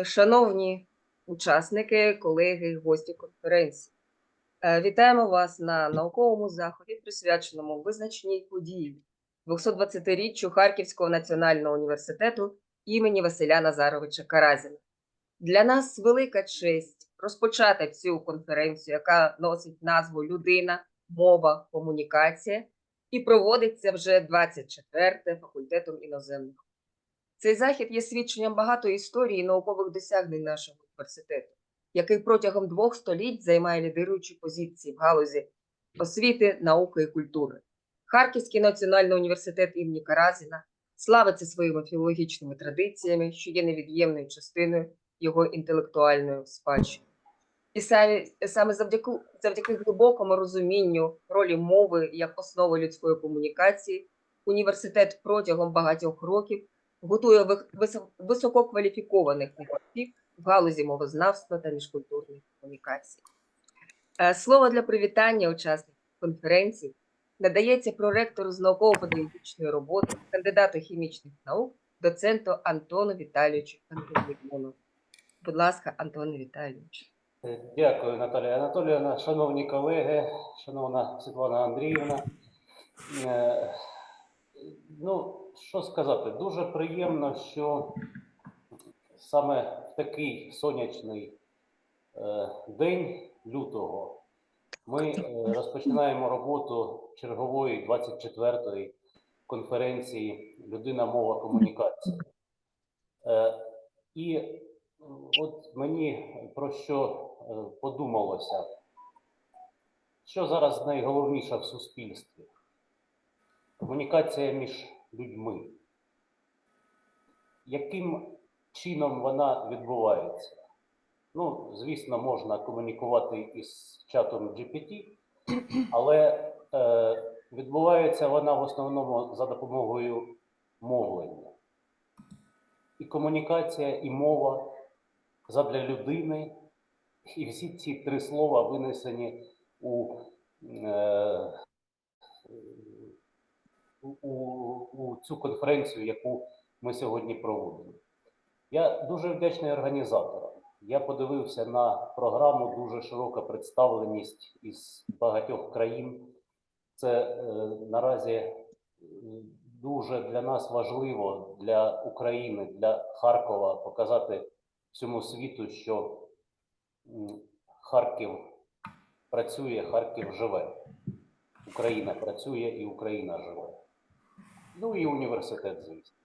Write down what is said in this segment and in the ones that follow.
Шановні учасники, колеги, гості конференції, вітаємо вас на науковому заході, присвяченому визначній події 220-річчю Харківського національного університету імені Василя Назаровича Каразіна. Для нас велика честь розпочати цю конференцію, яка носить назву «Людина, мова, комунікація» і проводиться вже 24-те факультетом іноземних. Цей захід є свідченням багатої історії і наукових досягнень нашого університету, який протягом 2 століть займає лідируючі позиції в галузі освіти, науки і культури. Харківський національний університет імені Каразіна славиться своїми філологічними традиціями, що є невід'ємною частиною його інтелектуальної спадщини. І саме завдяки глибокому розумінню ролі мови як основи людської комунікації, університет протягом багатьох років готує висококваліфікованих фахівців в галузі мовознавства та міжкультурної комунікації. Слово для привітання учасників конференції надається проректору з науково-педагогічної роботи, кандидату хімічних наук, доценту Антону Віталійовичу Пантелеймонову. Будь ласка, Антоне Віталійовичу. Дякую, Наталія Анатоліївна. Шановні колеги, шановна Світлана Андріївна. Що сказати, дуже приємно, що саме в такий сонячний день лютого ми розпочинаємо роботу чергової 24-ї конференції «Людина, мова, комунікація». І от мені про що подумалося, що зараз найголовніше в суспільстві? Комунікація між людьми. Яким чином вона відбувається? Звісно, можна комунікувати із чатом GPT, але відбувається вона в основному за допомогою мовлення. І комунікація, і мова задля людини, і всі ці 3 слова винесені у цю конференцію, яку ми сьогодні проводимо. Я дуже вдячний організаторам. Я подивився на програму, дуже широка представленість із багатьох країн. Це наразі дуже для нас важливо, для України, для Харкова, показати всьому світу, що Харків працює, Харків живе. Україна працює і Україна живе. І університет, звісно.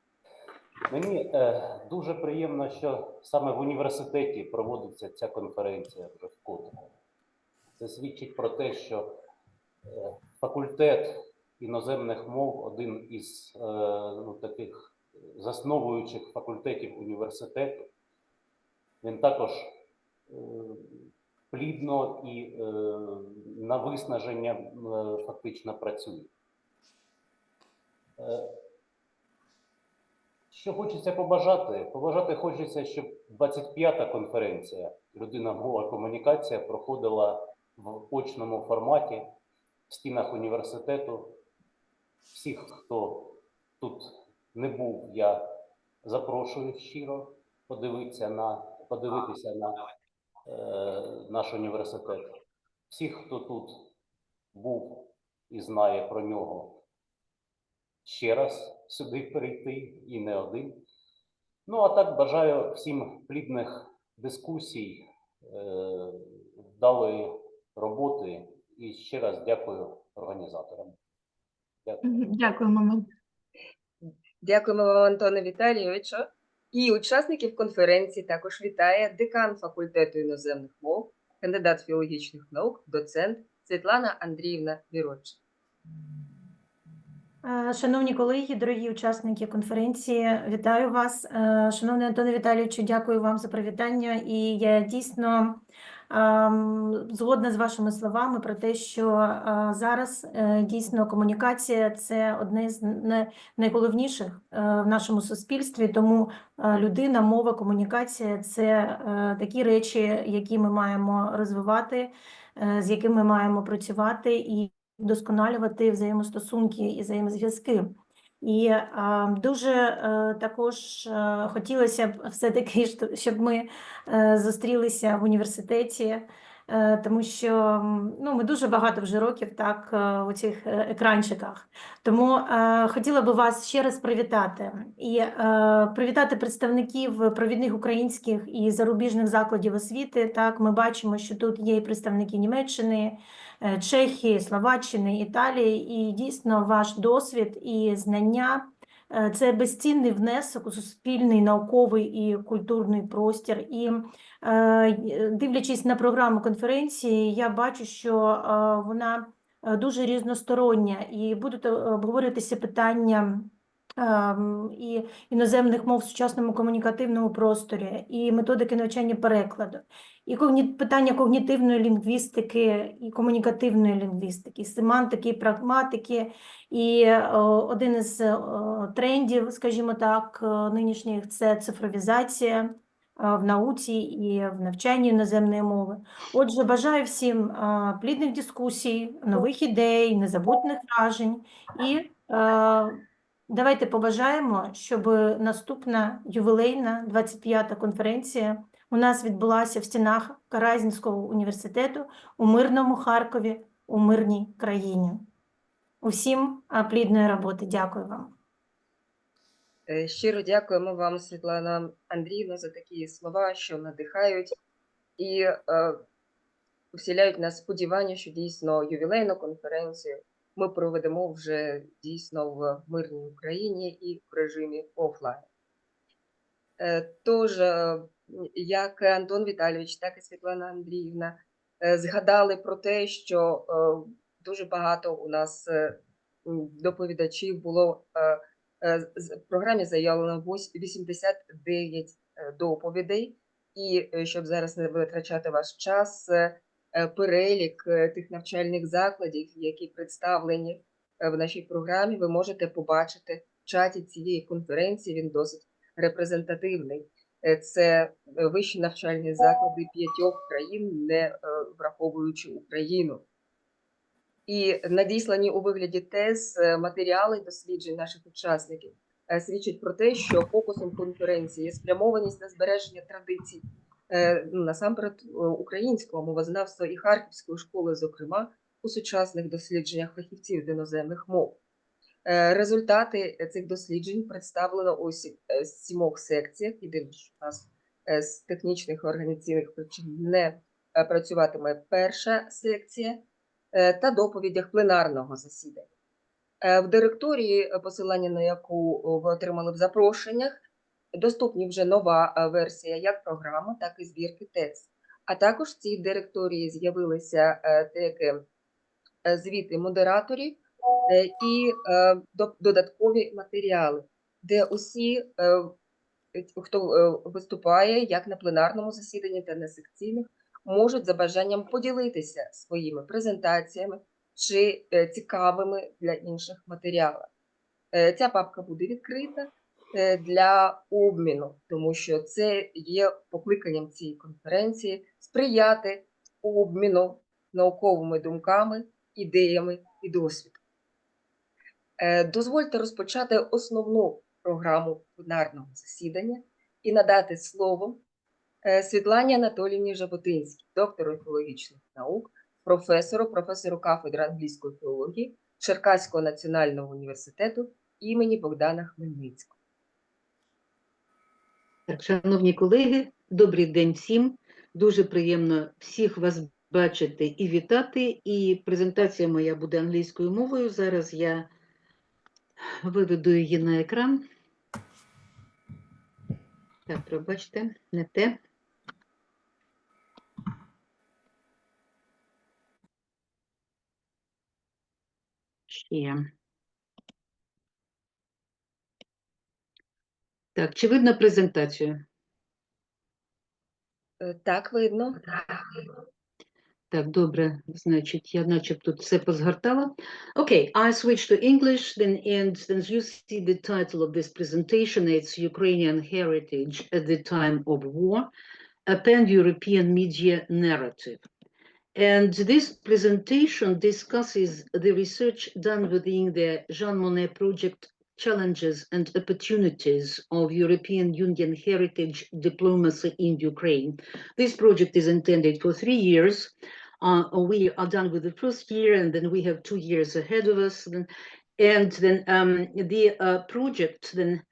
Мені дуже приємно, що саме в університеті проводиться ця конференція вже вкотре. Це свідчить про те, що факультет іноземних мов, один із таких засновуючих факультетів університету, він також плідно і на виснаження фактично працює. Що хочеться побажати? Побажати хочеться, щоб 25-та конференція «Людина, мова, комунікація» проходила в очному форматі в стінах університету. Всіх, хто тут не був, я запрошую щиро подивитися на наш університет. Всіх, хто тут був і знає про нього, ще раз сюди прийти, і не один. А так бажаю всім плідних дискусій, вдалої роботи і ще раз дякую організаторам. Дякуємо. Дякуємо вам, Антоне Віталійовичу. І учасників конференції також вітає декан факультету іноземних мов, кандидат філологічних наук, доцент Світлана Андріївна Віротченко. Шановні колеги, дорогі учасники конференції, вітаю вас. Шановний Антоне Віталійовичу, дякую вам за привітання. І я дійсно згодна з вашими словами про те, що зараз дійсно комунікація – це одне з найголовніших в нашому суспільстві, тому людина, мова, комунікація – це такі речі, які ми маємо розвивати, з якими ми маємо працювати і вдосконалювати взаємостосунки і взаємозв'язки. І дуже також хотілося б все-таки, щоб ми зустрілися в університеті, тому що ми дуже багато вже років так у цих екранчиках. Тому хотіла би вас ще раз привітати. І привітати представників провідних українських і зарубіжних закладів освіти. Так, ми бачимо, що тут є і представники Німеччини, Чехії, Словаччини, Італії, і дійсно ваш досвід і знання – це безцінний внесок у суспільний, науковий і культурний простір. І дивлячись на програму конференції, я бачу, що вона дуже різностороння, і будуть обговорюватися питання і іноземних мов в сучасному комунікативному просторі, і методики навчання перекладу, і питання когнітивної лінгвістики, і комунікативної лінгвістики, і семантики, і прагматики. І один із трендів, скажімо так, нинішніх – це цифровізація в науці і в навчанні іноземної мови. Отже, бажаю всім плідних дискусій, нових ідей, незабутніх вражень і давайте побажаємо, щоб наступна ювілейна 25-та конференція у нас відбулася в стінах Каразінського університету у мирному Харкові, у мирній країні. Усім плідної роботи. Дякую вам. Щиро дякуємо вам, Світлана Андріївна, за такі слова, що надихають і вселяють нас сподівання, що дійсно ювілейну конференцію ми проведемо вже дійсно в мирній Україні і в режимі офлайн. Тож, як Антон Віталійович, так і Світлана Андріївна згадали про те, що дуже багато у нас доповідачів було, в програмі заявлено 89 доповідей, і щоб зараз не витрачати ваш час, перелік тих навчальних закладів, які представлені в нашій програмі, ви можете побачити в чаті цієї конференції, він досить репрезентативний. Це вищі навчальні заклади 5 країн, не враховуючи Україну. І надіслані у вигляді тез матеріали досліджень наших учасників свідчать про те, що фокусом конференції є спрямованість на збереження традицій, насамперед українського мовознавства і Харківської школи, зокрема, у сучасних дослідженнях фахівців з іноземних мов. Результати цих досліджень представлено у 7 секціях. Єдине, що у нас з технічних і організаційних причин не працюватиме перша секція, та доповідях пленарного засідання. В директорії, посилання на яку ви отримали в запрошеннях, доступні вже нова версія як програми, так і збірки тез. А також в цій директорії з'явилися деякі звіти модераторів і додаткові матеріали, де усі, хто виступає як на пленарному засіданні та на секційних, можуть за бажанням поділитися своїми презентаціями чи цікавими для інших матеріалами. Ця папка буде відкрита для обміну, тому що це є покликанням цієї конференції сприяти обміну науковими думками, ідеями і досвідом. Дозвольте розпочати основну програму пленарного засідання і надати слово Світлані Анатоліївні Жаботинській, доктору філологічних наук, професору кафедри англійської філології Черкаського національного університету імені Богдана Хмельницького. Так, шановні колеги, добрий день всім. Дуже приємно всіх вас бачити і вітати. І презентація моя буде англійською мовою. Зараз я виведу її на екран. Так, пробачте, не те. Ще. Так, чи видно презентацію? Так, видно. Так, добре, значить, я начебто все позгортала. Okay, I switch to English, then, and since you see the title of this presentation, it's Ukrainian Heritage at the Time of War, a Pan-European Media Narrative. And this presentation discusses the research done within the Jean Monnet project challenges and opportunities of European Union heritage diplomacy in Ukraine. This project is intended for 3 years. We are done with the first year, and then we have 2 years ahead of us. And then the project then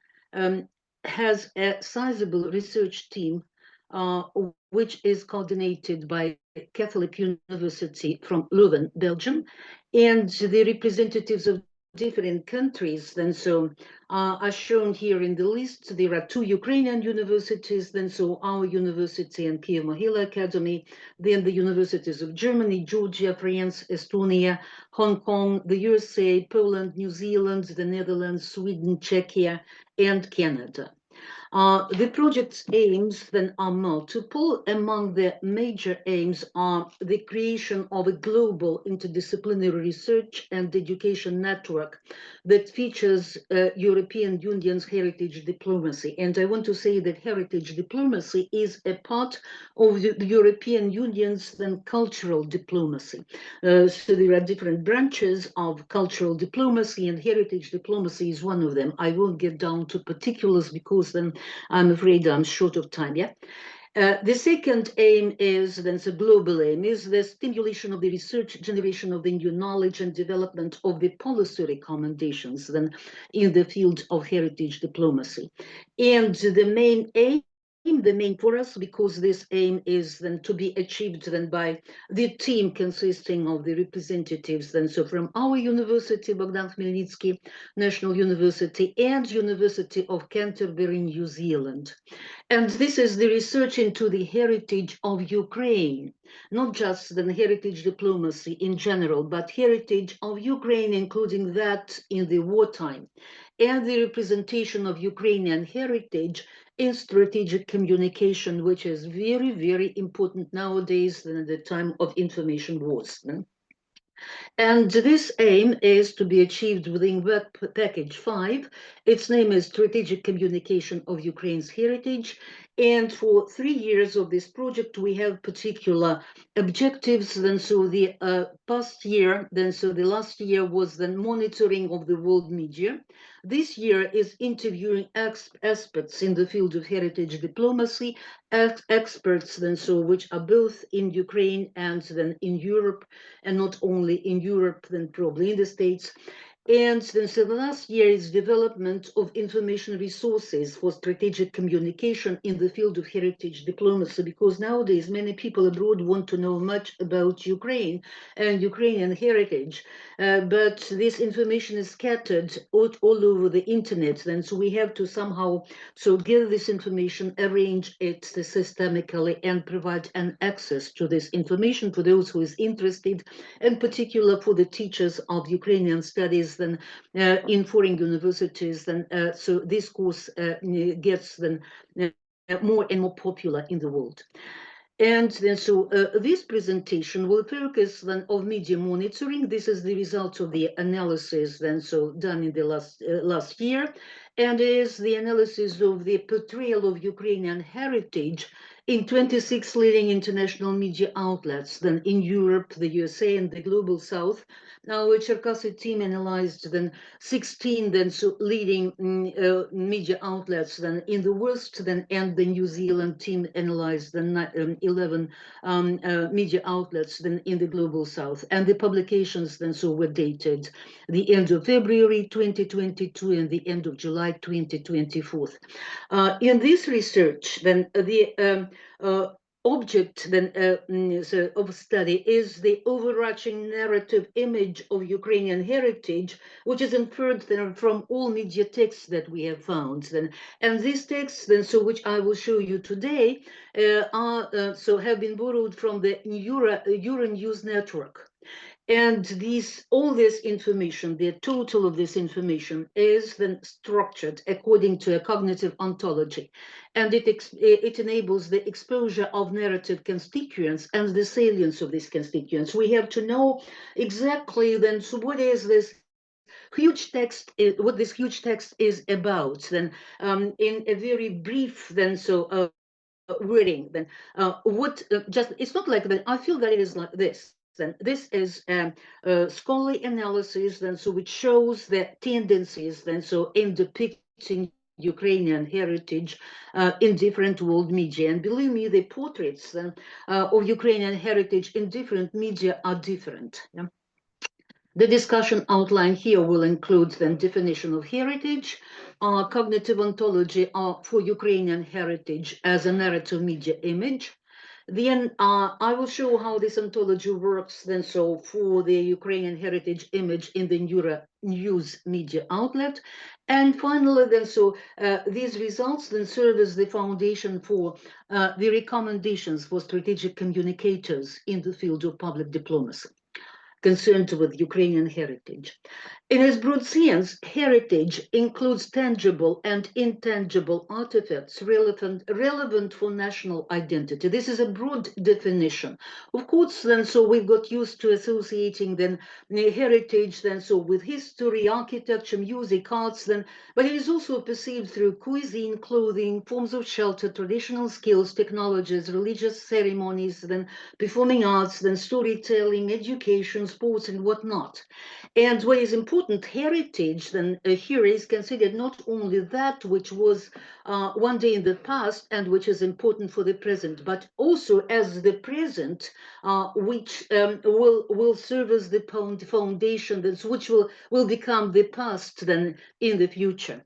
has a sizable research team, which is coordinated by Catholic University from Leuven, Belgium, and the representatives of different countries. Then so are shown here in the list. There are 2 Ukrainian universities, then so our university and Kiev Mohila Academy, then the universities of Germany, Georgia, France, Estonia, Hong Kong, the USA, Poland, New Zealand, the Netherlands, Sweden, Czechia, and Canada. The project's aims then are multiple. Among the major aims are the creation of a global interdisciplinary research and education network that features European Union's heritage diplomacy. And I want to say that heritage diplomacy is a part of the European Union's then cultural diplomacy. So there are different branches of cultural diplomacy, and heritage diplomacy is one of them. I won't get down to particulars because then I'm afraid I'm short of time, yeah? The second aim is, then the global aim, is the stimulation of the research, generation of the new knowledge and development of the policy recommendations then in the field of heritage diplomacy. And the main aim, the main for us, because this aim is then to be achieved then by the team consisting of the representatives then so from our university, Bogdana Hmельницький National University, and University of Canterbury, New Zealand. And this is the research into the heritage of Ukraine, not just the heritage diplomacy in general, but heritage of Ukraine, including that in the wartime, and the representation of Ukrainian heritage in strategic communication, which is very, very important nowadays than at the time of information wars. And this aim is to be achieved within Work Package 5. Its name is Strategic Communication of Ukraine's Heritage. And for 3 years of this project, we have particular objectives. Then so the past year, then so the last year was the monitoring of the world media. This year is interviewing experts in the field of heritage diplomacy, experts then so which are both in Ukraine and then in Europe, and not only in Europe, then probably in the States. And then so the last year is development of information resources for strategic communication in the field of heritage diplomacy, because nowadays many people abroad want to know much about Ukraine and Ukrainian heritage, but this information is scattered all over the internet. Then so we have to somehow so give this information, arrange it systemically, and provide an access to this information for those who is interested, in particular for the teachers of Ukrainian studies then in foreign universities. Then so this course gets then more and more popular in the world. And then so this presentation will focus then on media monitoring. This is the result of the analysis then so done in the last year, and is the analysis of the portrayal of Ukrainian heritage in 26 leading international media outlets, then in Europe, the USA, and the Global South. Now, the Cherkasy team analyzed then 16 then so leading media outlets then in the West, then and the New Zealand team analyzed then 11 media outlets then in the Global South, and the publications then so were dated the end of February 2022 and the end of July 2024. In this research, then the object then of study is the overarching narrative image of Ukrainian heritage, which is inferred then from all media texts that we have found. Then, and these texts then so which I will show you today are so have been borrowed from the Euronews network. And all this information, the total of this information, is then structured according to a cognitive ontology, and it enables the exposure of narrative constituents and the salience of these constituents. We have to know exactly then, so what is this huge text, what this huge text is about, then in a very brief then so wording, then what just, it's not like that, I feel that it is like this. then this is scholarly analysis, then so which shows the tendencies, then so in depicting Ukrainian heritage in different world media. And believe me, the portraits then, of Ukrainian heritage in different media are different. Yeah? The discussion outline here will include the definition of heritage, cognitive ontology for Ukrainian heritage as a narrative media image. Then I will show how this ontology works then so for the Ukrainian heritage image in the news media outlet. And finally then so these results then serve as the foundation for the recommendations for strategic communicators in the field of public diplomacy concerned with Ukrainian heritage. In its broad sense, heritage includes tangible and intangible artifacts relevant for national identity. This is a broad definition. Of course, then, so we've got used to associating then heritage, then, so with history, architecture, music, arts, then, but it is also perceived through cuisine, clothing, forms of shelter, traditional skills, technologies, religious ceremonies, then performing arts, then storytelling, education, sports, and whatnot. And what is important, heritage then here is considered not only that which was one day in the past and which is important for the present, but also as the present, which will serve as the foundation, which will become the past then in the future.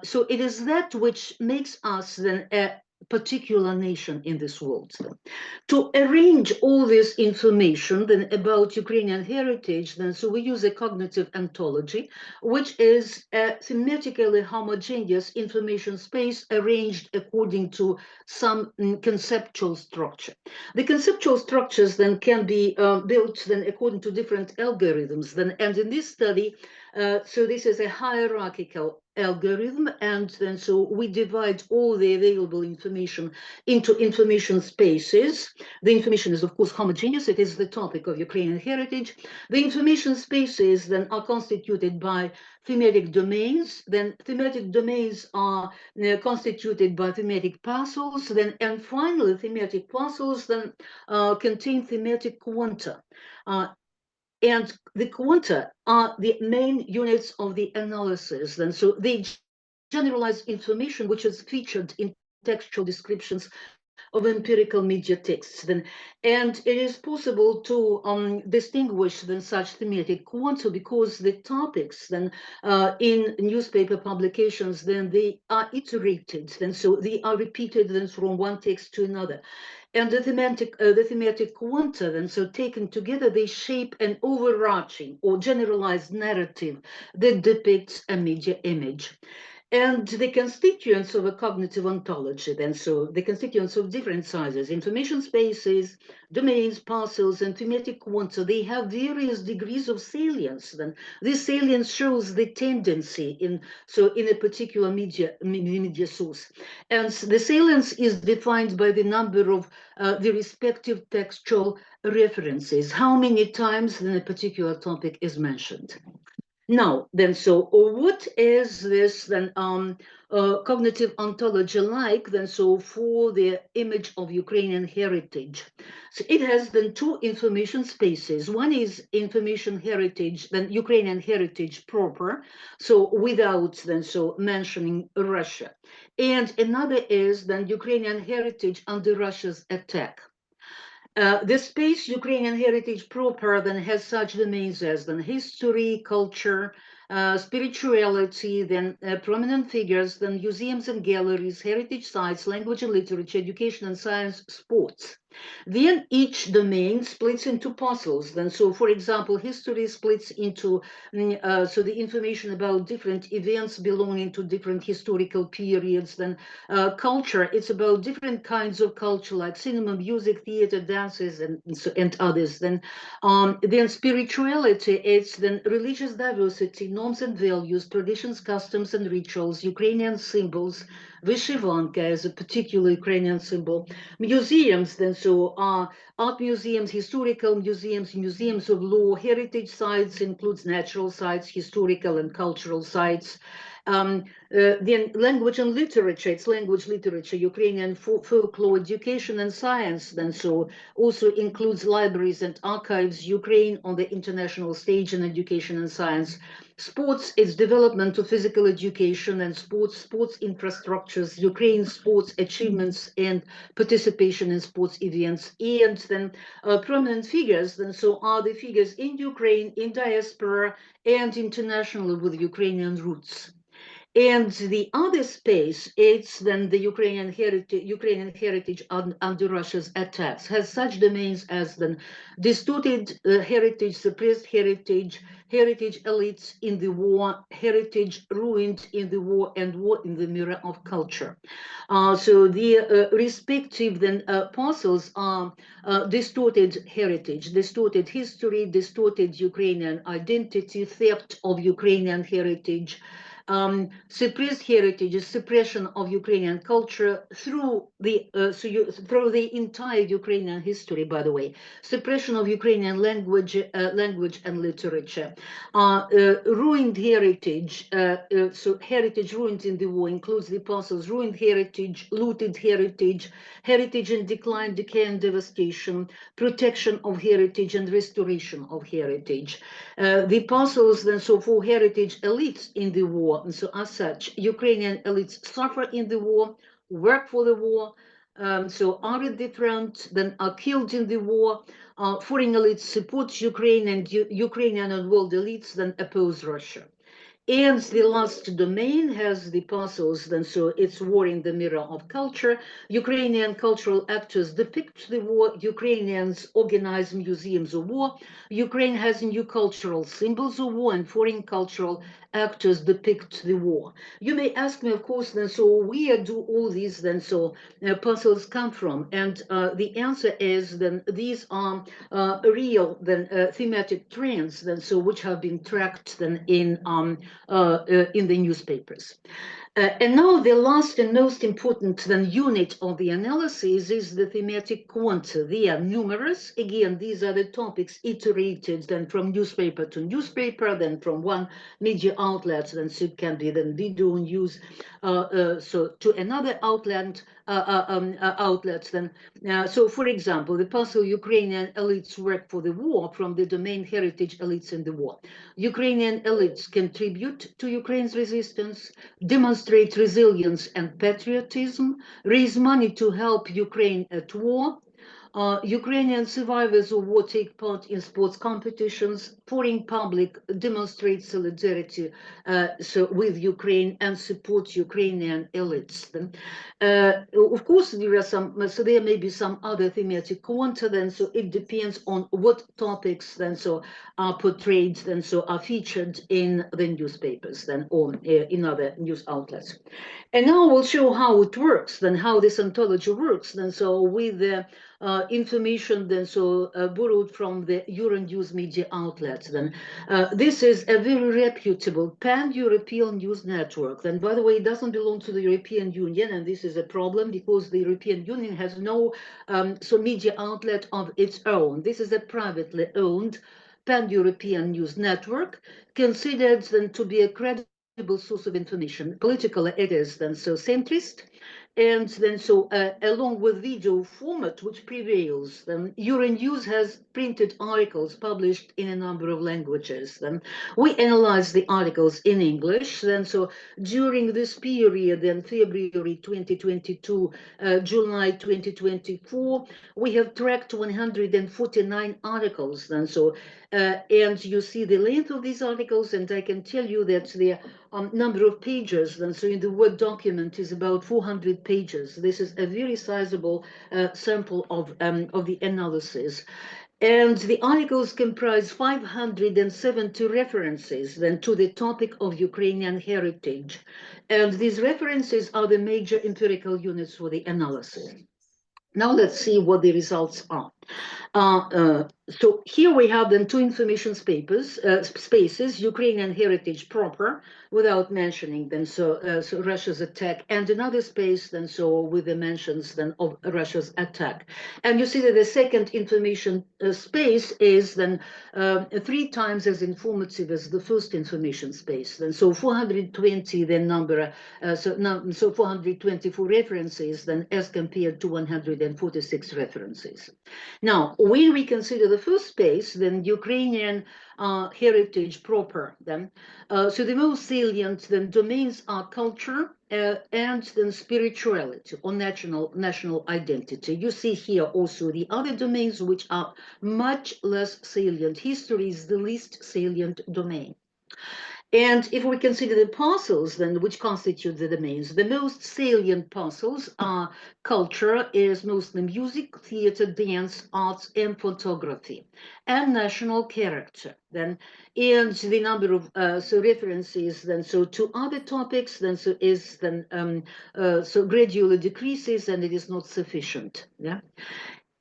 So it is that which makes us then a particular nation in this world. To arrange all this information then about Ukrainian heritage, then so we use a cognitive ontology, which is a thematically homogeneous information space arranged according to some conceptual structure. The conceptual structures then can be built then according to different algorithms. Then, and in this study, so this is a hierarchical algorithm, and then so we divide all the available information into information spaces. The information is of course homogeneous, it is the topic of Ukrainian heritage. The information spaces then are constituted by thematic domains, then thematic domains are constituted by thematic parcels, then and finally thematic parcels then contain thematic quanta. And the quanta are the main units of the analysis. Then, so they generalize information which is featured in textual descriptions of empirical media texts. Then, and it is possible to distinguish then such thematic quanta because the topics then in newspaper publications then they are iterated. Then, so they are repeated then from one text to another. And the thematic quanta, then, so taken together, they shape an overarching or generalized narrative that depicts a media image. And the constituents of a cognitive ontology, then, so the constituents of different sizes, information spaces, domains, parcels, and thematic quanta, they have various degrees of salience. Then this salience shows the tendency in a particular media source. And the salience is defined by the number of the respective textual references, how many times then a particular topic is mentioned. Now, then, so what is this then cognitive ontology like then so for the image of Ukrainian heritage? So it has then two information spaces. One is information heritage, then Ukrainian heritage proper, so without then so mentioning Russia. And another is then Ukrainian heritage under Russia's attack. The space Ukrainian heritage proper then has such domains as then history, culture, spirituality, then prominent figures, then museums and galleries, heritage sites, language and literature, education and science, sports. Then each domain splits into parcels. Then, so for example, history splits into so the information about different events belonging to different historical periods. Then culture, it's about different kinds of culture like cinema, music, theater, dances, and others. Then spirituality, it's then religious diversity, norms and values, traditions, customs and rituals, Ukrainian symbols, Vyshivanka as a particular Ukrainian symbol, museums, then so art museums, historical museums, museums of law, heritage sites includes natural sites, historical and cultural sites. Then language and literature, it's language literature, Ukrainian folklore, education and science, then so also includes libraries and archives, Ukraine on the international stage in education and science. Sports is development of physical education and sports infrastructures, Ukraine sports achievements and participation in sports events, and then prominent figures, then so are the figures in Ukraine, in diaspora, and internationally with Ukrainian roots. And the other space, it's then the Ukrainian heritage under Russia's attacks, has such domains as the distorted heritage, suppressed heritage, heritage elites in the war, heritage ruined in the war, and war in the mirror of culture. So the respective then parcels are distorted heritage, distorted history, distorted Ukrainian identity, theft of Ukrainian heritage, suppressed heritage is suppression of Ukrainian culture through the entire Ukrainian history, by the way, suppression of Ukrainian language and literature, ruined heritage. So heritage ruined in the war includes the parcels ruined heritage, looted heritage, heritage in decline, decay and devastation, protection of heritage and restoration of heritage. The parcels then so for heritage elites in the war. And so as such, Ukrainian elites suffer in the war, work for the war, so are at the front, then are killed in the war. Foreign elites support Ukraine, and Ukrainian and world elites then oppose Russia. And the last domain has the parcels, then so it's war in the mirror of culture. Ukrainian cultural actors depict the war. Ukrainians organize museums of war. Ukraine has new cultural symbols of war, and foreign cultural actors depict the war. You may ask me, of course, then so where do all these then so parcels come from? And the answer is then these are real then thematic trends then so which have been tracked then in the newspapers. And now the last and most important then unit of the analysis is the thematic quanta. They are numerous. Again, these are the topics iterated then from newspaper to newspaper, then from one media outlet, then so it can be then video news, so to another outlet, then. So, for example, the parcel Ukrainian elites work for the war from the domain heritage elites in the war. Ukrainian elites contribute to Ukraine's resistance, demonstrate resilience and patriotism, raise money to help Ukraine at war. Ukrainian survivors of war take part in sports competitions. Foreign public demonstrate solidarity with Ukraine and support Ukrainian elites. Of course, there are so there may be some other thematic quanta then, so it depends on what topics then so are portrayed then so are featured in the newspapers then or in other news outlets. And now we'll show how it works, then how this anthology works, then so with the information then so borrowed from the Euronews media outlets. Then this is a very reputable pan-European news network. And by the way, it doesn't belong to the European Union, and this is a problem because the European Union has no media outlet of its own. This is a privately owned pan-European news network, considered then to be a credible source of information. Politically, it is then so centrist, and then so along with video format which prevails, then Euronews has printed articles published in a number of languages. Then we analyze the articles in English. Then so during this period, then February 2022, July 2024, we have tracked 149 articles. Then so and you see the length of these articles, and I can tell you that the number of pages, then so in the Word document is about 400 pages. This is a very sizable sample of the analysis. And the articles comprise 570 references then to the topic of Ukrainian heritage. And these references are the major empirical units for the analysis. Now let's see what the results are. So here we have then two information spaces, Ukrainian heritage proper, without mentioning then so Russia's attack, and another space then so with the mentions then of Russia's attack. And you see that the second information space is then 3 times as informative as the first information space. Then so 420 the number, so 424 references then as compared to 146 references. Now, when we consider the first space, then Ukrainian heritage proper, then so the most salient then domains are culture and then spirituality or national identity. You see here also the other domains which are much less salient. History is the least salient domain. And if we consider the parcels, then which constitute the domains, the most salient parcels are culture, is mostly music, theater, dance, arts, and photography, and national character. Then, and the number of so references then so to other topics then so is then so gradually decreases, and it is not sufficient. Yeah.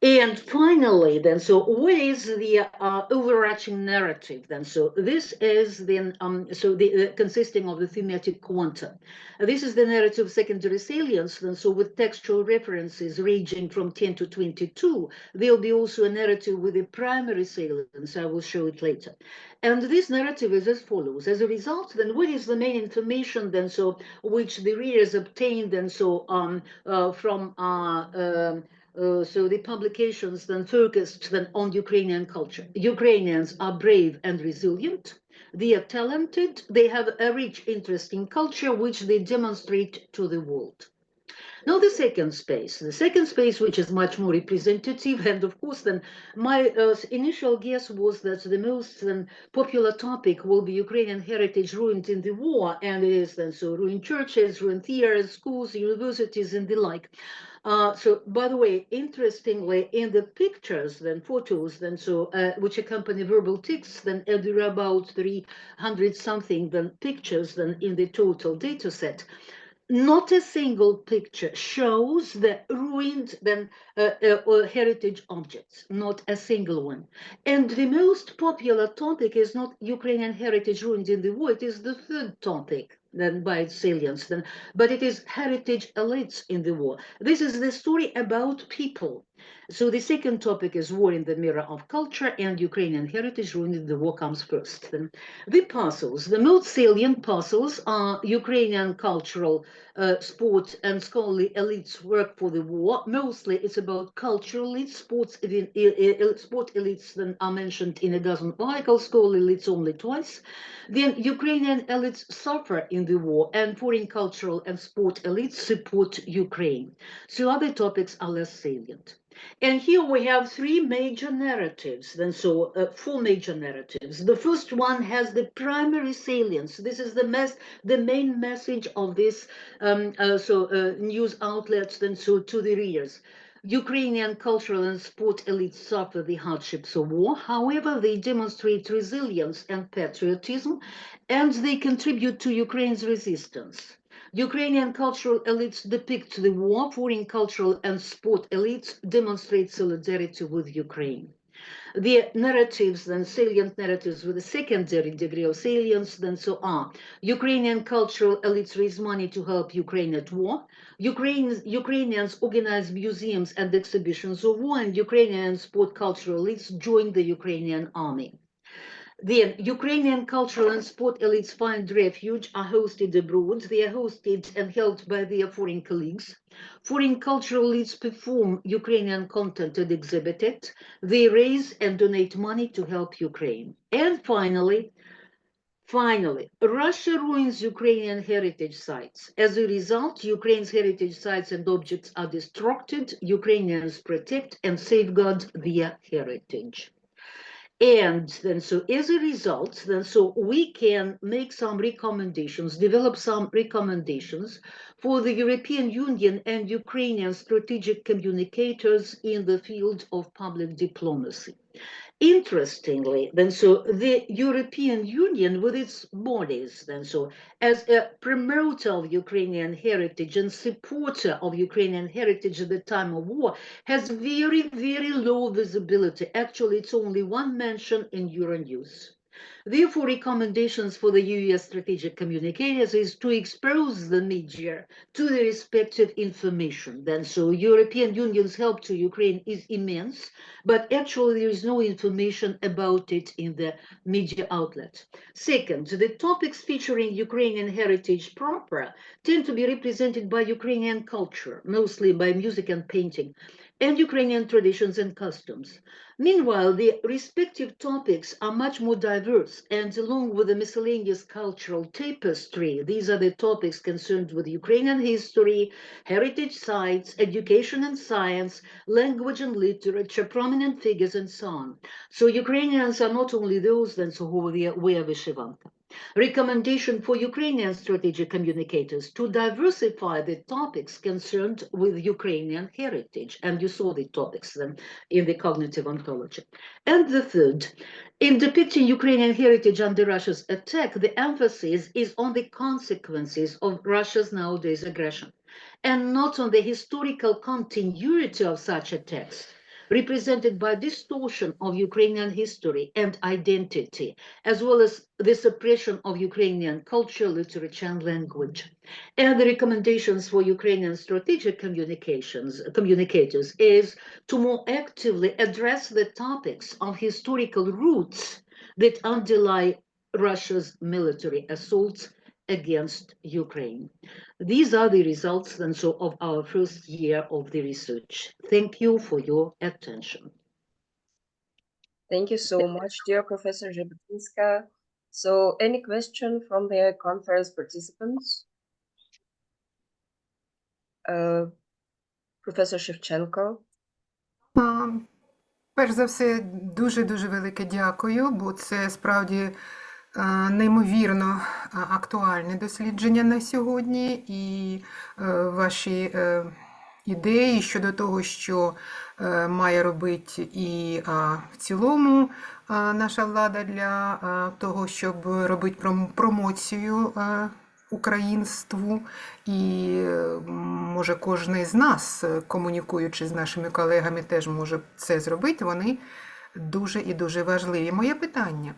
And finally, then, so what is the overarching narrative? Then, so this is then, so the consisting of the thematic quanta. This is the narrative secondary salience. Then, so with textual references ranging from 10 to 22, there'll be also a narrative with a primary salience. I will show it later. And this narrative is as follows. As a result, then, what is the main information then, so which the readers obtained, and so from so the publications then focused then on Ukrainian culture. Ukrainians are brave and resilient. They are talented. They have a rich, interesting culture, which they demonstrate to the world. Now the second space, which is much more representative, and of course then my initial guess was that the most popular topic will be Ukrainian heritage ruined in the war, and it is then so ruined churches, ruined theaters, schools, universities, and the like. So, by the way, interestingly, in the pictures, then photos, then so which accompany verbal texts, then there are about 300 something then pictures then in the total data set. Not a single picture shows the ruined then heritage objects, not a single one. And the most popular topic is not Ukrainian heritage ruined in the war, it is the third topic then by its salience, then, but it is heritage elites in the war. This is the story about people. So the second topic is war in the mirror of culture, and Ukrainian heritage ruined in the war comes first. Then the parcels, the most salient parcels are Ukrainian cultural, sport and scholarly elites work for the war. Mostly it's about cultural elites, sport elites then are mentioned in a dozen articles, scholarly elites only twice. Then Ukrainian elites suffer in the war, and foreign cultural and sport elites support Ukraine. So other topics are less salient. And here we have 3 major narratives, then so 4 major narratives. The first one has the primary salience. This is the main message of this news outlets, then so to the readers. Ukrainian cultural and sport elites suffer the hardships of war. However, they demonstrate resilience and patriotism, and they contribute to Ukraine's resistance. Ukrainian cultural elites depict the war. Foreign cultural and sport elites demonstrate solidarity with Ukraine. The narratives, then salient narratives with a secondary degree of salience, then so are Ukrainian cultural elites raise money to help Ukraine at war. Ukrainians organize museums and exhibitions of war, and Ukrainian sport cultural elites join the Ukrainian army. Then Ukrainian cultural and sport elites find refuge, are hosted abroad. They are hosted and held by their foreign colleagues. Foreign cultural elites perform Ukrainian content and exhibit it. They raise and donate money to help Ukraine. And finally, Russia ruins Ukrainian heritage sites. As a result, Ukraine's heritage sites and objects are destructed. Ukrainians protect and safeguard their heritage. And then so as a result, then so we can make some recommendations, develop some recommendations for the European Union and Ukrainian strategic communicators in the field of public diplomacy. Interestingly, then so the European Union with its bodies, then so as a promoter of Ukrainian heritage and supporter of Ukrainian heritage at the time of war has very, very low visibility. Actually, it's only one mention in Euronews. Therefore, recommendations for the US strategic communicators is to expose the media to the respective information. Then, so European Union's help to Ukraine is immense, but actually there is no information about it in the media outlets. Second, the topics featuring Ukrainian heritage proper tend to be represented by Ukrainian culture, mostly by music and painting, and Ukrainian traditions and customs. Meanwhile, the respective topics are much more diverse, and along with the miscellaneous cultural tapestry, these are the topics concerned with Ukrainian history, heritage sites, education and science, language and literature, prominent figures, and so on. So Ukrainians are not only those then who wear vyshyvanka. Recommendation for Ukrainian strategic communicators to diversify the topics concerned with Ukrainian heritage. And you saw the topics then in the cognitive ontology. And the third, in depicting Ukrainian heritage under Russia's attack, the emphasis is on the consequences of Russia's nowadays aggression, and not on the historical continuity of such attacks, represented by distortion of Ukrainian history and identity, as well as the suppression of Ukrainian culture, literature, and language. And the recommendations for Ukrainian strategic communicators is to more actively address the topics of historical roots that underlie Russia's military assaults against Ukraine. These are the results then so of our first year of the research. Thank you for your attention. Thank you so much, dear Professor Zhabotinska. So, any question from the conference participants? Professor Shevchenko. Перш за все, дуже-дуже велике дякую, бо це справді неймовірно актуальне дослідження на сьогодні, і ваші ідеї щодо того, що має робити і в цілому наша влада для того, щоб робити промоцію українству, і може кожен з нас, комунікуючи з нашими колегами, теж може це зробити, вони дуже і дуже важливі. Моє питання.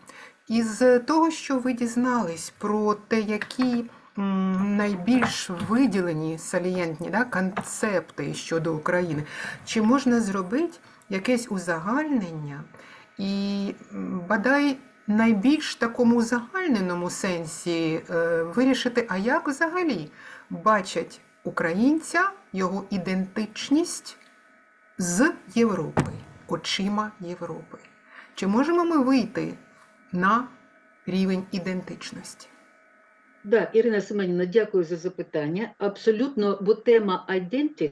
Із того, що ви дізнались про те, які найбільш виділені, салієнтні концепти щодо України, чи можна зробити якесь узагальнення і, бодай, найбільш такому узагальненому сенсі вирішити, а як взагалі бачать українця, його ідентичність з Європи, очима Європи? Чи можемо ми вийти на рівень ідентичності? Да, Ірина Семенівна, дякую за запитання. Абсолютно, бо тема identity,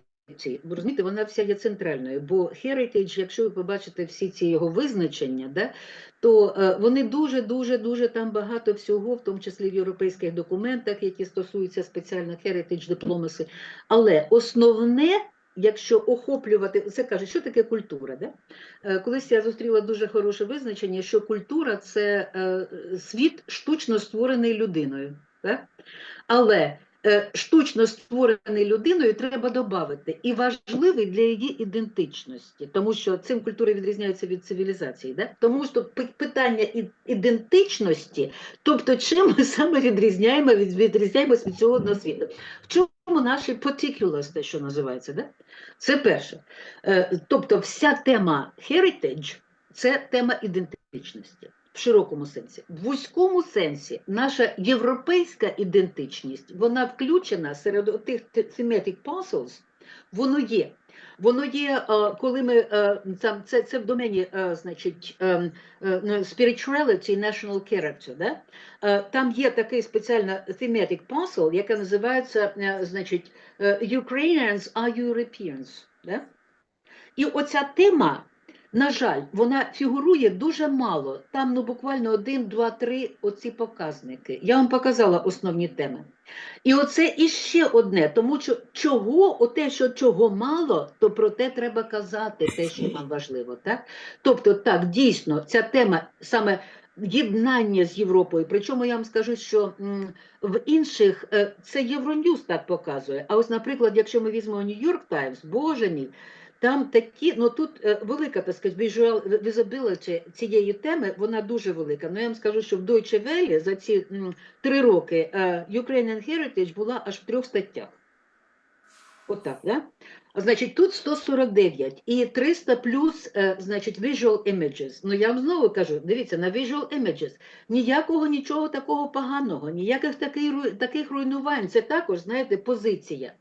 ви розумієте, вона вся є центральною, бо heritage, якщо ви побачите всі ці його визначення, да, то вони дуже там багато всього, в тому числі в європейських документах, які стосуються спеціально heritage diplomacy, але основне, якщо охоплювати, це каже, що таке культура, да? Колись я зустріла дуже хороше визначення, що культура – це світ штучно створений людиною, да? Але штучно створений людиною треба додати і важливий для її ідентичності, тому що цим культури відрізняються від цивілізації, да? Тому що питання ідентичності, тобто чим ми саме відрізняємось від цього одного світу. В чому наші particulars, те, що називається, да? Це перше. Тобто вся тема heritage – це тема ідентичності. В широкому сенсі. В вузькому сенсі наша європейська ідентичність, вона включена серед тих thematic puzzles, воно є. Воно є, коли ми, це в домені, значить, spirituality, national character, да? Там є такий спеціальний thematic puzzle, яка називається, значить, Ukrainians are Europeans, да? І оця тема На жаль, вона фігурує дуже мало. Там ну, буквально 1, 2, 3 оці показники. Я вам показала основні теми. І оце іще одне, тому що чого мало, то про те треба казати, те, що нам важливо. Так? Тобто, так, дійсно, ця тема саме єднання з Європою, причому я вам скажу, що в інших, це Євроньюз так показує, а ось, наприклад, якщо ми візьмемо Нью-Йорк Таймс, боже мій, там такі, ну тут велика, так сказати, visual visibility цієї теми, вона дуже велика. Ну я вам скажу, що в Deutsche Welle за ці 3 роки Ukrainian Heritage була аж в 3 статтях. Отак, да? Значить, тут 149 і 300 плюс, значить, visual images. Ну, я вам знову кажу, дивіться, на visual images нічого такого поганого, ніяких таких руйнувань. Це також, знаєте, позиція.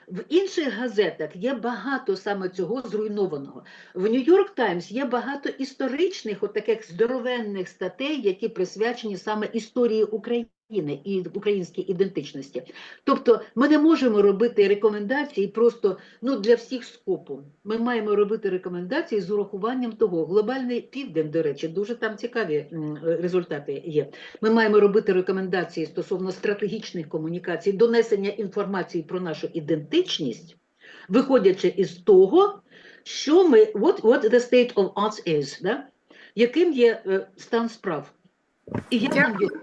В інших газетах є багато саме цього зруйнованого. В Нью-Йорк Таймс є багато історичних, отаких здоровенних статей, які присвячені саме історії України і українській ідентичності. Тобто ми не можемо робити рекомендації просто для всіх скопом. Ми маємо робити рекомендації з урахуванням того. Глобальний Південь, до речі, дуже там цікаві результати є. Ми маємо робити рекомендації стосовно стратегічних комунікацій, донесення інформації про нашу ідентичність, виходячи із того, що ми, what the state of arts is, да? Яким є стан справ. І я нам його.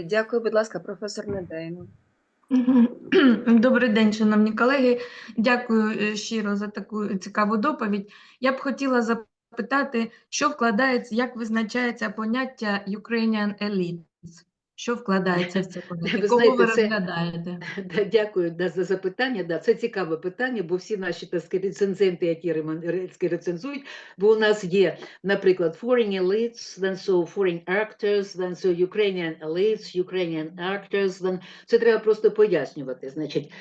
Дякую, будь ласка, професор Недейно. Добрий день, шановні колеги. Дякую щиро за таку цікаву доповідь. Я б хотіла запитати, що вкладається, як визначається поняття Ukrainian elites? Що вкладається в це поняття? Кого ви розглядаєте? Дякую за запитання. Це цікаве питання, бо всі наші, так сказати, рецензенти, які рецензують, бо у нас є, наприклад, foreign elites, then so foreign actors, then so Ukrainian elites, Ukrainian actors, then це треба просто пояснювати. Значить,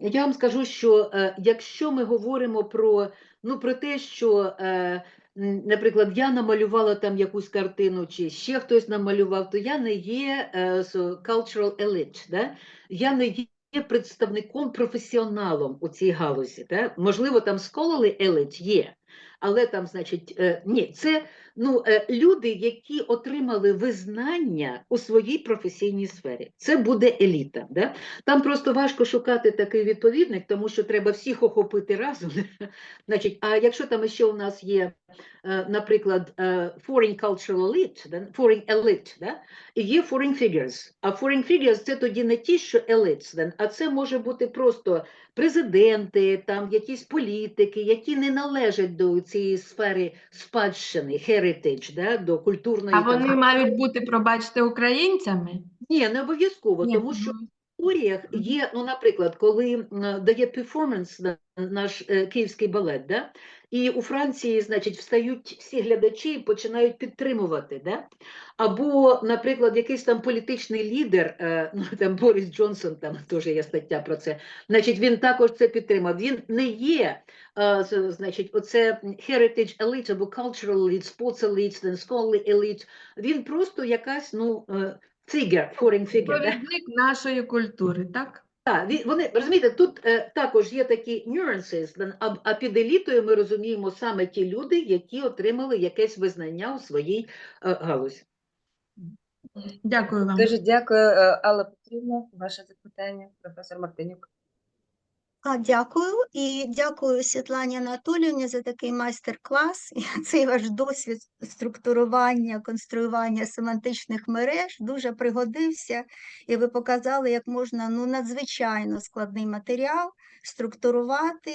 я вам скажу, що якщо ми говоримо про те, що наприклад, я намалювала там якусь картину, чи ще хтось намалював, то я не є cultural elite, да? Я не є представником, професіоналом у цій галузі. Да? Можливо, там scholarly elite є, але там, значить, ні, це люди, які отримали визнання у своїй професійній сфері. Це буде еліта. Да? Там просто важко шукати такий відповідник, тому що треба всіх охопити разом. Значить, а якщо там ще у нас є, наприклад, foreign cultural elite, foreign elite, да? І є foreign figures. А foreign figures – це тоді не ті, що elites, а це може бути просто президенти, там якісь політики, які не належать до цієї сфери спадщини, heritage, да, до культурної. А вони мають бути, пробачте, українцями? Ні, не обов'язково, тому що в історіях є, наприклад, коли дає перформанс наш київський балет, да, і у Франції, значить, встають всі глядачі і починають підтримувати, да? Або, наприклад, якийсь там політичний лідер, там Борис Джонсон, там теж є стаття про це, значить, він також це підтримав. Він не є, значить, оце heritage elite або cultural elite, sports elite, then scholarly elite, він просто якась, figure, foreign figure. Провідник нашої культури, так? Так, вони, розумієте, тут також є такі nuances, а під елітою ми розуміємо саме ті люди, які отримали якесь визнання у своїй галузі. Дякую вам. Дуже дякую, Алла Петрівна, ваше запитання, професор Мартинюк. Дякую. І дякую Світлані Анатоліївні за такий майстер-клас. Цей ваш досвід структурування, конструювання семантичних мереж дуже пригодився. І ви показали, як можна надзвичайно складний матеріал структурувати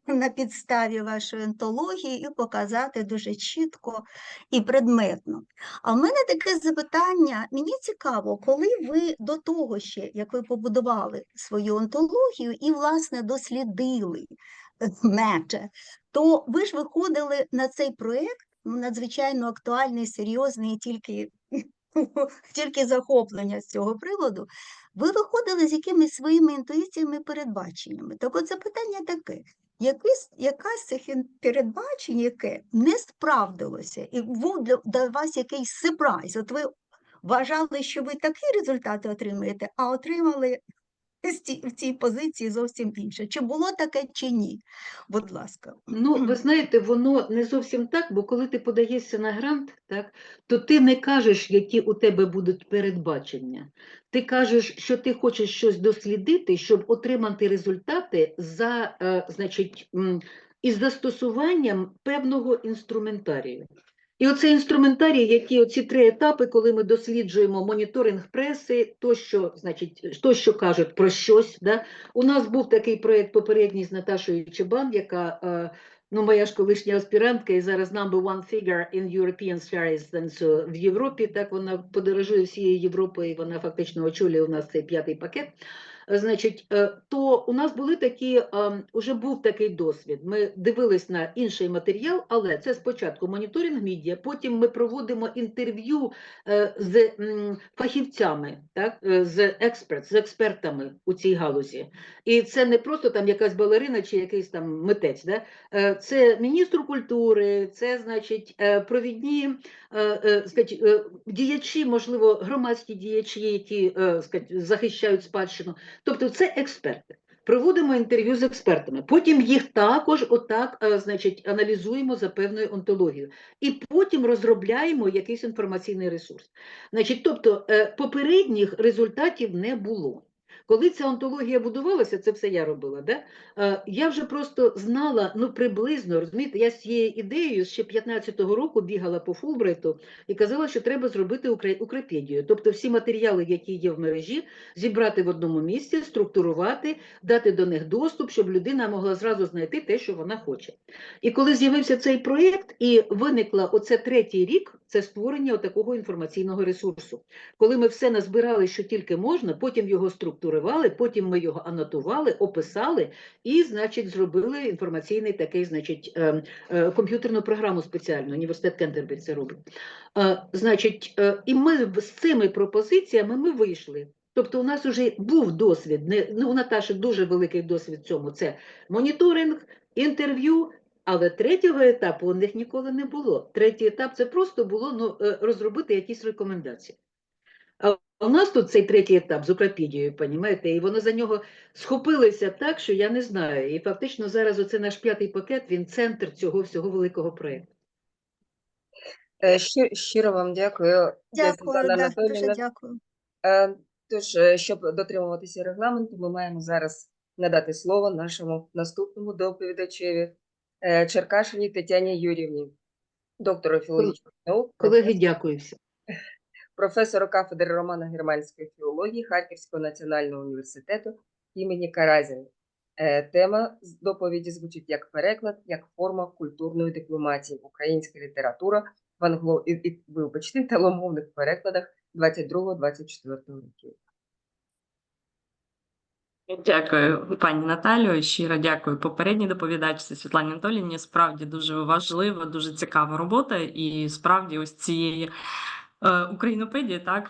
на підставі вашої онтології і показати дуже чітко і предметно. А в мене таке запитання. Мені цікаво, коли ви до того ще, як ви побудували свою онтологію і, власне, дослідили мете, то ви ж виходили на цей проєкт, надзвичайно актуальний, серйозний, тільки захоплення з цього приводу, ви виходили з якимись своїми інтуїціями і передбаченнями. Так от запитання таке, якась з цих передбачень, яке не справдилося, і був для вас якийсь сюрприз, от ви вважали, що ви такі результати отримаєте, а отримали в цій позиції зовсім інше. Чи було таке, чи ні? Будь ласка. Ну, ви знаєте, воно не зовсім так, бо коли ти подаєшся на грант, так, то ти не кажеш, які у тебе будуть передбачення. Ти кажеш, що ти хочеш щось дослідити, щоб отримати результати за, із застосуванням певного інструментарію. І оцей інструментарій, які оці 3 етапи, коли ми досліджуємо моніторинг преси, то, що кажуть про щось. Да? У нас був такий проєкт попередній з Наташою Чебан, яка, моя ж колишня аспірантка, і зараз number one figure in European Spheres в Європі, так, вона подорожує всією Європою, і вона фактично очолює у нас цей 5-й пакет. То у нас були такі, уже був такий досвід. Ми дивились на інший матеріал, але це спочатку моніторинг медіа, потім ми проводимо інтерв'ю з фахівцями, так, з експертами у цій галузі. І це не просто там якась балерина чи якийсь там митець. Да? Це міністр культури, це, провідні діячі, можливо, громадські діячі, які захищають спадщину. Тобто це експерти. Проводимо інтерв'ю з експертами, потім їх також аналізуємо за певною онтологією. І потім розробляємо якийсь інформаційний ресурс. Тобто попередніх результатів не було. Коли ця онтологія будувалася, це все я робила, да? Я вже просто знала, приблизно, розумієте, я з цією ідеєю ще 15-го року бігала по Фулбрайту і казала, що треба зробити укрепедію. Тобто всі матеріали, які є в мережі, зібрати в одному місці, структурувати, дати до них доступ, щоб людина могла зразу знайти те, що вона хоче. І коли з'явився цей проєкт, і виникла оце 3-й рік, це створення такого інформаційного ресурсу. Коли ми все назбирали, що тільки можна, потім його структурували, потім ми його анотували, описали і, зробили інформаційний такий, комп'ютерну програму спеціальну, університет Кентербері це робить. І ми з цими пропозиціями ми вийшли. Тобто у нас вже був досвід, у Наташі дуже великий досвід в цьому, це моніторинг, інтерв'ю, але 3-го етапу у них ніколи не було. 3-й етап – це просто було розробити якісь рекомендації. А у нас тут цей 3-й етап з укрепедією, розумієте, і воно за нього схопилося так, що я не знаю. І фактично зараз оце наш 5-й пакет, він центр цього всього великого проєкту. Щиро вам дякую. Дякую, Світлана да, дуже Анатоліївна. дякую. Тож, щоб дотримуватися регламенту, ми маємо зараз надати слово нашому наступному доповідачеві Черкашиній Тетяні Юріївні, доктору філологічних наук, Колеги, дякую всім. професору кафедри романо-германської філології Харківського національного університету імені Каразіни. Тема доповіді звучить як переклад, як форма культурної дипломатії, українська література в англомовних перекладах 22-24 років. Дякую, пані Наталію. Щиро дякую попередній доповідачці Світлані Анатоліївні. Справді дуже важлива, дуже цікава робота. І справді ось цієї українопедії, так,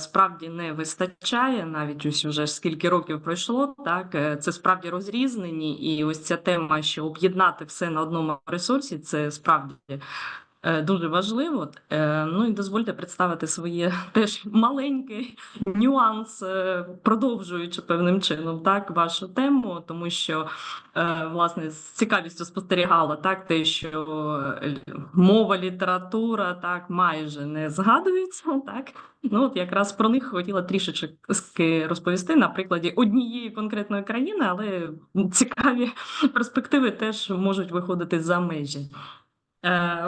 справді не вистачає, навіть ось вже скільки років пройшло, так, це справді розрізнені. І ось ця тема, що об'єднати все на одному ресурсі, це справді дуже важливо. Ну і дозвольте представити своє теж маленький нюанс, продовжуючи певним чином, так, вашу тему, тому що, власне, з цікавістю спостерігала, так, те, що мова, література, так, майже не згадується, так. Ну, от якраз про них хотіла трішечки розповісти на прикладі однієї конкретної країни, але цікаві перспективи теж можуть виходити за межі.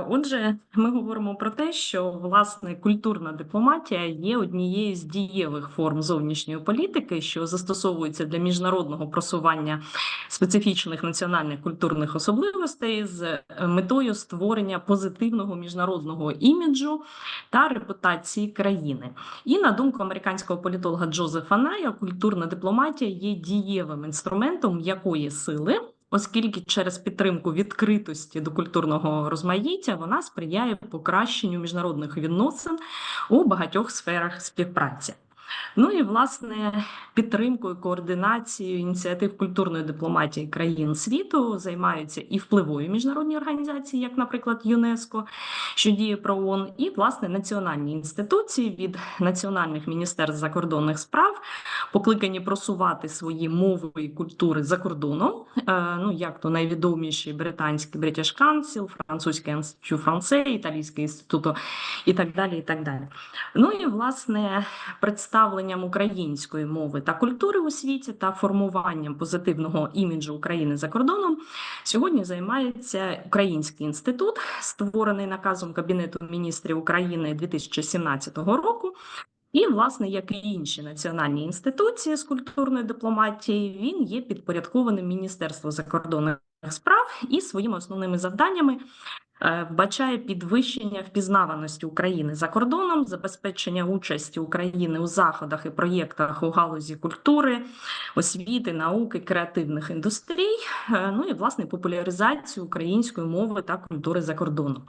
Отже, ми говоримо про те, що, власне, культурна дипломатія є однією з дієвих форм зовнішньої політики, що застосовується для міжнародного просування специфічних національних культурних особливостей з метою створення позитивного міжнародного іміджу та репутації країни. І, на думку американського політолога Джозефа Ная, культурна дипломатія є дієвим інструментом м'якої сили, оскільки через підтримку відкритості до культурного розмаїття вона сприяє покращенню міжнародних відносин у багатьох сферах співпраці. Ну і, власне, підтримкою, координацією ініціатив культурної дипломатії країн світу займаються і впливові міжнародні організації, як, наприклад, ЮНЕСКО, що діє при ООН, і, власне, національні інституції від національних міністерств закордонних справ, покликані просувати свої мови і культури за кордоном, ну, як то найвідоміші британський British Council, французький Інститут Франце, італійський інститут і так далі, і так далі. Ну і, власне, представленням української мови та культури у світі та формуванням позитивного іміджу України за кордоном сьогодні займається Український інститут, створений наказом Кабінету міністрів України 2017 року. І, власне, як і інші національні інституції з культурної дипломатії, він є підпорядкованим Міністерству закордонних справ і своїми основними завданнями вбачає підвищення впізнаваності України за кордоном, забезпечення участі України у заходах і проєктах у галузі культури, освіти, науки, креативних індустрій, ну і, власне, популяризацію української мови та культури за кордоном.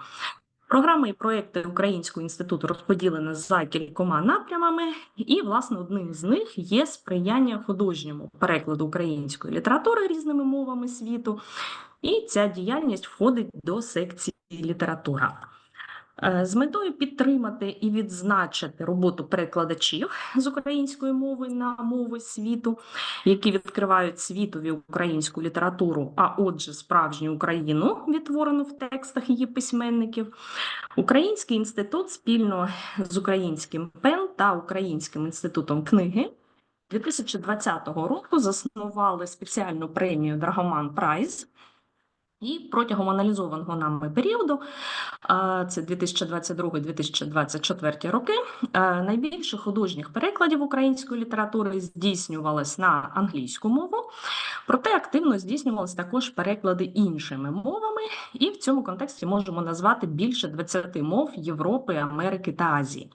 Програми і проєкти Українського інституту розподілені за кількома напрямами, і, власне, одним з них є сприяння художньому перекладу української літератури різними мовами світу, і ця діяльність входить до секції література. З метою підтримати і відзначити роботу перекладачів з української мови на мови світу, які відкривають світові українську літературу, а отже справжню Україну, відтворену в текстах її письменників, Український інститут спільно з українським ім.В.Н та Українським інститутом книги 2020 року заснували спеціальну премію Драгоман Прайз. І протягом аналізованого нами періоду, це 2022-2024 роки, найбільше художніх перекладів української літератури здійснювалось на англійську мову, проте активно здійснювалися також переклади іншими мовами, і в цьому контексті можемо назвати більше 20 мов Європи, Америки та Азії.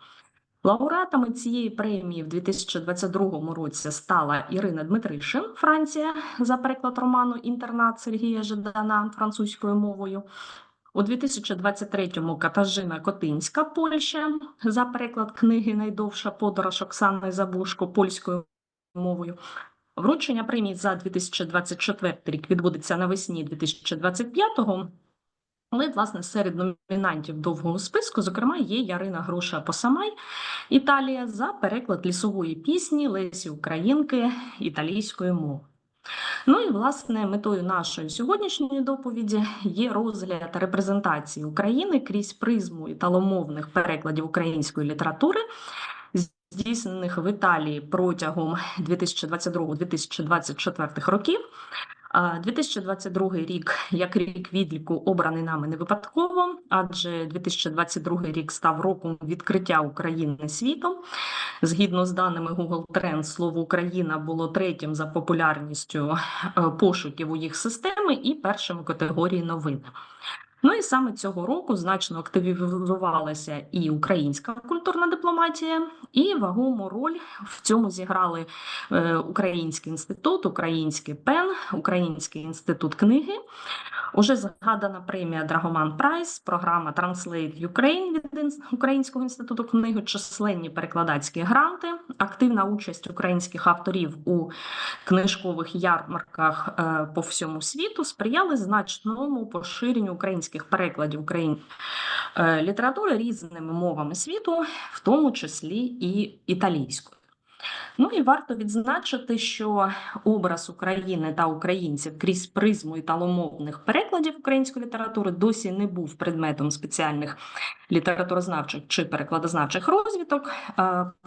Лауреатами цієї премії в 2022 році стала Ірина Дмитришин, Франція, за переклад роману «Інтернат» Сергія Жадана французькою мовою. У 2023-му Катажина Котинська, Польща, за переклад книги «Найдовша подорож» Оксани Забушко польською мовою. Вручення премії за 2024 рік відбудеться навесні 2025-го. Але, власне, серед номінантів довгого списку, зокрема, є Ярина Груша-Посамай, Італія, за переклад лісової пісні Лесі Українки італійською мовою. Ну і, власне, метою нашої сьогоднішньої доповіді є розгляд репрезентації України крізь призму італомовних перекладів української літератури, здійснених в Італії протягом 2022-2024 років. 2022 рік, як рік відліку, обраний нами не випадково, адже 2022 рік став роком відкриття України світом. Згідно з даними Google Trends, слово «Україна» було третім за популярністю пошуків у їх системи і першим у категорії новини. Ну і саме цього року значно активізувалася і українська культурна дипломатія, і вагому роль в цьому зіграли Український інститут, Український ім.В.Н, Український інститут книги, уже згадана премія Драгоман Прайз, програма Translate Ukraine від Українського інституту книги, численні перекладацькі гранти, активна участь українських авторів у книжкових ярмарках по всьому світу сприяли значному поширенню українських перекладів літератури різними мовами світу, в тому числі і італійською. Ну і варто відзначити, що образ України та українців крізь призму італомовних перекладів української літератури досі не був предметом спеціальних літературознавчих чи перекладознавчих розвиток.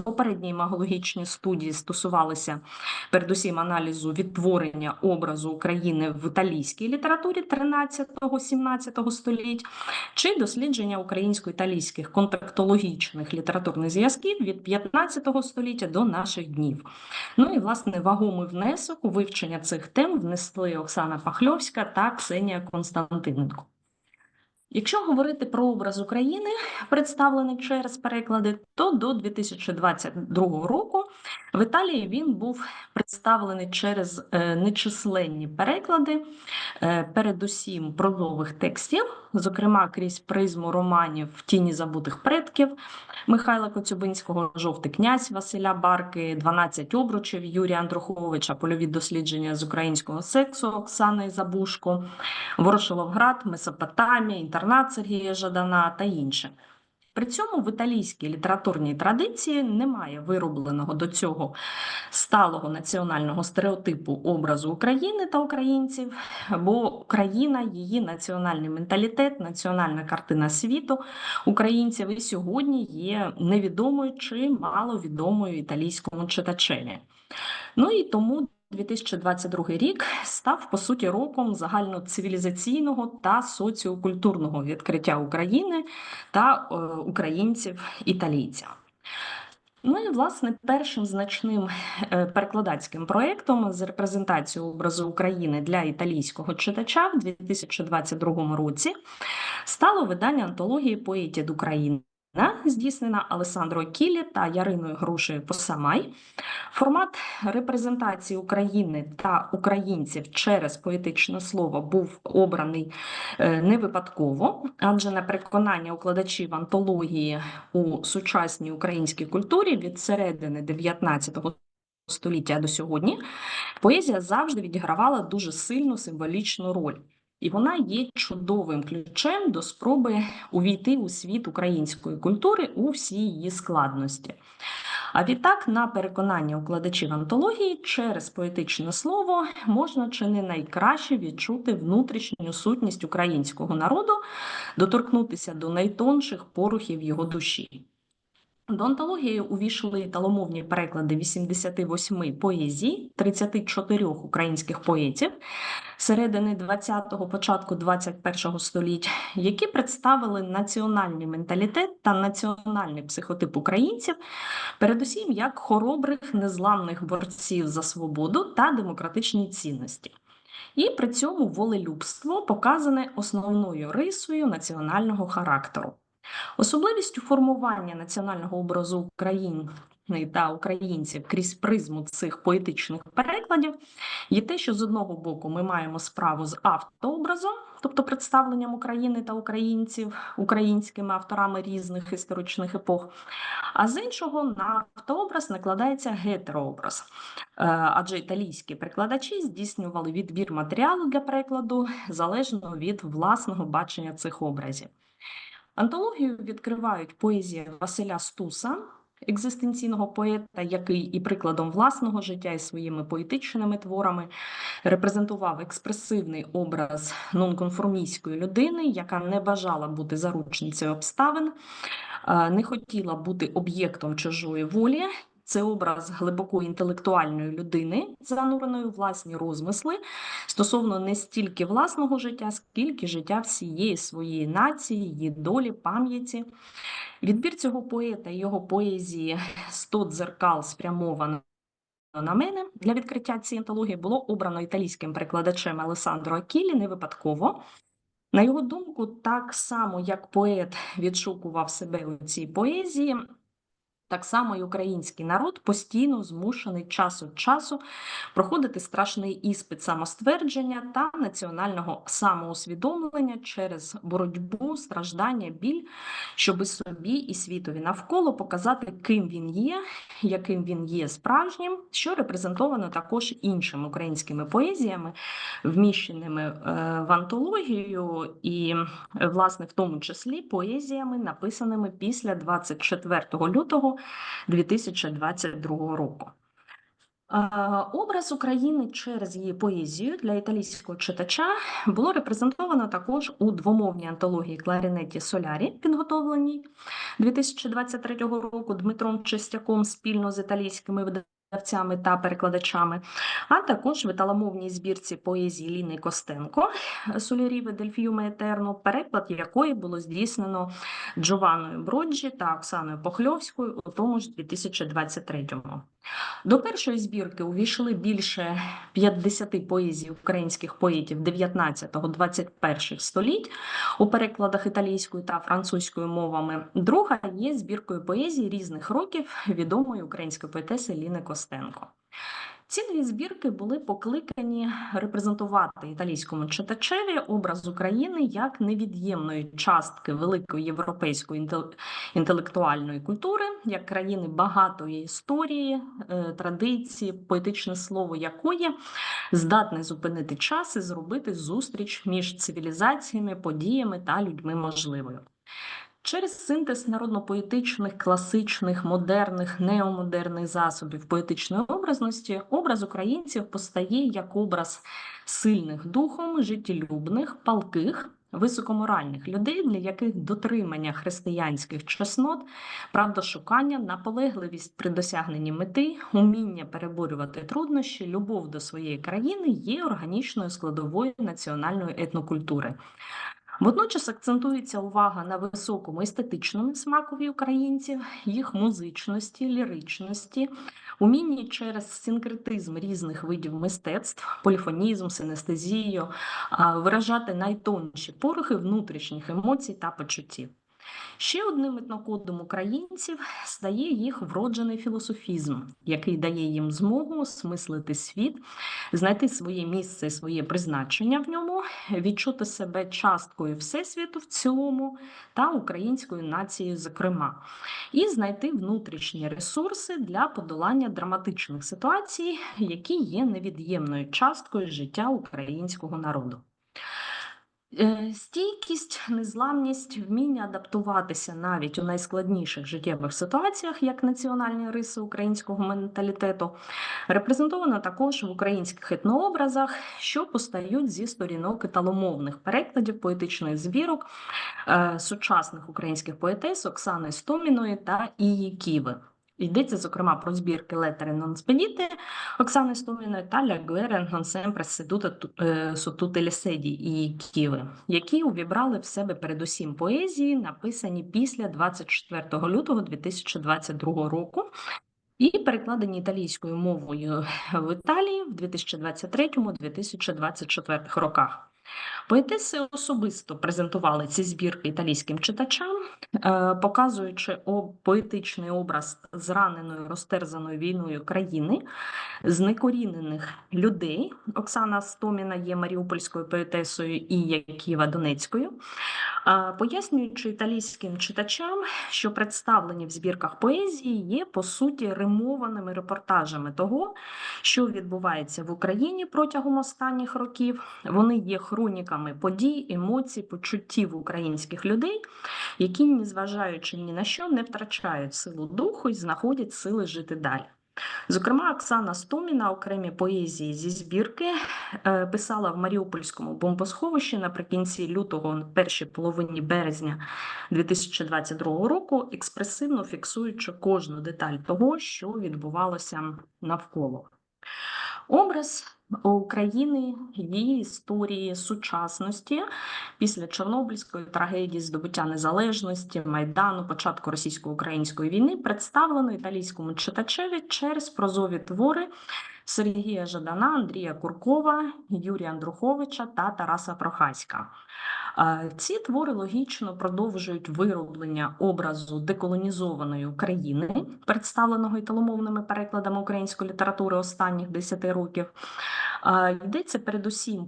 Попередні магологічні студії стосувалися передусім аналізу відтворення образу України в італійській літературі 13-17 століть, чи дослідження українсько-італійських контактологічних літературних зв'язків від 15 століття до наших днів. Ну і, власне, вагомий внесок у вивчення цих тем внесли Оксана Пахльовська та Ксенія Константиненко. Якщо говорити про образ України, представлений через переклади, то до 2022 року в Італії він був представлений через нечисленні переклади, передусім прозових текстів, зокрема крізь призму романів «В тіні забутих предків» Михайла Коцюбинського, «Жовтий князь» Василя Барки, «12 обручів» Юрія Андруховича, «Польові дослідження з українського сексу» Оксани Забушко, «Ворошиловград», «Месопотамія», «Інтернат» Сергія Жадана та інше. При цьому в італійській літературній традиції немає виробленого до цього сталого національного стереотипу образу України та українців, бо Україна, її національний менталітет, національна картина світу українців і сьогодні є невідомою чи маловідомою італійському читачеві. Ну і тому 2022 рік став, по суті, роком загальноцивілізаційного та соціокультурного відкриття України та українців-італійців. Ну і, власне, першим значним перекладацьким проєктом з репрезентацією образу України для італійського читача в 2022 році стало видання антології поетів України, здійснена Алессандро Кілі та Яриною Грушею-Посамай. Формат репрезентації України та українців через поетичне слово був обраний не випадково, адже на переконання укладачів антології у сучасній українській культурі від середини 19 століття до сьогодні поезія завжди відігравала дуже сильну символічну роль. І вона є чудовим ключем до спроби увійти у світ української культури у всій її складності. А відтак, на переконання укладачів антології, через поетичне слово можна чи не найкраще відчути внутрішню сутність українського народу, доторкнутися до найтонших порухів його душі. До антології увійшли таломовні переклади 88 поезій, 34 українських поетів середини 20-го, початку 21-го століття, які представили національний менталітет та національний психотип українців, передусім як хоробрих, незламних борців за свободу та демократичні цінності. І при цьому волелюбство показане основною рисою національного характеру. Особливістю формування національного образу України та українців крізь призму цих поетичних перекладів є те, що з одного боку ми маємо справу з автообразом, тобто представленням України та українців українськими авторами різних історичних епох, а з іншого на автообраз накладається гетерообраз, адже італійські перекладачі здійснювали відбір матеріалу для перекладу залежно від власного бачення цих образів. Антологію відкривають поезія Василя Стуса, екзистенційного поета, який і прикладом власного життя, і своїми поетичними творами репрезентував експресивний образ нонконформістської людини, яка не бажала бути заручницею обставин, не хотіла бути об'єктом чужої волі. Це образ глибоко інтелектуальної людини, зануреної у власні розмисли, стосовно не стільки власного життя, скільки життя всієї своєї нації, її долі, пам'яті. Відбір цього поета і його поезії «100 дзеркал спрямовано на мене» для відкриття цієї антології було обрано італійським перекладачем Алессандро Акілі не випадково. На його думку, так само, як поет відшукував себе у цій поезії, так само і український народ постійно змушений час від часу проходити страшний іспит самоствердження та національного самоусвідомлення через боротьбу, страждання, біль, щоби собі і світові навколо показати, ким він є, яким він є справжнім, що репрезентовано також іншими українськими поезіями, вміщеними в антологію і, власне, в тому числі поезіями, написаними після 24 лютого 2022 року. Образ України через її поезію для італійського читача було репрезентовано також у двомовній антології «Кларинетті Солярі», підготовленій 2023 року Дмитром Чистяком спільно з італійськими видавцями та перекладачами, а також в італомовній збірці поезії Ліни Костенко «Соляріве дель ф'юме етерно», переклад якої було здійснено Джованною Броджі та Оксаною Похльовською у тому ж 2023-му. До першої збірки увійшли більше 50 поезій українських поетів 19-21 століть у перекладах італійською та французькою мовами. Друга є збіркою поезій різних років відомої української поетеси Ліни Костенко. Ці дві збірки були покликані репрезентувати італійському читачеві образ України як невід'ємної частки великої європейської інтелектуальної культури, як країни багатої історії, традиції, поетичне слово якої здатне зупинити час і зробити зустріч між цивілізаціями, подіями та людьми можливою. Через синтез народно-поетичних, класичних, модерних, неомодерних засобів поетичної образності образ українців постає як образ сильних духом, життєлюбних, палких, високоморальних людей, для яких дотримання християнських чеснот, правдошукання, наполегливість при досягненні мети, уміння переборювати труднощі, любов до своєї країни є органічною складовою національної етнокультури. Водночас акцентується увага на високому естетичному смакові українців, їх музичності, ліричності, умінні через синкретизм різних видів мистецтв, поліфонізм, синестезію, виражати найтонші порухи внутрішніх емоцій та почуттів. Ще одним етнокодом українців стає їх вроджений філософізм, який дає їм змогу осмислити світ, знайти своє місце і своє призначення в ньому, відчути себе часткою Всесвіту в цілому та українською нацією зокрема, і знайти внутрішні ресурси для подолання драматичних ситуацій, які є невід'ємною часткою життя українського народу. Стійкість, незламність, вміння адаптуватися навіть у найскладніших життєвих ситуаціях, як національні риси українського менталітету, репрезентовано також в українських етнообразах, що постають зі сторінок італомовних перекладів поетичних збірок сучасних українських поетес Оксани Стоміної та Ії Ківи. Йдеться, зокрема, про збірки «Lettere non spedite» Оксани Стоміної та «La guerra non sempre su tutte le sedie» Ії Ківи, які увібрали в себе передусім поезії, написані після 24 лютого 2022 року, і перекладені італійською мовою в Італії в 2023-2024 роках. Поетеси особисто презентували ці збірки італійським читачам, показуючи поетичний образ зраненої, розтерзаної війною країни, знекорінених людей. Оксана Стоміна є маріупольською поетесою і Яківа Донецькою, пояснюючи італійським читачам, що представлені в збірках поезії є, по суті, римованими репортажами того, що відбувається в Україні протягом останніх років. Вони є хроніками подій, емоцій, почуттів українських людей, які, незважаючи ні на що, не втрачають силу духу і знаходять сили жити далі. Зокрема, Оксана Стоміна окремі поезії зі збірки писала в Маріупольському бомбосховищі наприкінці лютого, першій половині березня 2022 року, експресивно фіксуючи кожну деталь того, що відбувалося навколо. Образ України, її історії, сучасності після Чорнобильської трагедії, здобуття незалежності, Майдану, початку російсько-української війни представлено італійському читачеві через прозові твори Сергія Жадана, Андрія Куркова, Юрія Андруховича та Тараса Прохаська. Ці твори логічно продовжують вироблення образу деколонізованої України, представленого італомовними перекладами української літератури останніх 10 років. Йдеться передусім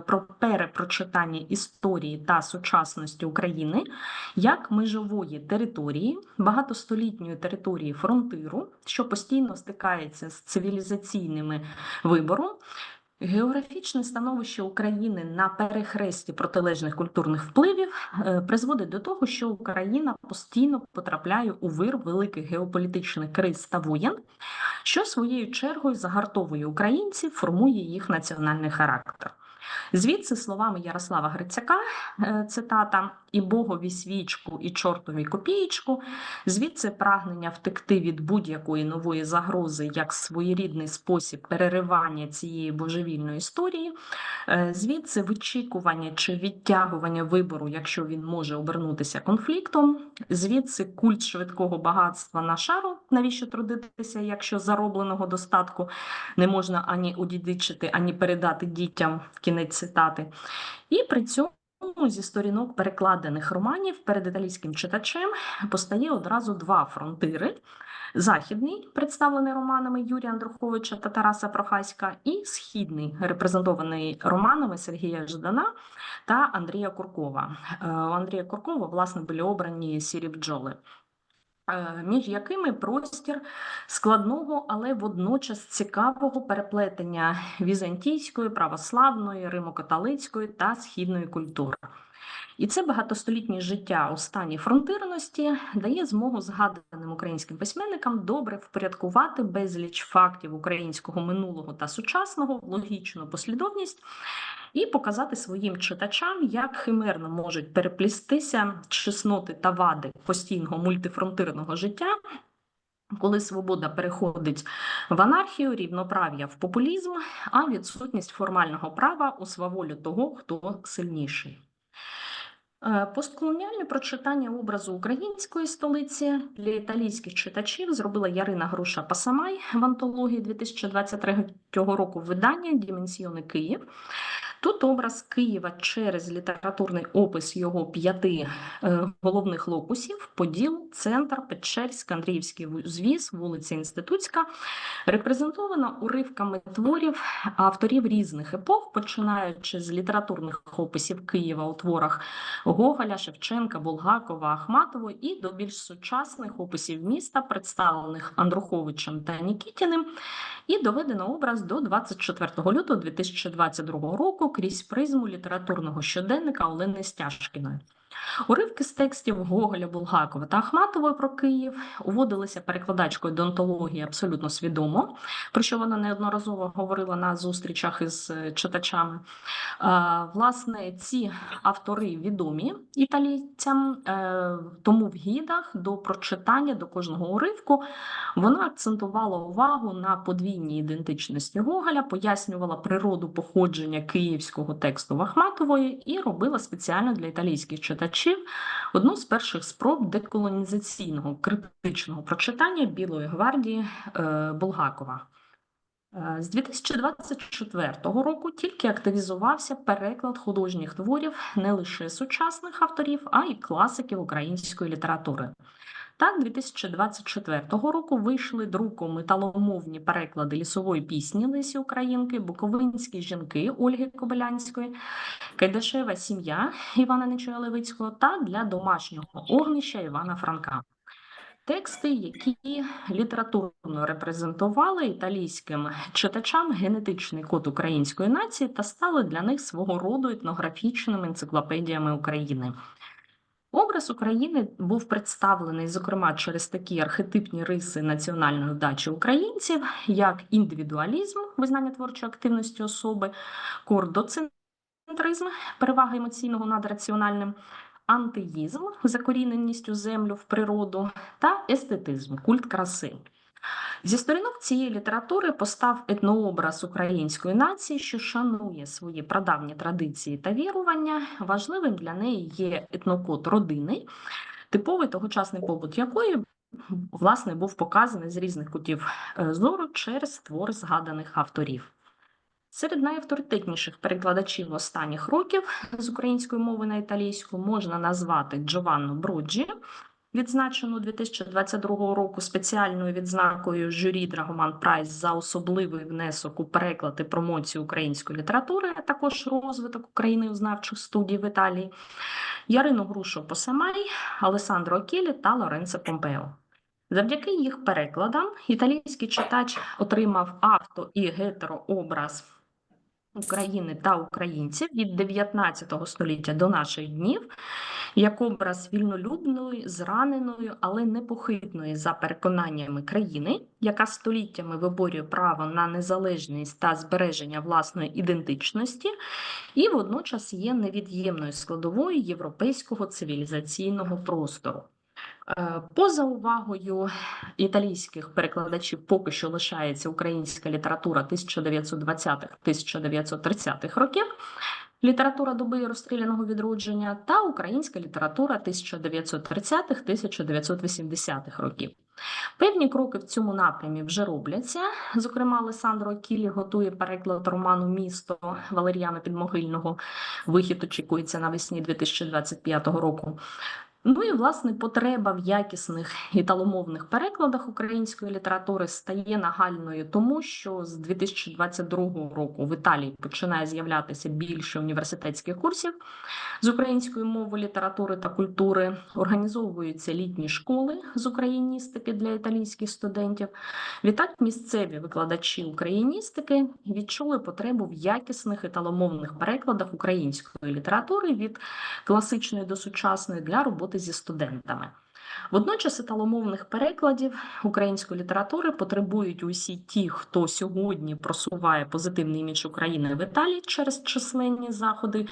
про перепрочитання історії та сучасності України як межової території, багатостолітньої території фронтиру, що постійно стикається з цивілізаційними вибором. Географічне становище України на перехресті протилежних культурних впливів призводить до того, що Україна постійно потрапляє у вир великих геополітичних криз та воєн, що своєю чергою загартовує українців, формує їх національний характер. Звідси словами Ярослава Грицяка, цитата, «І Богові свічку, і чортові копієчку», звідси прагнення втекти від будь-якої нової загрози як своєрідний спосіб переривання цієї божевільної історії, звідси вичікування чи відтягування вибору, якщо він може обернутися конфліктом, звідси культ швидкого багатства на шару, навіщо трудитися, якщо заробленого достатку не можна ані удідичити, ані передати дітям, кінець цитати. І при цьому зі сторінок перекладених романів перед італійським читачем постає одразу два фронтири. Західний, представлений романами Юрія Андруховича та Тараса Прохаська, і східний, репрезентований романами Сергія Ждана та Андрія Куркова. У Андрія Куркова, власне, були обрані «Сірі бджоли», між якими простір складного, але водночас цікавого переплетення візантійської, православної, римо-католицької та східної культури. І це багатостолітнє життя у стані фронтирності дає змогу згаданим українським письменникам добре впорядкувати безліч фактів українського минулого та сучасного в логічну послідовність і показати своїм читачам, як химерно можуть переплістися чесноти та вади постійного мультифронтирного життя, коли свобода переходить в анархію, рівноправ'я в популізм, а відсутність формального права у сваволю того, хто сильніший. Постколоніальне прочитання образу української столиці для італійських читачів зробила Ярина Груша-Пасамай в антології 2023 року видання «Діменсіони Київ». Тут образ Києва через літературний опис його 5 головних локусів – Поділ, Центр, Печерськ, Андріївський узвіз, вулиця Інститутська – репрезентовано уривками творів авторів різних епох, починаючи з літературних описів Києва у творах Гоголя, Шевченка, Булгакова, Ахматової і до більш сучасних описів міста, представлених Андруховичем та Нікітіним, і доведено образ до 24 лютого 2022 року крізь призму літературного щоденника Олени Стяжкіної. Уривки з текстів Гоголя, Булгакова та Ахматової про Київ уводилися перекладачкою до антології абсолютно свідомо, про що вона неодноразово говорила на зустрічах із читачами. Власне, ці автори відомі італійцям, тому в гідах до прочитання, до кожного уривку вона акцентувала увагу на подвійній ідентичності Гоголя, пояснювала природу походження київського тексту Ахматової і робила спеціально для італійських читачів одну з перших спроб деколонізаційного критичного прочитання Білої гвардії Булгакова. З 2024 року тільки активізувався переклад художніх творів не лише сучасних авторів, а й класиків української літератури. Так, 2024 року вийшли друком металомовні переклади лісової пісні Лесі Українки, Буковинські жінки Ольги Кобилянської, Кайдашева сім'я Івана Нечуя Левицького та Для домашнього огнища Івана Франка. Тексти, які літературно репрезентували італійським читачам генетичний код української нації та стали для них свого роду етнографічними енциклопедіями України. Образ України був представлений, зокрема, через такі архетипні риси національної вдачі українців, як індивідуалізм, визнання творчої активності особи, кордоцентризм, перевага емоційного над раціональним, антеїзм, закоріненість у землю, в природу, та естетизм, культ краси. Зі сторінок цієї літератури постав етнообраз української нації, що шанує свої прадавні традиції та вірування. Важливим для неї є етнокод родини, типовий тогочасний побут якої, власне, був показаний з різних кутів зору через твори згаданих авторів. Серед найавторитетніших перекладачів останніх років з української мови на італійську можна назвати Джованну Броджі, відзначену 2022 року спеціальною відзнакою журі Драгоман Прайс за особливий внесок у переклад і промоцію української літератури, а також розвиток українознавчих студій в Італії, Ярину Грушу-Пасамай, Алесандро Окілі та Лоренцо Помпео. Завдяки їх перекладам італійський читач отримав авто- і гетерообраз України та українців від 19 століття до наших днів як образ вільнолюбної, зраненої, але непохитної за переконаннями країни, яка століттями виборює право на незалежність та збереження власної ідентичності, і водночас є невід'ємною складовою європейського цивілізаційного простору. Поза увагою італійських перекладачів поки що лишається українська література 1920-1930-х років, література доби розстріляного відродження та українська література 1930-1980-х років. Певні кроки в цьому напрямі вже робляться. Зокрема, Олександр Кілі готує переклад роману «Місто» Валеріана Підмогильного. Вихід очікується навесні 2025 року. Ну і, власне, потреба в якісних італомовних перекладах української літератури стає нагальною тому, що з 2022 року в Італії починає з'являтися більше університетських курсів з української мови, літератури та культури, організовуються літні школи з україністики для італійських студентів. Відтак місцеві викладачі україністики відчули потребу в якісних італомовних перекладах української літератури від класичної до сучасної для роботи зі студентами. Водночас італомовних перекладів української літератури потребують усі ті, хто сьогодні просуває позитивний імідж України в Італії через численні заходи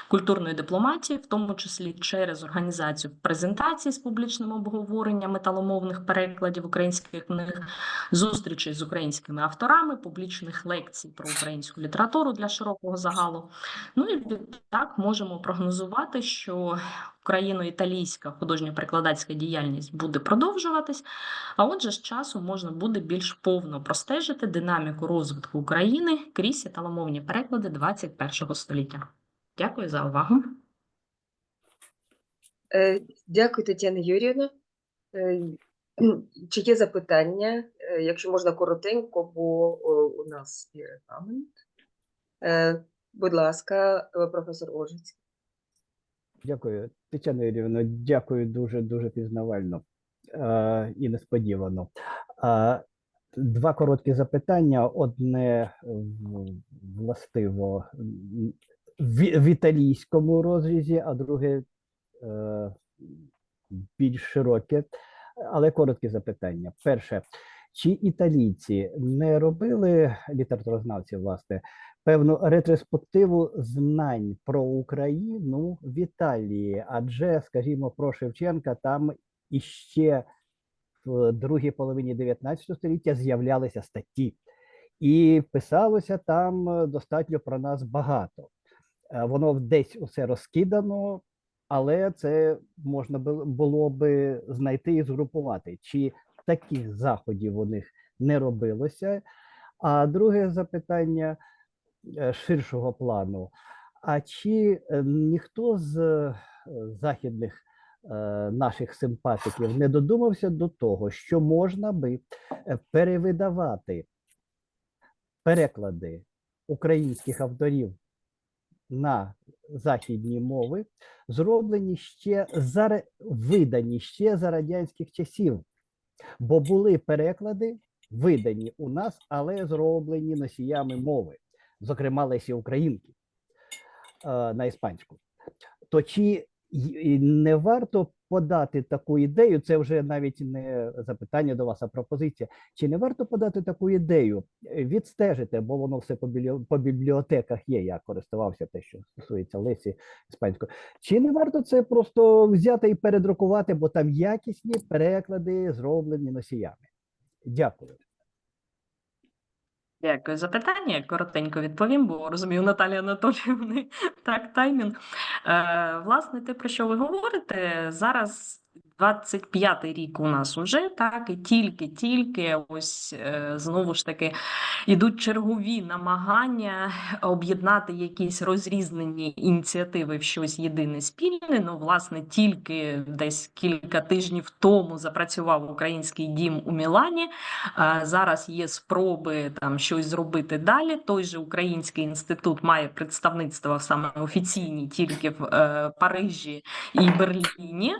культурної дипломатії, в тому числі через організацію презентацій з публічним обговоренням італомовних перекладів українських книг, зустрічей з українськими авторами, публічних лекцій про українську літературу для широкого загалу. Ну і так можемо прогнозувати, що україно-італійська художньо-перекладацька діяльність буде продовжуватись, а отже з часу можна буде більш повно простежити динаміку розвитку України крізь італомовні переклади 21 століття. Дякую за увагу. Дякую, Тетяна Юріївна. Чи є запитання? Якщо можна коротенько, бо у нас є регламент. Будь ласка, професор Ожицький. Дякую, Тетяна Юріївна, дякую дуже пізнавально і несподівано. Два короткі запитання. Одне властиво в італійському розрізі, а друге більш широке, але короткі запитання. Перше, чи італійці не робили, літературознавці, власне, певну ретроспективу знань про Україну в Італії? Адже, скажімо, про Шевченка там іще в другій половині 19 століття з'являлися статті. І писалося там достатньо про нас багато. Воно десь усе розкидано, але це можна було би знайти і згрупувати. Чи таких заходів у них не робилося? А друге запитання ширшого плану. А чи ніхто з західних наших симпатиків не додумався до того, що можна би перевидавати переклади українських авторів на західні мови, зроблені видані ще за радянських часів? Бо були переклади, видані у нас, але зроблені носіями мови, зокрема Лесі Українки на іспанську. То чи не варто подати таку ідею, це вже навіть не запитання до вас, а пропозиція, чи не варто подати таку ідею, відстежити, бо воно все по бібліотеках є, я користувався те, що стосується Лесі іспанської, чи не варто це просто взяти і передрукувати, бо там якісні переклади зроблені носіями? Дякую. Дякую за питання. Я коротенько відповім, бо розумію, Наталії Анатоліївни так таймінг. Власне, те, про що ви говорите, зараз 25-й рік у нас уже, так, і тільки ось знову ж таки ідуть чергові намагання об'єднати якісь розрізнені ініціативи в щось єдине спільне. Ну, власне, тільки десь кілька тижнів тому запрацював український дім у Мілані. Зараз є спроби там щось зробити далі. Той же Український інститут має представництво саме офіційні тільки в Парижі і Берліні.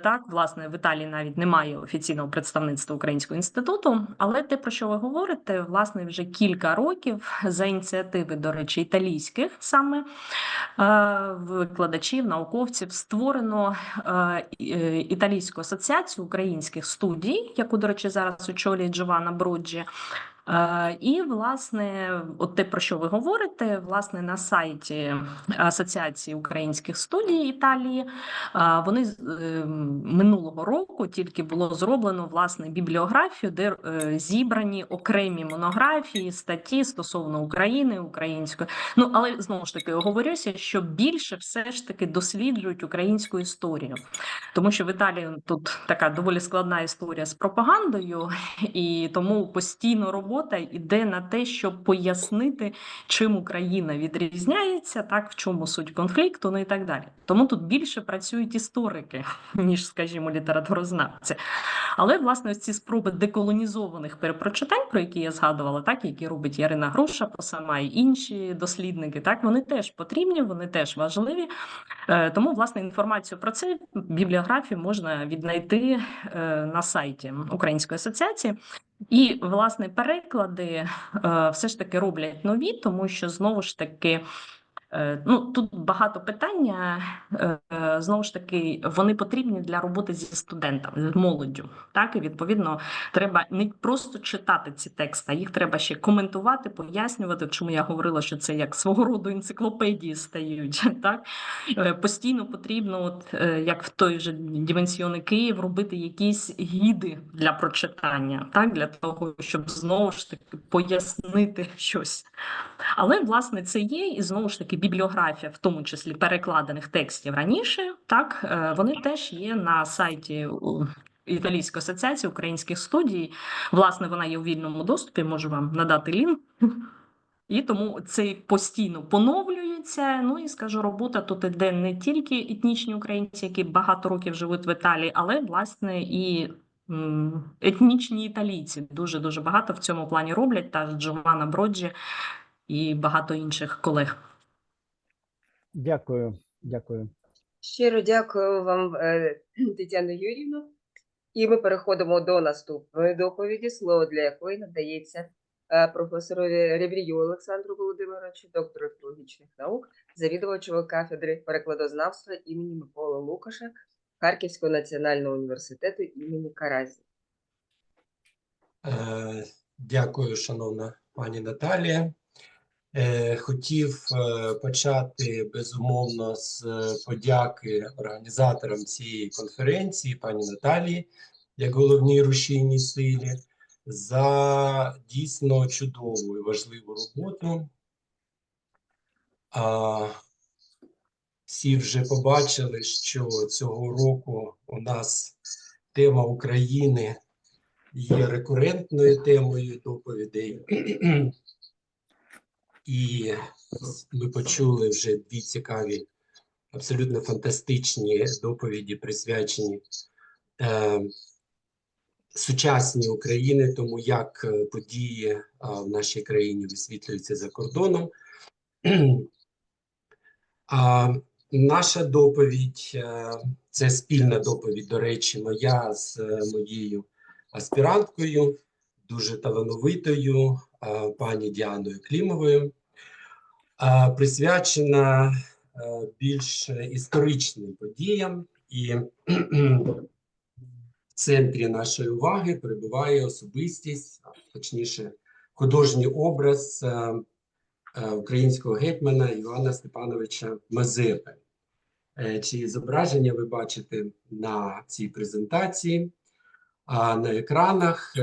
Так, власне, в Італії навіть немає офіційного представництва Українського інституту, але те, про що ви говорите, власне, вже кілька років за ініціативи, до речі, італійських саме викладачів, науковців створено Італійську асоціацію українських студій, яку, до речі, зараз очолює Джованна Броджі. І, власне, от те, про що ви говорите, власне, на сайті Асоціації українських студій Італії, вони минулого року тільки було зроблено, власне, бібліографію, де зібрані окремі монографії, статті стосовно України, української. Ну, але, знову ж таки, оговорюся, що більше все ж таки досліджують українську історію. Тому що в Італії тут така доволі складна історія з пропагандою, і тому постійно робота йде на те, щоб пояснити, чим Україна відрізняється, так, в чому суть конфлікту, ну і так далі. Тому тут більше працюють історики, ніж, скажімо, літературознавці. Але, власне, ось ці спроби деколонізованих перепрочитань, про які я згадувала, так, які робить Ярина Груша, сама і інші дослідники, так, вони теж потрібні, вони теж важливі. Тому, власне, інформацію про це, бібліографію можна віднайти на сайті Української асоціації. І, власне, переклади все ж таки роблять нові, тому що, знову ж таки, ну, тут багато питання, знову ж таки, вони потрібні для роботи зі студентами, з молоддю. Так? І, відповідно, треба не просто читати ці тексти, а їх треба ще коментувати, пояснювати, чому я говорила, що це як свого роду енциклопедії стають. Так? Постійно потрібно, от, як в той же Діменсіони Київ, робити якісь гіди для прочитання, так? Для того, щоб, знову ж таки, пояснити щось. Але, власне, це є, і, знову ж таки, бібліографія, в тому числі перекладених текстів раніше, так, вони теж є на сайті Італійської асоціації українських студій. Власне, вона є у вільному доступі, можу вам надати лінк. І тому це постійно поновлюється. Ну і, скажу, робота тут іде не тільки етнічні українці, які багато років живуть в Італії, але, власне, і етнічні італійці. Дуже-дуже багато в цьому плані роблять, та Джованна Броджі і багато інших колег. Дякую, дякую. Щиро дякую вам, Тетяно Юріївно. І ми переходимо до наступної доповіді, слово для якої надається професорові Ребрію Олександру Володимировичу, доктору філологічних наук, завідувачу кафедри перекладознавства імені Миколи Лукаша Харківського національного університету імені Каразіна. Дякую, шановна пані Наталія. Хотів почати, безумовно, з подяки організаторам цієї конференції, пані Наталії, як головній рушійній силі, за дійсно чудову і важливу роботу. Всі вже побачили, що цього року у нас тема України є рекурентною темою доповідей. І ми почули вже дві цікаві, абсолютно фантастичні доповіді, присвячені сучасній Україні, тому як події в нашій країні висвітлюються за кордоном. Наша доповідь, це спільна доповідь, до речі, моя з моєю аспіранткою, дуже талановитою, пані Діаною Клімовою, присвячена більш історичним подіям, і в центрі нашої уваги перебуває особистість, точніше, художній образ українського гетьмана Івана Степановича Мазепи, чиї зображення ви бачите на цій презентації, а на екранах.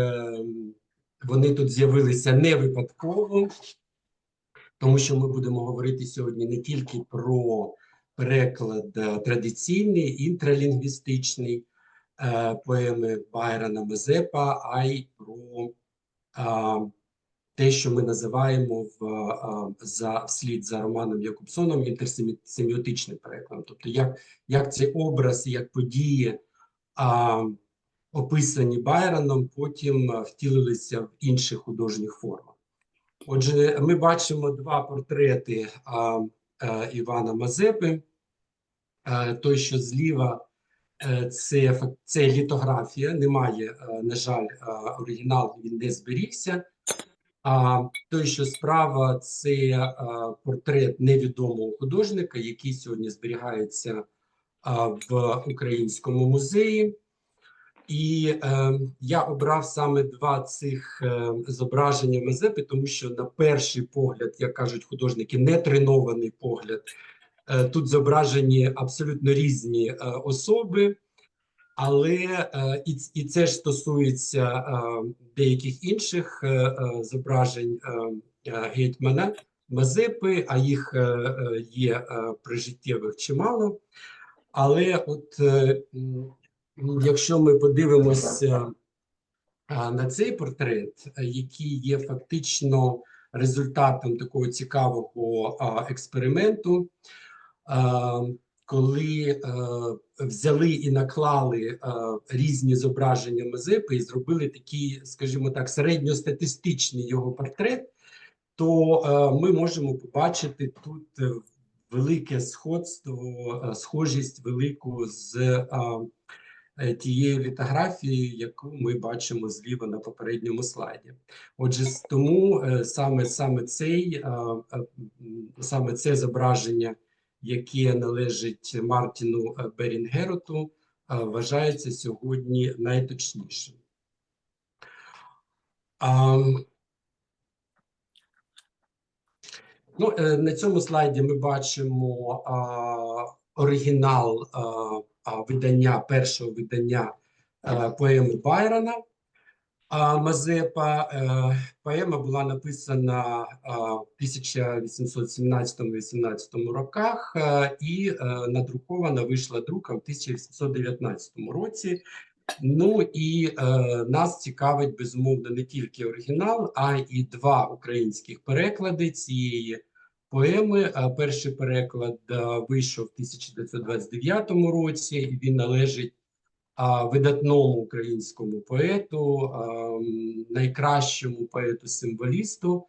Вони тут з'явилися не випадково, тому що ми будемо говорити сьогодні не тільки про переклад традиційний, інтралінгвістичний поеми Байрона Мазепа, а й про те, що ми називаємо вслід за Романом Якобсоном інтерсеміотичним перекладом. Тобто як цей образ, як події, описані Байроном, потім втілилися в інших художніх формах. Отже, ми бачимо два портрети Івана Мазепи. Той, що зліва, це літографія, немає, на жаль, оригінал, він не зберігся. А той, що справа, це портрет невідомого художника, який сьогодні зберігається в Українському музеї. І я обрав саме два цих зображення Мазепи, тому що на перший погляд, як кажуть художники, нетренований погляд, тут зображені абсолютно різні особи, але і це ж стосується деяких інших зображень гетьмана Мазепи, а їх є прижиттєвих чимало. Але от якщо ми подивимося на цей портрет, який є фактично результатом такого цікавого експерименту, коли взяли і наклали різні зображення Мазепи і зробили такий, скажімо так, середньостатистичний його портрет, то ми можемо побачити тут велике сходство, схожість велику з тією літографією, яку ми бачимо зліва на попередньому слайді. Отже, тому саме це зображення, яке належить Мартіну Берінгероту, вважається сьогодні найточнішим. На цьому слайді ми бачимо оригінал першого видання поеми Байрона Мазепа. Поема була написана в 1817-18 роках і надрукована, вийшла друком в 1819 році. Ну і нас цікавить, безумовно, не тільки оригінал, а і два українських переклади цієї поеми. Перший переклад вийшов в 1929 році, і він належить видатному українському поету, найкращому поету-символісту,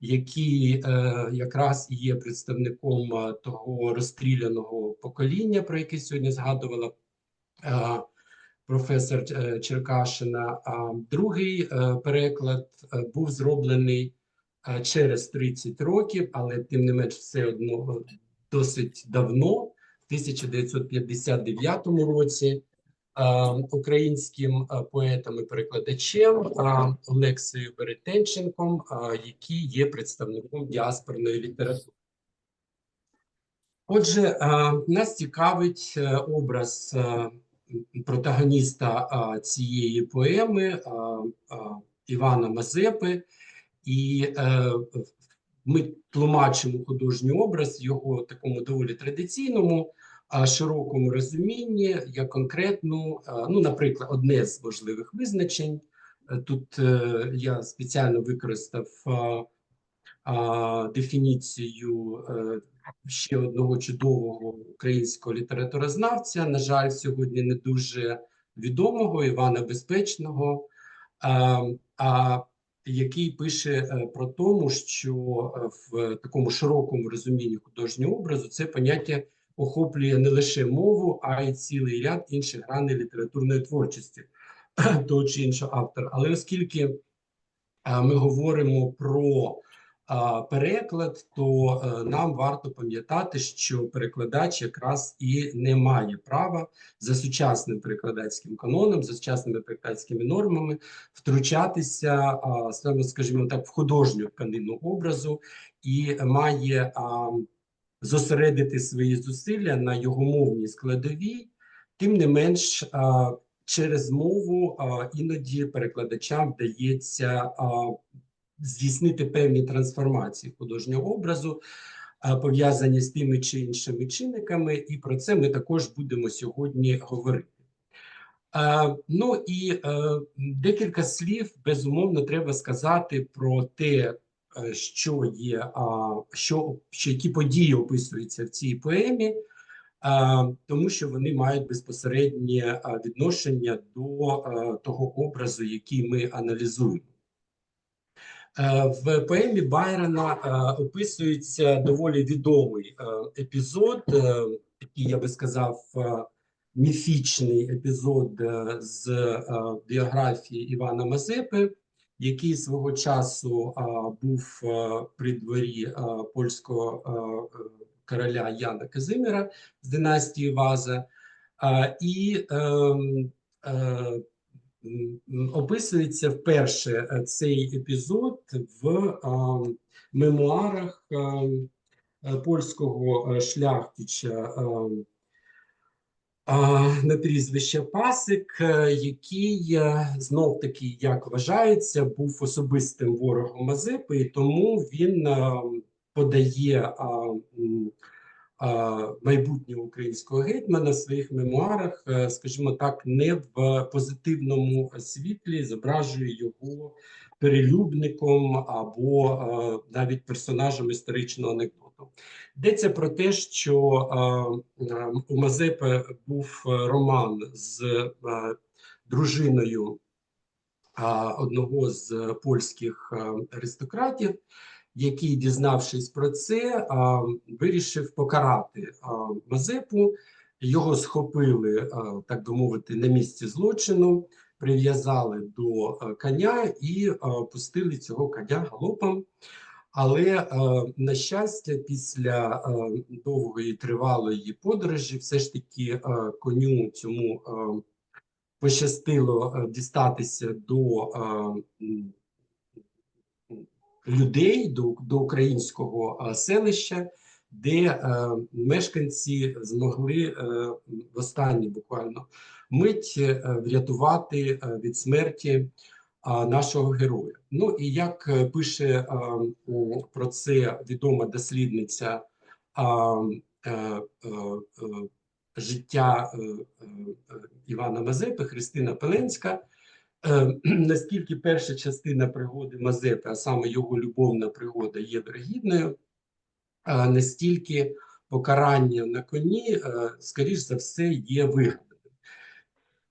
який якраз є представником того розстріляного покоління, про яке сьогодні згадувала професор Черкашина. Другий переклад був зроблений через 30 років, але тим не менш все одно досить давно, в 1959 році, українським поетом і перекладачем Олексією Веретенченком, який є представником діаспорної літератури. Отже, нас цікавить образ протагоніста цієї поеми Івана Мазепи, і ми тлумачимо художній образ в його такому доволі традиційному, широкому розумінні, як конкретну, наприклад, одне з важливих визначень. Тут я спеціально використав дефініцію ще одного чудового українського літературознавця, на жаль, сьогодні не дуже відомого, Івана Безпечного, який пише про тому, що в такому широкому розумінні художнього образу це поняття охоплює не лише мову, а й цілий ряд інших граней літературної творчості того чи іншого автора. Але оскільки ми говоримо про переклад, то нам варто пам'ятати, що перекладач якраз і не має права за сучасним перекладацьким каноном, за сучасними перекладацькими нормами втручатися, скажімо так, в художню тканину образу і має зосередити свої зусилля на його мовній складовій. Тим не менш, через мову іноді перекладачам вдається здійснити певні трансформації художнього образу, пов'язані з тими чи іншими чинниками, і про це ми також будемо сьогодні говорити. Ну і декілька слів, безумовно, треба сказати про те, що є, які події описуються в цій поемі, тому що вони мають безпосереднє відношення до того образу, який ми аналізуємо. В поемі Байрона описується доволі відомий епізод, який, я би сказав, міфічний епізод з біографії Івана Мазепи, який свого часу був при дворі польського короля Яна Казиміра з династії Ваза, і описується вперше цей епізод в мемуарах польського шляхтича на прізвище Пасик, який, знов-таки, як вважається, був особистим ворогом Мазепи, і тому він подає майбутнього українського гетьмана в своїх мемуарах, скажімо так, не в позитивному світлі, зображує його перелюбником або навіть персонажем історичного анекдоту. Йдеться про те, що у Мазепи був роман з дружиною одного з польських аристократів, який, дізнавшись про це, вирішив покарати Мазепу. Його схопили, так би мовити, на місці злочину, прив'язали до коня і пустили цього коня галопом. Але, на щастя, після довгої тривалої подорожі все ж таки коню цьому пощастило дістатися до людей, до українського селища, де мешканці змогли в останню буквально мить врятувати від смерті нашого героя. Ну і як пише про це відома дослідниця життя Івана Мазепи Христина Пеленська, наскільки перша частина пригоди Мазепи, а саме його любовна пригода, є вірогідною, настільки покарання на коні, скоріш за все, є вигаданим.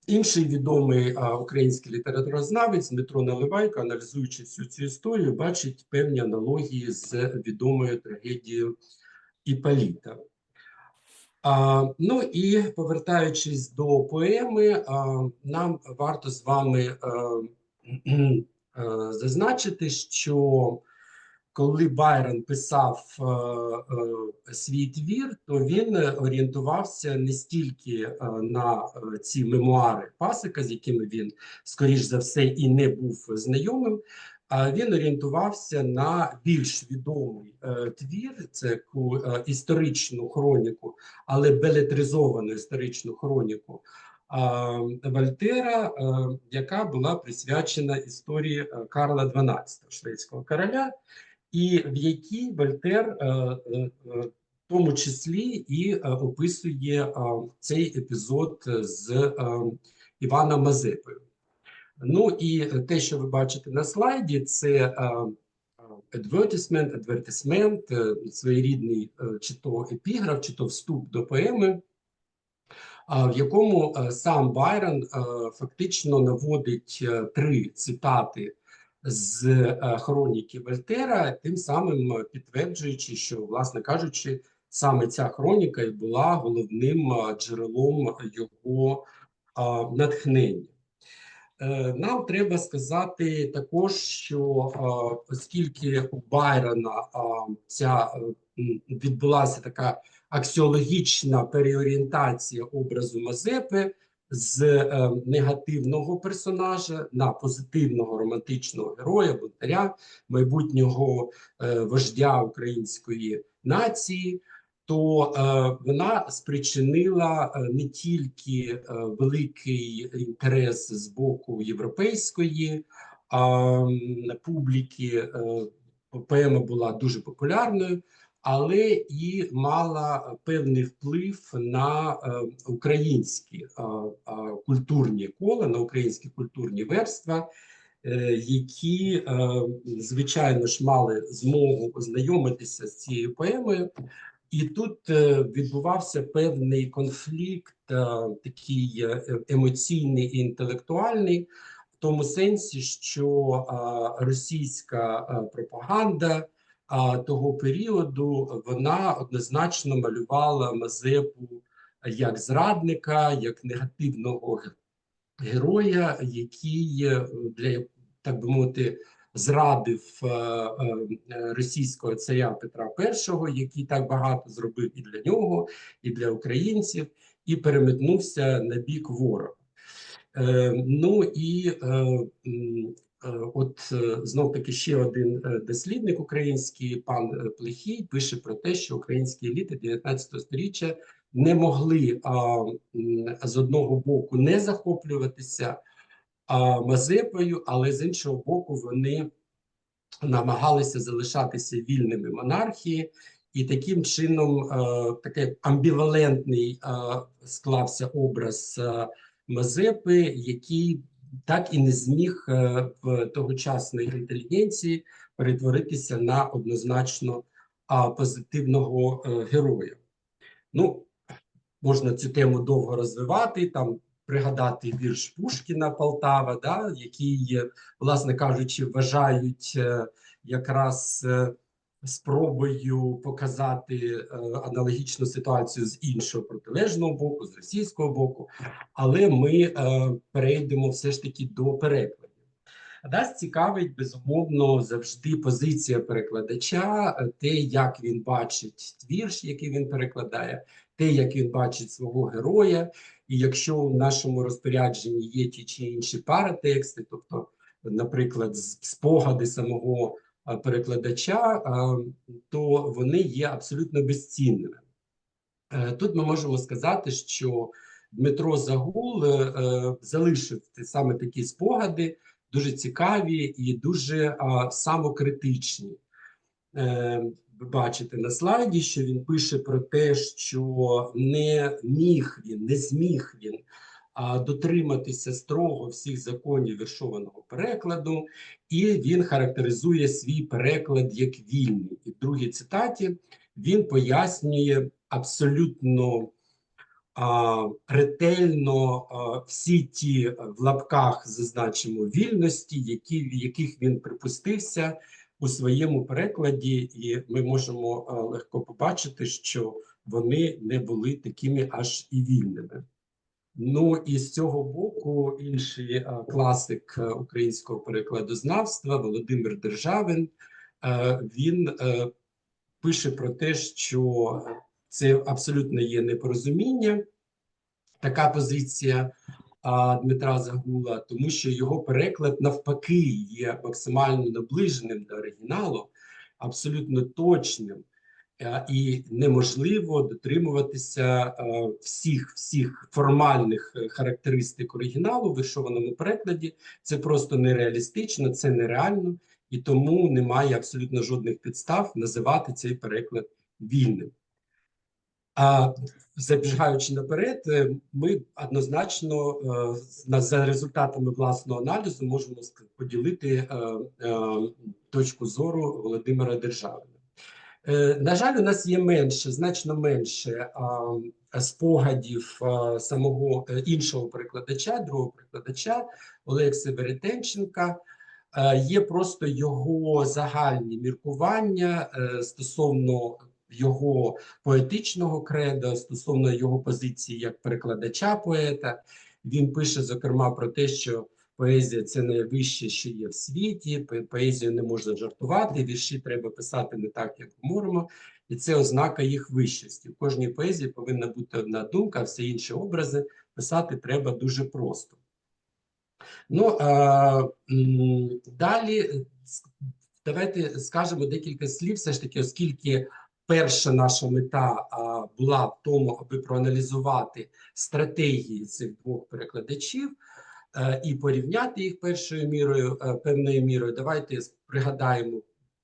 Інший відомий український літературознавець Дмитро Наливайко, аналізуючи всю цю історію, бачить певні аналогії з відомою трагедією Іполіта. Ну і повертаючись до поеми, нам варто з вами зазначити, що коли Байрон писав свій твір, то він орієнтувався не стільки на ці мемуари Пасика, з якими він, скоріш за все, і не був знайомим, а він орієнтувався на більш відомий твір, це історичну хроніку, але белетризовану історичну хроніку Вольтера, яка була присвячена історії Карла XII, шведського короля, і в якій Вольтер в тому числі і описує цей епізод з Іваном Мазепою. Ну і те, що ви бачите на слайді, це адвертисмент, своєрідний чи то епіграф, чи то вступ до поеми, в якому сам Байрон фактично наводить 3 цитати з хроніки Вольтера, тим самим підтверджуючи, що, власне кажучи, саме ця хроніка і була головним джерелом його натхнення. Нам треба сказати також, що оскільки у Байрона відбулася така аксіологічна переорієнтація образу Мазепи з негативного персонажа на позитивного романтичного героя, бунтаря, майбутнього вождя української нації, то вона спричинила не тільки великий інтерес з боку європейської публіки, поема була дуже популярною, але і мала певний вплив на українські культурні кола, на українські культурні верства, які, звичайно ж, мали змогу ознайомитися з цією поемою. І тут відбувався певний конфлікт, такий емоційний і інтелектуальний, в тому сенсі, що російська пропаганда того періоду, вона однозначно малювала Мазепу як зрадника, як негативного героя, який, так би мовити, зрадив російського царя Петра І, який так багато зробив і для нього, і для українців, і переметнувся на бік ворога. Ну і от знов-таки ще один дослідник український, пан Плехій, пише про те, що українські еліти 19 століття не могли з одного боку не захоплюватися Мазепою, але з іншого боку вони намагалися залишатися вільними монархії, і таким чином такий амбівалентний склався образ Мазепи, який так і не зміг в тогочасної інтелігенції перетворитися на однозначно позитивного героя. Ну, можна цю тему довго розвивати, там пригадати вірш Пушкіна «Полтава», да, який, власне кажучи, вважають якраз спробою показати аналогічну ситуацію з іншого протилежного боку, з російського боку, але ми перейдемо все ж таки до перекладів. Нас цікавить, безумовно, завжди позиція перекладача, те, як він бачить вірш, який він перекладає, те, як він бачить свого героя, і якщо в нашому розпорядженні є ті чи інші паратексти, тобто, наприклад, спогади самого перекладача, то вони є абсолютно безцінними. Тут ми можемо сказати, що Дмитро Загул залишив саме такі спогади, дуже цікаві і дуже самокритичні. Ви бачите на слайді, що він пише про те, що не зміг він дотриматися строго всіх законів віршованого перекладу, і він характеризує свій переклад як вільний. І в другій цитаті він пояснює абсолютно ретельно всі ті в лапках зазначимо вільності, яких він припустився у своєму перекладі, і ми можемо легко побачити, що вони не були такими аж і вільними. Ну і з цього боку інший класик українського перекладознавства Володимир Державин, він пише про те, що це абсолютно є непорозуміння, така позиція Дмитра Загула, тому що його переклад навпаки є максимально наближеним до оригіналу, абсолютно точним, і неможливо дотримуватися всіх формальних характеристик оригіналу в віршованому перекладі. Це просто нереалістично, це нереально, і тому немає абсолютно жодних підстав називати цей переклад вільним. Забігаючи наперед, ми однозначно за результатами власного аналізу можемо поділити точку зору Володимира Державина. На жаль, у нас є значно менше спогадів самого іншого перекладача, другого перекладача Олекси Веретенченка. Є просто його загальні міркування стосовно його поетичного кредо, стосовно його позиції як перекладача-поета. Він пише, зокрема, про те, що поезія – це найвище, що є в світі, поезію не можна жартувати, вірші треба писати не так, як говоримо, і це ознака їх вищості. В кожній поезії повинна бути одна думка, а всі інші образи писати треба дуже просто. Ну, далі давайте скажемо декілька слів, все ж таки, оскільки перша наша мета була в тому, аби проаналізувати стратегії цих двох перекладачів і порівняти їх певною мірою. Давайте пригадаємо,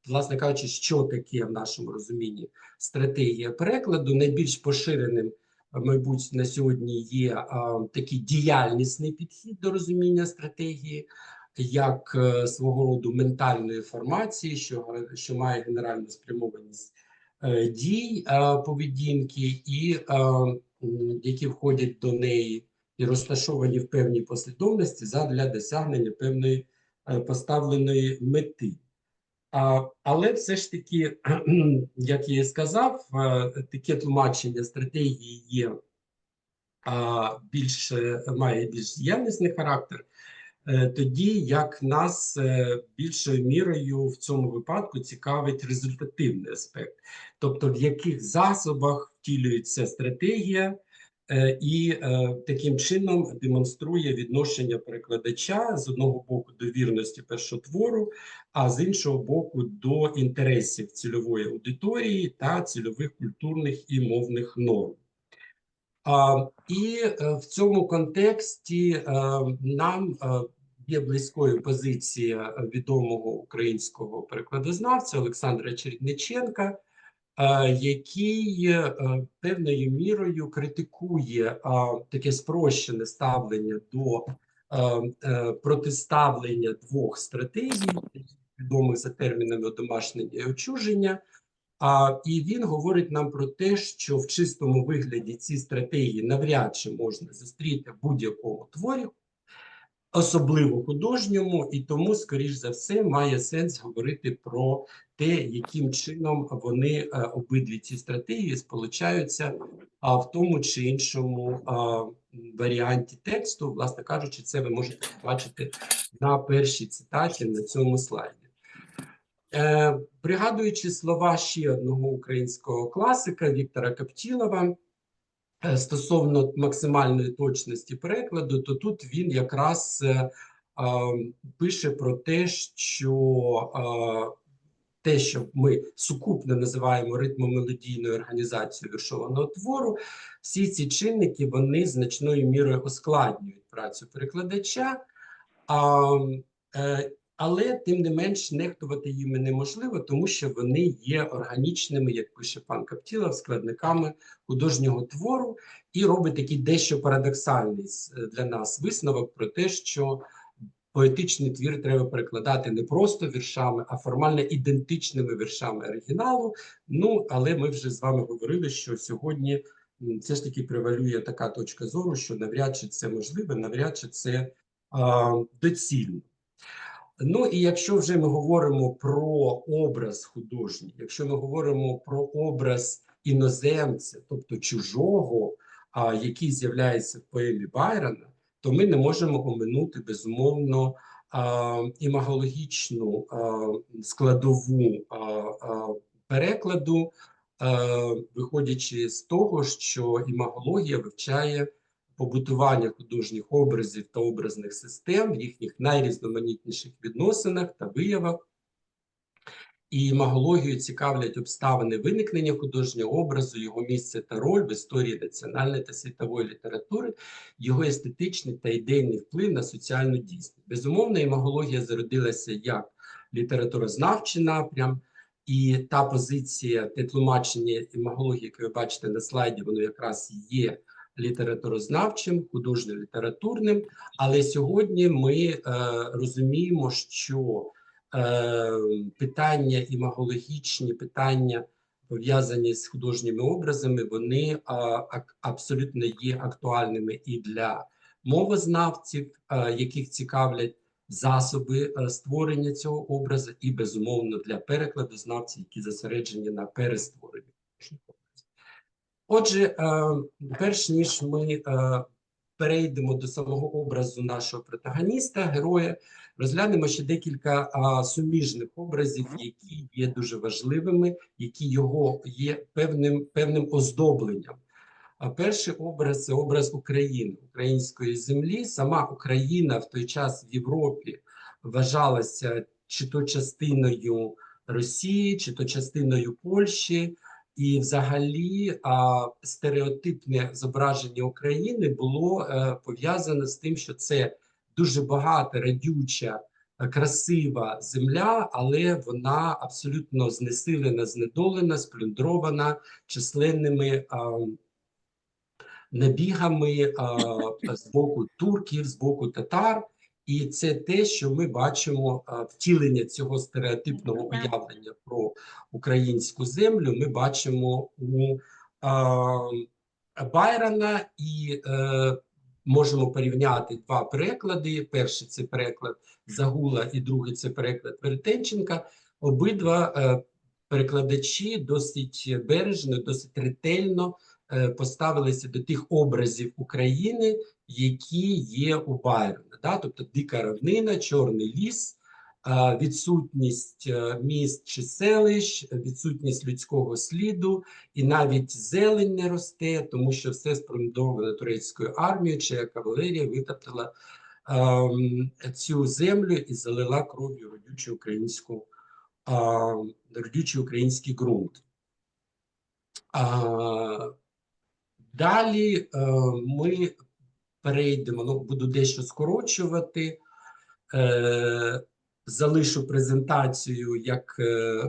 власне кажучи, що таке в нашому розумінні стратегія перекладу. Найбільш поширеним, мабуть, на сьогодні є такий діяльнісний підхід до розуміння стратегії, як свого роду ментальної формації, що має генеральну спрямованість дій поведінки, і які входять до неї і розташовані в певній послідовності задля досягнення певної поставленої мети. Але все ж таки, як я і сказав, таке тлумачення стратегії є має більш діяльний характер, тоді як нас більшою мірою в цьому випадку цікавить результативний аспект. Тобто в яких засобах втілюється стратегія і таким чином демонструє відношення перекладача з одного боку до вірності першотвору, а з іншого боку до інтересів цільової аудиторії та цільових культурних і мовних норм. І в цьому контексті нам є близькою позиція відомого українського перекладознавця Олександра Чередниченка, який певною мірою критикує таке спрощене ставлення до протиставлення двох стратегій, відомих за термінами одомашнення і отчуження. І він говорить нам про те, що в чистому вигляді ці стратегії навряд чи можна зустріти в будь-якому творі, особливо художньому, і тому, скоріш за все, має сенс говорити про те, яким чином вони, обидві ці стратегії, сполучаються в тому чи іншому варіанті тексту. Власне кажучи, це ви можете побачити на першій цитаті на цьому слайді. Пригадуючи слова ще одного українського класика Віктора Каптілова стосовно максимальної точності перекладу, то тут він якраз пише про те, що ми сукупно називаємо ритмомелодійною організацією віршованого твору, всі ці чинники, вони значною мірою ускладнюють працю перекладача, але тим не менш нехтувати їми неможливо, тому що вони є органічними, як пише пан Каптілов, складниками художнього твору, і робить такий дещо парадоксальний для нас висновок про те, що поетичний твір треба перекладати не просто віршами, а формально ідентичними віршами оригіналу. Ну, але ми вже з вами говорили, що сьогодні все ж таки превалює така точка зору, що навряд чи це можливо, навряд чи це доцільно. Ну і якщо вже ми говоримо про образ художній, якщо ми говоримо про образ іноземця, тобто чужого, який з'являється в поемі Байрона, то ми не можемо оминути, безумовно, імагологічну складову перекладу, виходячи з того, що імагологія вивчає побутування художніх образів та образних систем в їхніх найрізноманітніших відносинах та виявах. І імагологію цікавлять обставини виникнення художнього образу, його місце та роль в історії національної та світової літератури, його естетичний та ідейний вплив на соціальну дійсність. Безумовно, імагологія зародилася як літературознавчий напрям, і та позиція, те тлумачення імагології, яке ви бачите на слайді, воно якраз є літературознавчим, художньо-літературним, але сьогодні ми розуміємо, що питання імагологічні, питання, пов'язані з художніми образами, вони абсолютно є актуальними і для мовознавців, яких цікавлять засоби створення цього образу, і, безумовно, для перекладознавців, які зосереджені на перестворенні. Отже, перш ніж ми перейдемо до самого образу нашого протагоніста, героя, розглянемо ще декілька суміжних образів, які є дуже важливими, які його є певним оздобленням. Перший образ – це образ України, української землі. Сама Україна в той час в Європі вважалася чи то частиною Росії, чи то частиною Польщі. І взагалі стереотипне зображення України було пов'язане з тим, що це дуже багата, радюча, красива земля, але вона абсолютно знесилена, знедолена, сплюндрована численними набігами з боку турків, з боку татар. І це те, що ми бачимо, втілення цього стереотипного уявлення про українську землю, ми бачимо у Байрона, і можемо порівняти два переклади. Перший – це переклад Загула, і другий – це переклад Веретенченка. Обидва перекладачі досить бережно, досить ретельно поставилися до тих образів України, які є у Байрона. Да? Тобто дика равнина, чорний ліс, відсутність міст чи селищ, відсутність людського сліду, і навіть зелень не росте, тому що все сплюндровано турецькою армією, чия кавалерія витоптила цю землю і залила кров'ю родючий український ґрунт. Далі ми перейдемо, буду дещо скорочувати, залишу презентацію, як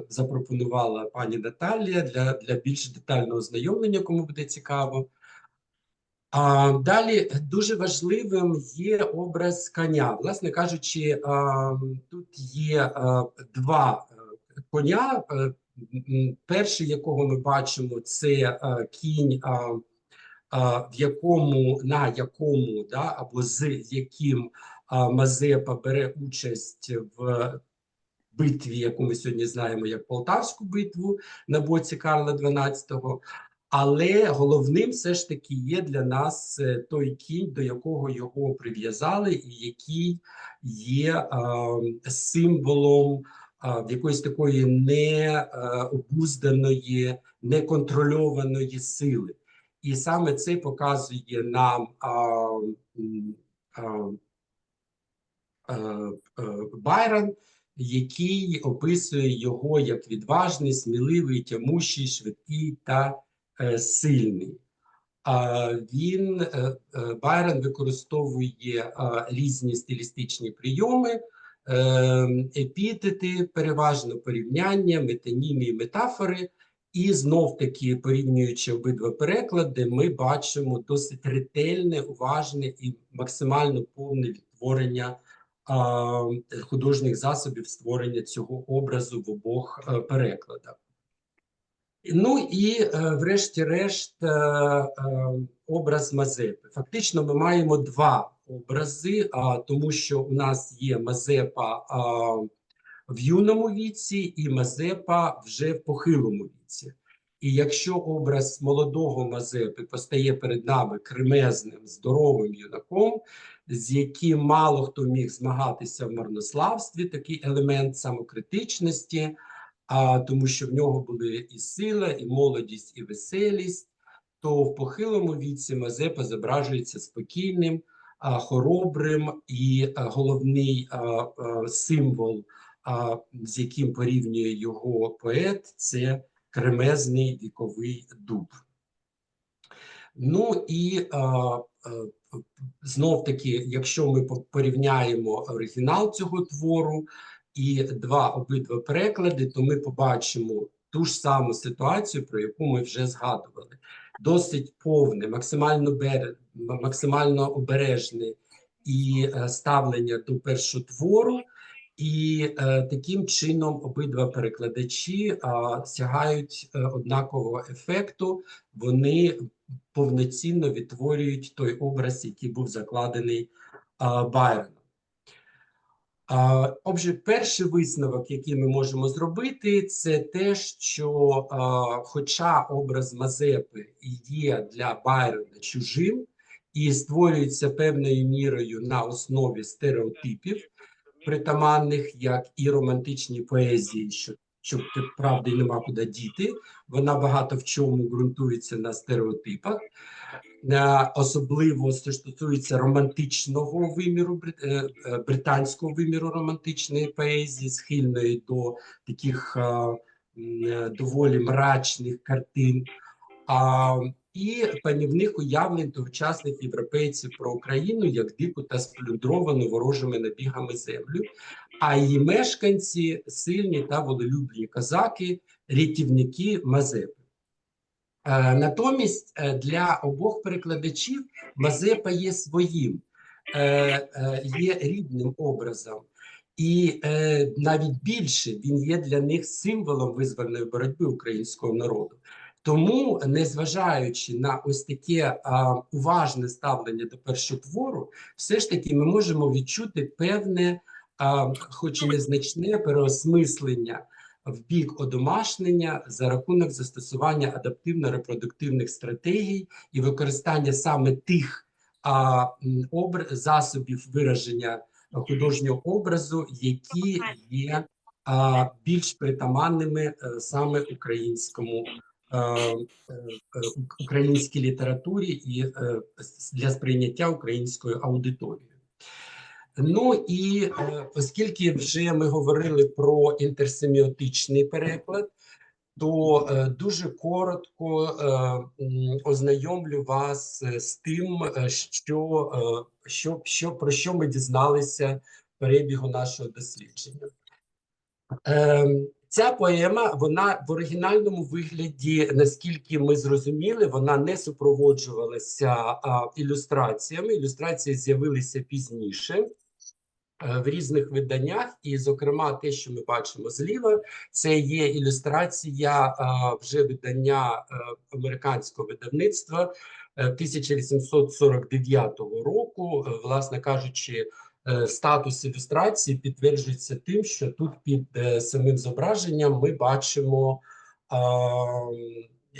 запропонувала пані Наталія, для більш детального ознайомлення, кому буде цікаво. Далі дуже важливим є образ коня. Власне кажучи, тут є два коня. Перший, якого ми бачимо, це кінь, на якому або з яким Мазепа бере участь в битві, яку ми сьогодні знаємо як Полтавську битву на боці Карла XII. Але головним все ж таки є для нас той кінь, до якого його прив'язали, і який є символом якоїсь такої необузданої, неконтрольованої сили. І саме це показує нам Байрон, який описує його як відважний, сміливий, тямущий, швидкий та сильний. Байрон використовує різні стилістичні прийоми, епітети, переважно порівняння, метонімії, метафори. І знов-таки, порівнюючи обидва переклади, ми бачимо досить ретельне, уважне і максимально повне відтворення художніх засобів створення цього образу в обох перекладах. Ну і врешті-решт образ Мазепи. Фактично ми маємо два образи, тому що у нас є Мазепа в юному віці і Мазепа вже в похилому віці. І якщо образ молодого Мазепи постає перед нами кремезним, здоровим юнаком, з яким мало хто міг змагатися в марнославстві, такий елемент самокритичності, тому що в нього були і сила, і молодість, і веселість, то в похилому віці Мазепа зображується спокійним, хоробрим, і головний символ, з яким порівнює його поет, це кремезний віковий дуб. Ну і знов-таки, якщо ми порівняємо оригінал цього твору і обидва переклади, то ми побачимо ту ж саму ситуацію, про яку ми вже згадували. Досить повне, максимально обережне і ставлення до першотвору, і таким чином обидва перекладачі сягають однакового ефекту, вони повноцінно відтворюють той образ, який був закладений Байроном. Отже, перший висновок, який ми можемо зробити, це те, що хоча образ Мазепи є для Байрона чужим і створюється певною мірою на основі стереотипів, притаманних як і романтичній поезії, що правди нема куди діти, вона багато в чому ґрунтується на стереотипах, особливо що стосується романтичного виміру, британського виміру романтичної поезії, схильної до таких доволі мрачних картин, і панівних уявлень тогочасних європейців про Україну як дику та сплюндровану ворожими набігами землю, а її мешканці – сильні та волелюбні козаки, рятівники Мазепи. Натомість для обох перекладачів Мазепа є своїм, є рідним образом. І навіть більше, він є для них символом визвольної боротьби українського народу. Тому, незважаючи на ось таке уважне ставлення до першотвору, все ж таки ми можемо відчути певне, хоч і незначне переосмислення в бік одомашнення за рахунок застосування адаптивно-репродуктивних стратегій і використання саме тих засобів вираження художнього образу, які є більш притаманними саме українській літературі і для сприйняття українською аудиторією. Ну і оскільки вже ми говорили про інтерсеміотичний переклад, то дуже коротко ознайомлю вас з тим, про що ми дізналися в перебігу нашого дослідження. Ця поема, вона в оригінальному вигляді, наскільки ми зрозуміли, вона не супроводжувалася ілюстраціями. Ілюстрації з'явилися пізніше в різних виданнях, і, зокрема, те, що ми бачимо зліва, це є ілюстрація вже видання американського видавництва 1849 року, власне кажучи, статус ілюстрації підтверджується тим, що тут під самим зображенням ми бачимо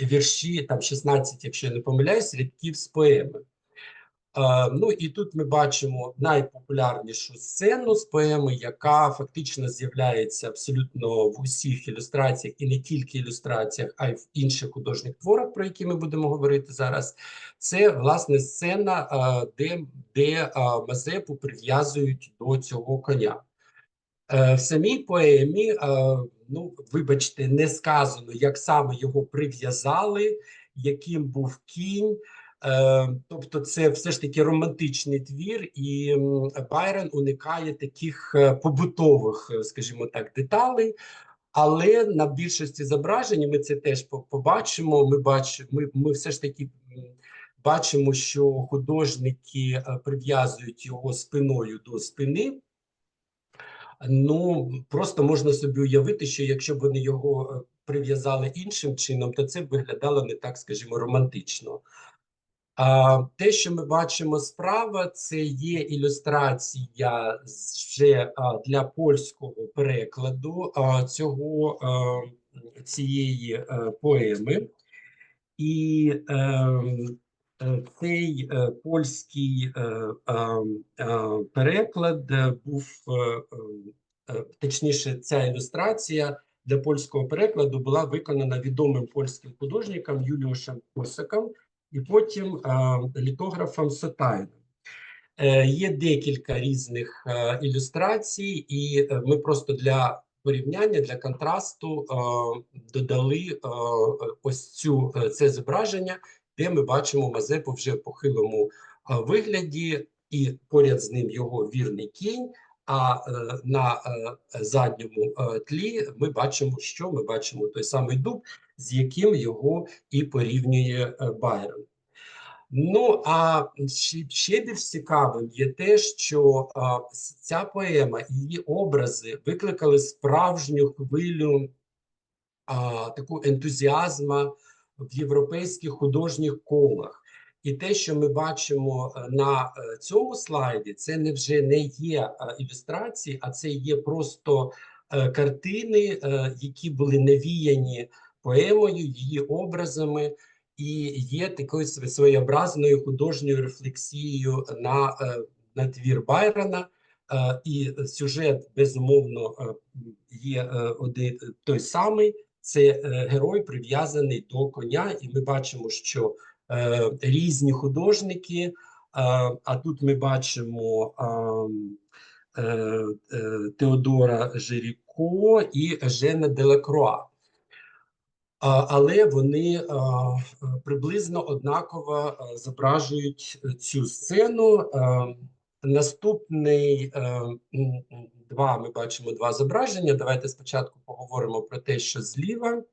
вірші, там 16, якщо я не помиляюсь, рядків з поеми. Ну і тут ми бачимо найпопулярнішу сцену з поеми, яка фактично з'являється абсолютно в усіх ілюстраціях, і не тільки ілюстраціях, а й в інших художніх творах, про які ми будемо говорити зараз. Це, власне, сцена, де Мазепу прив'язують до цього коня. В самій поемі, ну, вибачте, не сказано, як саме його прив'язали, яким був кінь. Тобто це все ж таки романтичний твір, і Байрон уникає таких побутових, скажімо так, деталей, але на більшості зображень, ми це теж побачимо, ми все ж таки бачимо, що художники прив'язують його спиною до спини. Ну, просто можна собі уявити, що якщо б вони його прив'язали іншим чином, то це б виглядало не так, скажімо, романтично. Те, що ми бачимо справа, це є ілюстрація вже для польського перекладу цієї поеми. І цей польський переклад був, точніше, ця ілюстрація для польського перекладу була виконана відомим польським художником Юліушем Косаком і потім літографом Сотайном. Є декілька різних ілюстрацій, і ми просто для порівняння, для контрасту додали ось це зображення, де ми бачимо Мазепу вже в похилому вигляді, і поряд з ним його вірний кінь, а на задньому тлі ми бачимо, що ми бачимо той самий дуб, з яким його і порівнює Байрон. Ну, а ще більш цікавим є те, що ця поема і її образи викликали справжню хвилю таку ентузіазму в європейських художніх колах. І те, що ми бачимо на цьому слайді, це вже не є ілюстрації, а це є просто картини, які були навіяні поемою, її образами, і є такою своєобразною художньою рефлексією на твір Байрона. І сюжет, безумовно, є один той самий. Це герой, прив'язаний до коня, і ми бачимо, що різні художники, а тут ми бачимо Теодора Жеріко і Жена Делакруа. Але вони приблизно однаково зображують цю сцену. Наступний ми бачимо два зображення. Давайте спочатку поговоримо про те, що зліва.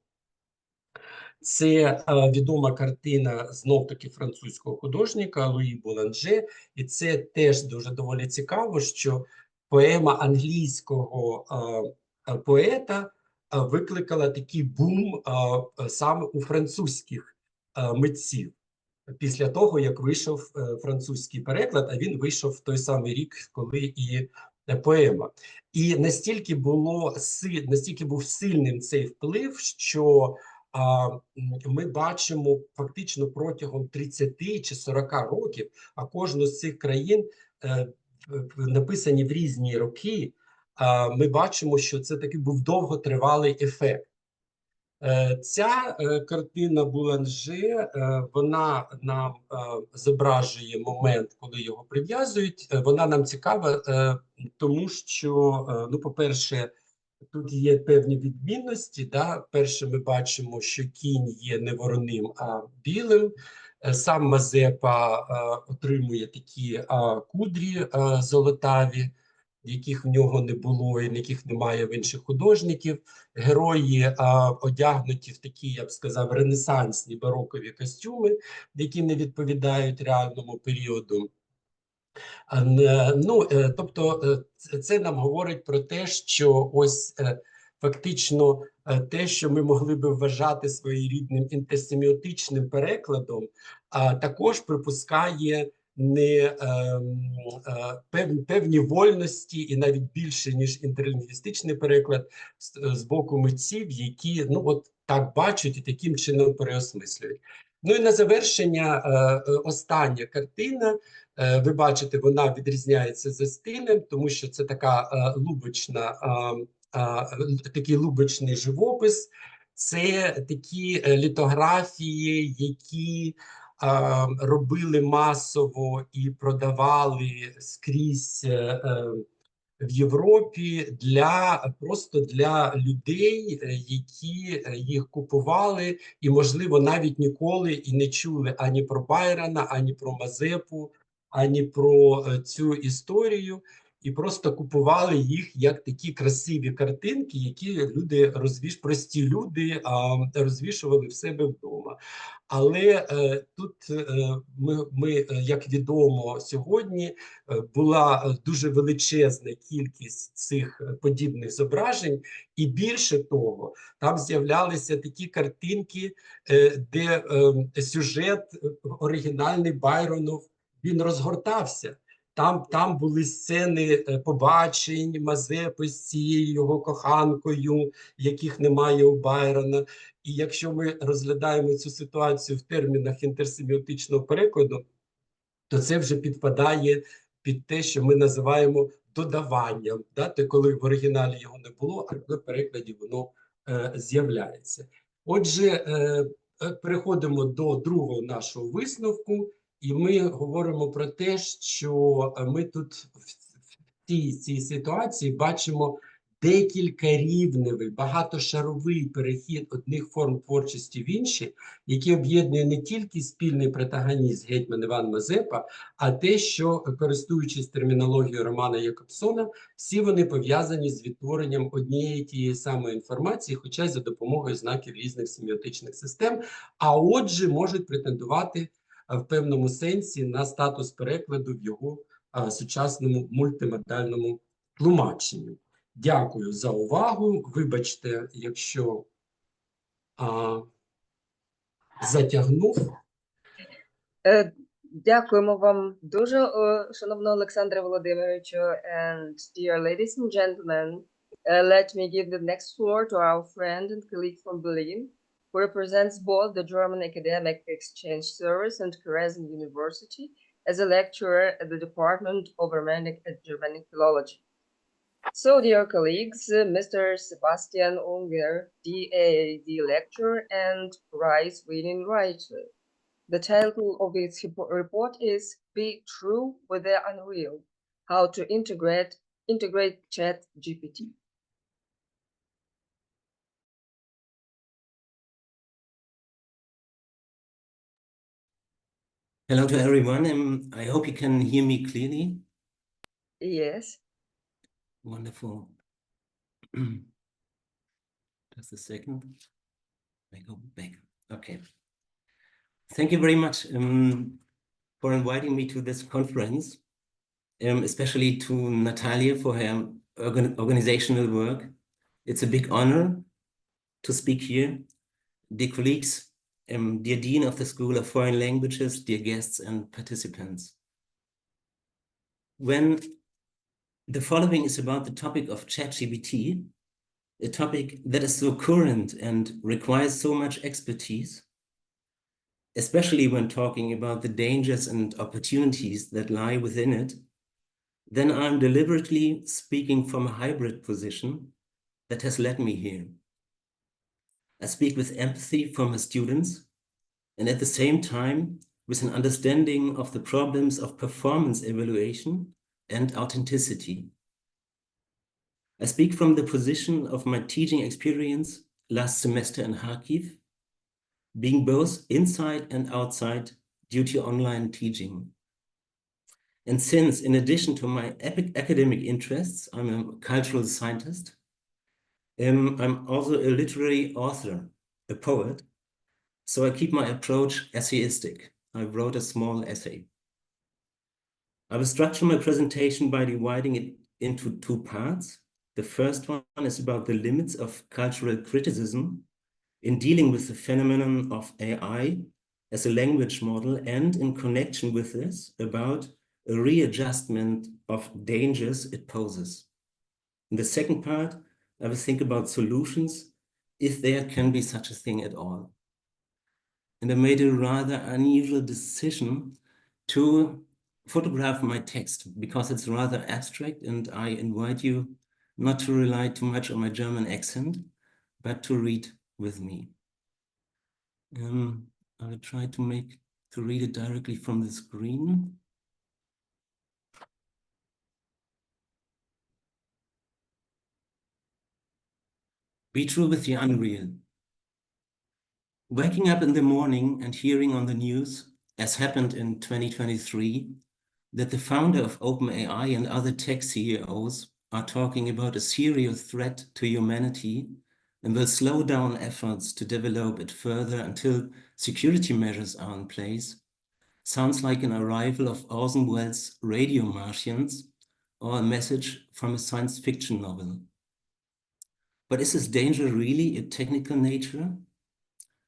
Це відома картина, знов-таки, французького художника Луї Буланже. І це теж дуже доволі цікаво, що поема англійського поета викликала такий бум саме у французьких митців. Після того, як вийшов французький переклад, а він вийшов в той самий рік, коли і поема. І настільки був сильним цей вплив, що ми бачимо фактично протягом 30 чи 40 років, а кожну з цих країн написані в різні роки, ми бачимо, що це такий був довготривалий ефект. Ця картина Буланже, вона нам зображує момент, коли його прив'язують. Вона нам цікава, тому що, ну, по-перше, тут є певні відмінності. Да? Перше, ми бачимо, що кінь є не вороним, а білим. Сам Мазепа отримує такі кудрі золотаві, яких в нього не було і яких немає в інших художників. Герої одягнуті в такі, я б сказав, ренесансні барокові костюми, які не відповідають реальному періоду. Ну, тобто, це нам говорить про те, що ось фактично те, що ми могли би вважати своєрідним інтерсеміотичним перекладом, також припускає певні вольності і навіть більше, ніж інтерлінгвістичний переклад з боку митців, які, ну, от так бачать і таким чином переосмислюють. Ну і на завершення остання картина. Ви бачите, вона відрізняється за стилем, тому що це така такий лубочний живопис. Це такі літографії, які робили масово і продавали скрізь в Європі просто для людей, які їх купували і, можливо, навіть ніколи і не чули ані про Байрона, ані про Мазепу, ані про цю історію, і просто купували їх як такі красиві картинки, які люди прості люди розвішували в себе вдома. Але тут ми, як відомо сьогодні, була дуже величезна кількість цих подібних зображень, і більше того, там з'являлися такі картинки, де сюжет оригінальний Байронов, він розгортався. Там були сцени побачень Мазепи з цією його коханкою, яких немає у Байрона. І якщо ми розглядаємо цю ситуацію в термінах інтерсеміотичного перекладу, то це вже підпадає під те, що ми називаємо додаванням. Да? Те, коли в оригіналі його не було, а в перекладі воно з'являється. Отже, переходимо до другого нашого висновку. І ми говоримо про те, що ми тут в цій ситуації бачимо декількарівневий, багатошаровий перехід одних форм творчості в інші, які об'єднує не тільки спільний протагоніст гетьман Іван Мазепа, а те, що, користуючись термінологією Романа Якобсона, всі вони пов'язані з відтворенням однієї тієї самої інформації, хоча й за допомогою знаків різних семіотичних систем, а отже можуть претендувати в певному сенсі на статус перекладу в його сучасному мультимодальному тлумаченні. Дякую за увагу. Вибачте, якщо затягнув. Дякуємо вам дуже, шановного Олександре Володимировичу. And dear ladies and gentlemen, let me give the next floor to our friend and colleague from Berlin, who represents both the German Academic Exchange Service and Karazina University as a lecturer at the Department of Romanic and Germanic Philology. So, dear colleagues, Mr. Sebastian Unger, DAAD lecturer and prize-winning writer. The title of his report is Be True with the Unreal: How to Integrate ChatGPT. Hello to everyone. I hope you can hear me clearly. Yes. Wonderful. Just a second. I go back. Okay. Thank you very much for inviting me to this conference, especially to Natalia for her organizational work. It's a big honor to speak here. Dear colleagues, dear Dean of the School of Foreign Languages, dear guests and participants. When The following is about the topic of ChatGPT, a topic that is so current and requires so much expertise, especially when talking about the dangers and opportunities that lie within it. Then I'm deliberately speaking from a hybrid position that has led me here. I speak with empathy for my students, and at the same time with an understanding of the problems of performance evaluation and authenticity. I speak from the position of my teaching experience last semester in Kharkiv, being both inside and outside due to online teaching. And since, in addition to my academic interests, I'm a cultural scientist, I'm also a literary author, a poet, so I keep my approach essayistic. I wrote a small essay. I will structure my presentation by dividing it into two parts. The first one is about the limits of cultural criticism in dealing with the phenomenon of AI as a language model, and in connection with this, about a readjustment of dangers it poses. In the second part, I will think about solutions, if there can be such a thing at all. And I made a rather unusual decision to photograph my text because it's rather abstract, and I invite you not to rely too much on my German accent, but to read with me. I will try to read it directly from the screen. Be true with the unreal. Waking up in the morning and hearing on the news, as happened in 2023, that the founder of OpenAI and other tech CEOs are talking about a serious threat to humanity and will slow down efforts to develop it further until security measures are in place, sounds like an arrival of Orson Welles' Radio Martians or a message from a science fiction novel. But is this danger really a technical nature?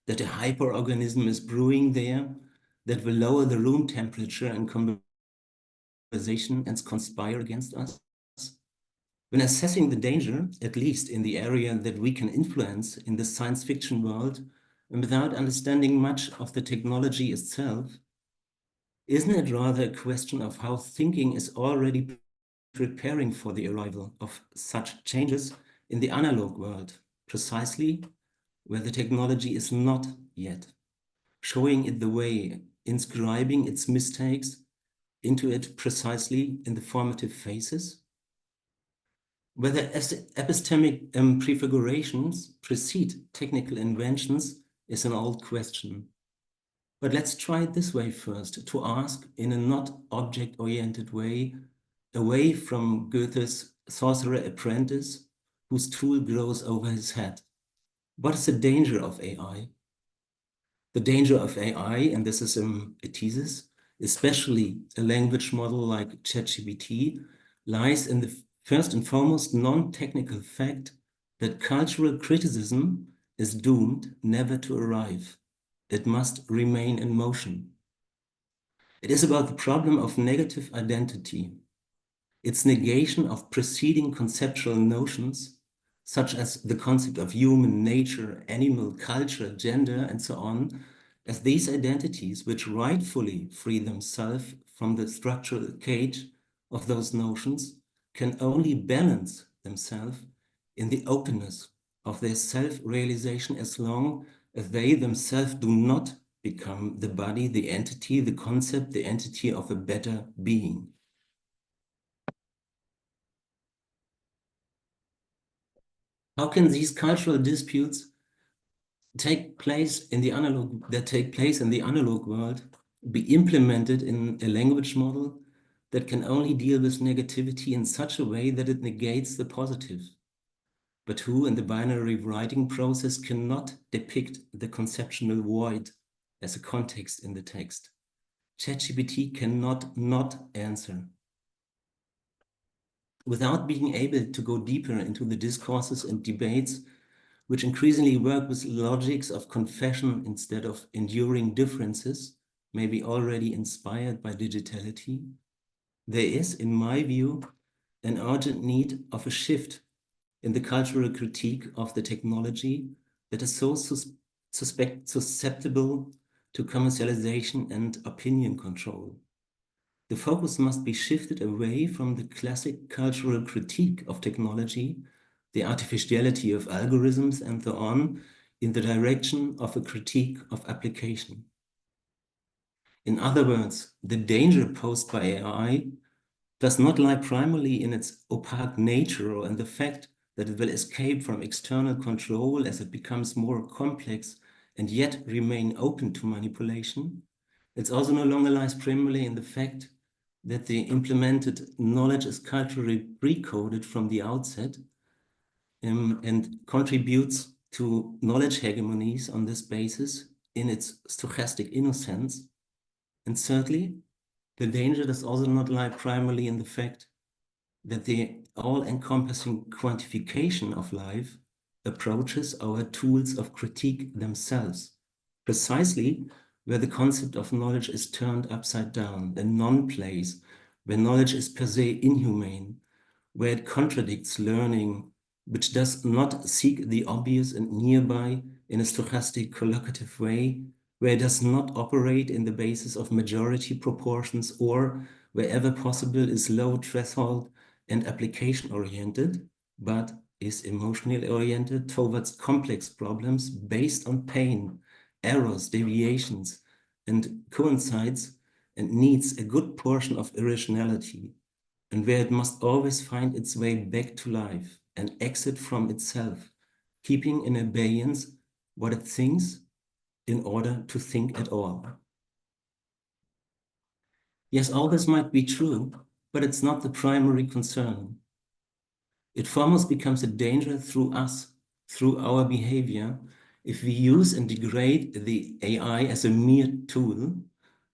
That a hyperorganism is brewing there that will lower the room temperature and conversation and conspire against us? When assessing the danger, at least in the area that we can influence in the science fiction world, and without understanding much of the technology itself, isn't it rather a question of how thinking is already preparing for the arrival of such changes in the analog world, precisely where the technology is not yet, showing it the way, inscribing its mistakes into it precisely in the formative phases? Whether epistemic prefigurations precede technical inventions is an old question. But let's try it this way first, to ask in a not object-oriented way, away from Goethe's sorcerer apprentice whose tool grows over his head. What is the danger of AI? The danger of AI, and this is a thesis, especially a language model like ChatGPT, lies in the first and foremost non-technical fact that cultural criticism is doomed never to arrive. It must remain in motion. It is about the problem of negative identity, its negation of preceding conceptual notions, such as the concept of human, nature, animal, culture, gender, and so on, as these identities which rightfully free themselves from the structural cage of those notions can only balance themselves in the openness of their self-realization as long as they themselves do not become the body, the entity, the concept, the entity of a better being. How can these cultural disputes take place in the analog world be implemented in a language model that can only deal with negativity in such a way that it negates the positive, but who in the binary writing process cannot depict the conceptual void as a context in the text? ChatGPT cannot not answer. Without being able to go deeper into the discourses and debates which increasingly work with logics of confession instead of enduring differences, maybe already inspired by digitality, there is, in my view, an urgent need of a shift in the cultural critique of the technology that is so susceptible to commercialization and opinion control. The focus must be shifted away from the classic cultural critique of technology, the artificiality of algorithms and so on, in the direction of a critique of application. In other words, the danger posed by AI does not lie primarily in its opaque nature or in the fact that it will escape from external control as it becomes more complex and yet remain open to manipulation. It also no longer lies primarily in the fact that the implemented knowledge is culturally pre-coded from the outset and contributes to knowledge hegemonies on this basis in its stochastic innocence. And thirdly, the danger does also not lie primarily in the fact that the all-encompassing quantification of life approaches our tools of critique themselves, precisely where the concept of knowledge is turned upside down, a non-place, where knowledge is per se inhumane, where it contradicts learning, which does not seek the obvious and nearby in a stochastic collocative way, where it does not operate in the basis of majority proportions, or wherever possible is low threshold and application oriented, but is emotionally oriented towards complex problems based on pain, errors, deviations, and coincides and needs a good portion of irrationality, and where it must always find its way back to life and exit from itself, keeping in abeyance what it thinks in order to think at all. Yes, all this might be true, but it's not the primary concern. It foremost becomes a danger through us, through our behavior, if we use and degrade the AI as a mere tool,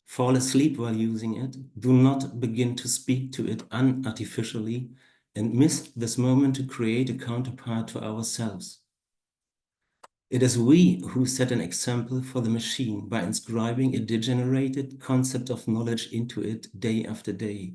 fall asleep while using it, do not begin to speak to it unartificially, and miss this moment to create a counterpart to ourselves. It is we who set an example for the machine by inscribing a degenerated concept of knowledge into it day after day.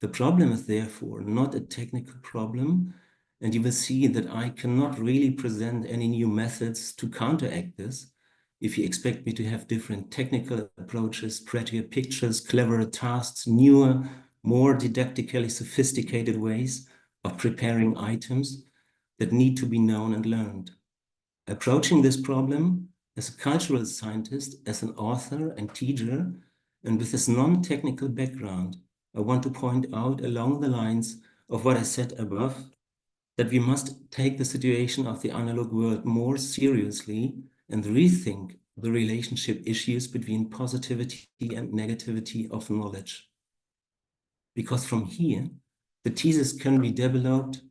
The problem is therefore not a technical problem, and you will see that I cannot really present any new methods to counteract this. If you expect me to have different technical approaches, prettier pictures, cleverer tasks, newer, more didactically sophisticated ways of preparing items that need to be known and learned. Approaching this problem as a cultural scientist, as an author and teacher, and with this non-technical background, I want to point out along the lines of what I said above, that we must take the situation of the analog world more seriously and rethink the relationship issues between positivity and negativity of knowledge. Because from here, the thesis can be developed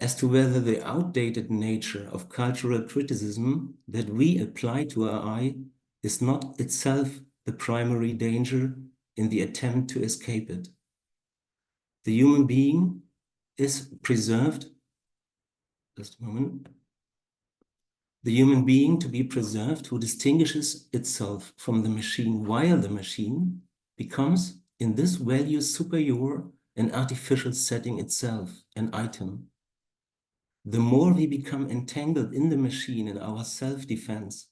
as to whether the outdated nature of cultural criticism that we apply to AI is not itself the primary danger in the attempt to escape it. The human being is preserved, just a moment, the human being to be preserved who distinguishes itself from the machine while the machine becomes in this value superior and artificial setting itself, an item. The more we become entangled in the machine in our self-defense,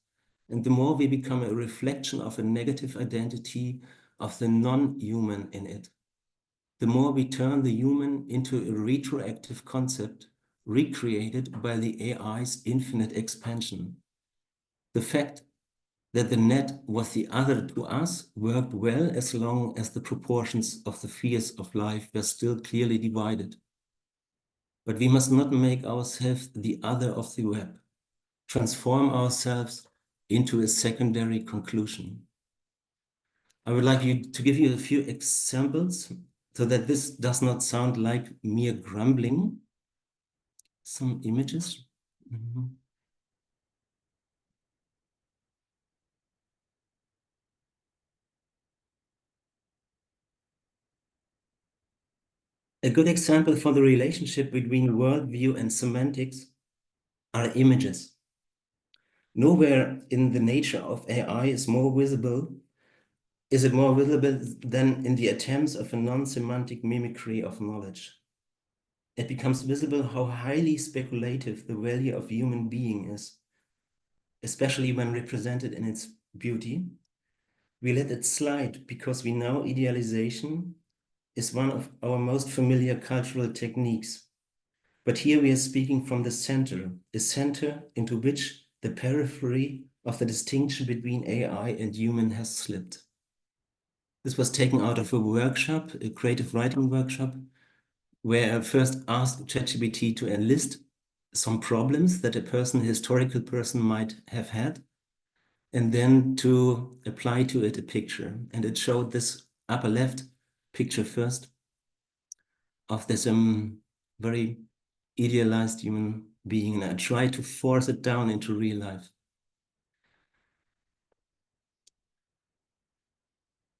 and the more we become a reflection of a negative identity of the non-human in it, the more we turn the human into a retroactive concept recreated by the AI's infinite expansion. The fact that the net was the other to us worked well as long as the proportions of the spheres of life were still clearly divided. But we must not make ourselves the other of the web, transform ourselves into a secondary conclusion. I would like to give you a few examples so that this does not sound like mere grumbling. Some images. A good example for the relationship between worldview and semantics are images. Nowhere in the nature of AI is it more visible than in the attempts of a non-semantic mimicry of knowledge. it becomes visible how highly speculative the value of human being is, especially when represented in its beauty. We let it slide because we know idealization is one of our most familiar cultural techniques. But here we are speaking from the center, a center into which the periphery of the distinction between AI and human has slipped. This was taken out of a workshop, a creative writing workshop, where I first asked ChatGPT to enlist some problems that a historical person might have had, and then to apply to it a picture. And it showed this upper left picture first of this very idealized human being, and I tried to force it down into real life.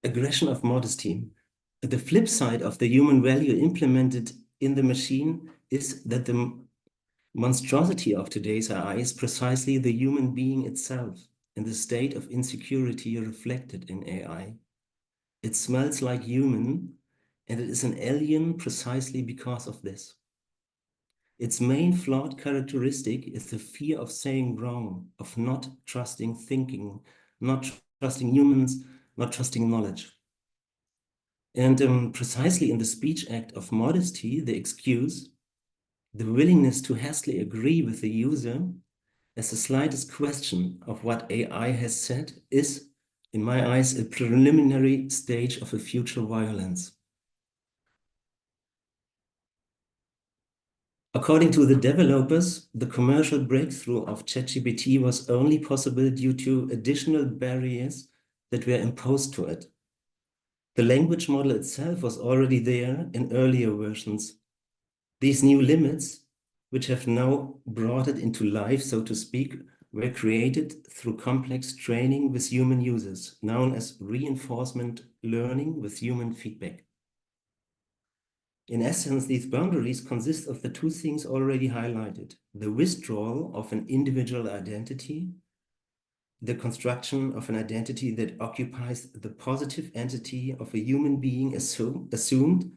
Aggression of modesty. The flip side of the human value implemented in the machine is that the monstrosity of today's AI is precisely the human being itself and the state of insecurity reflected in AI. It smells like human, and it is an alien precisely because of this. Its main flawed characteristic is the fear of saying wrong, of not trusting thinking, not trusting humans, not trusting knowledge. And precisely in the speech act of modesty, the excuse, the willingness to hastily agree with the user as the slightest question of what AI has said is, in my eyes, a preliminary stage of a future violence. According to the developers, the commercial breakthrough of ChatGPT was only possible due to additional barriers that were imposed to it. The language model itself was already there in earlier versions. These new limits, which have now brought it into life, so to speak, were created through complex training with human users, known as reinforcement learning with human feedback. In essence, these boundaries consist of the two things already highlighted: the withdrawal of an individual identity, the construction of an identity that occupies the positive entity of a human being assumed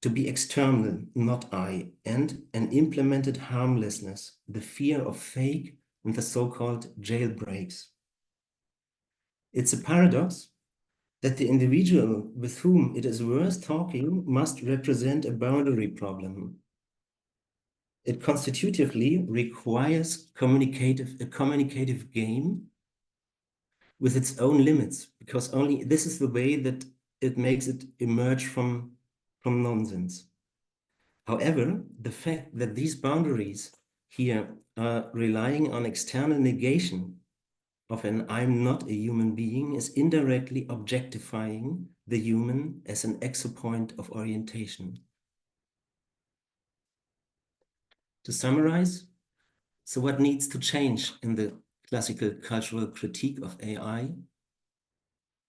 to be external, not I, and an implemented harmlessness, the fear of fake and the so-called jailbreaks. It's a paradox that the individual with whom it is worth talking must represent a boundary problem. It constitutively requires a communicative game with its own limits, because only this is the way that it makes it emerge from nonsense. However, the fact that these boundaries here are relying on external negation of an I'm not a human being is indirectly objectifying the human as an exopoint of orientation. To summarize, so what needs to change in the classical cultural critique of AI?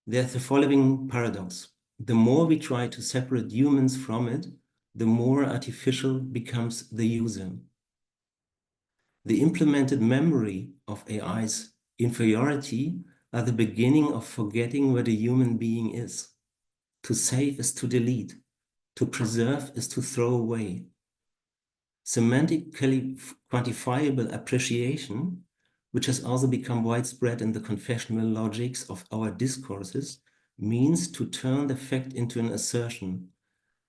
There's the following paradox. The more we try to separate humans from it, the more artificial becomes the user. The implemented memory of AI's inferiority are the beginning of forgetting what a human being is. To save is to delete. To preserve is to throw away. Semantically quantifiable appreciation, which has also become widespread in the confessional logics of our discourses, means to turn the fact into an assertion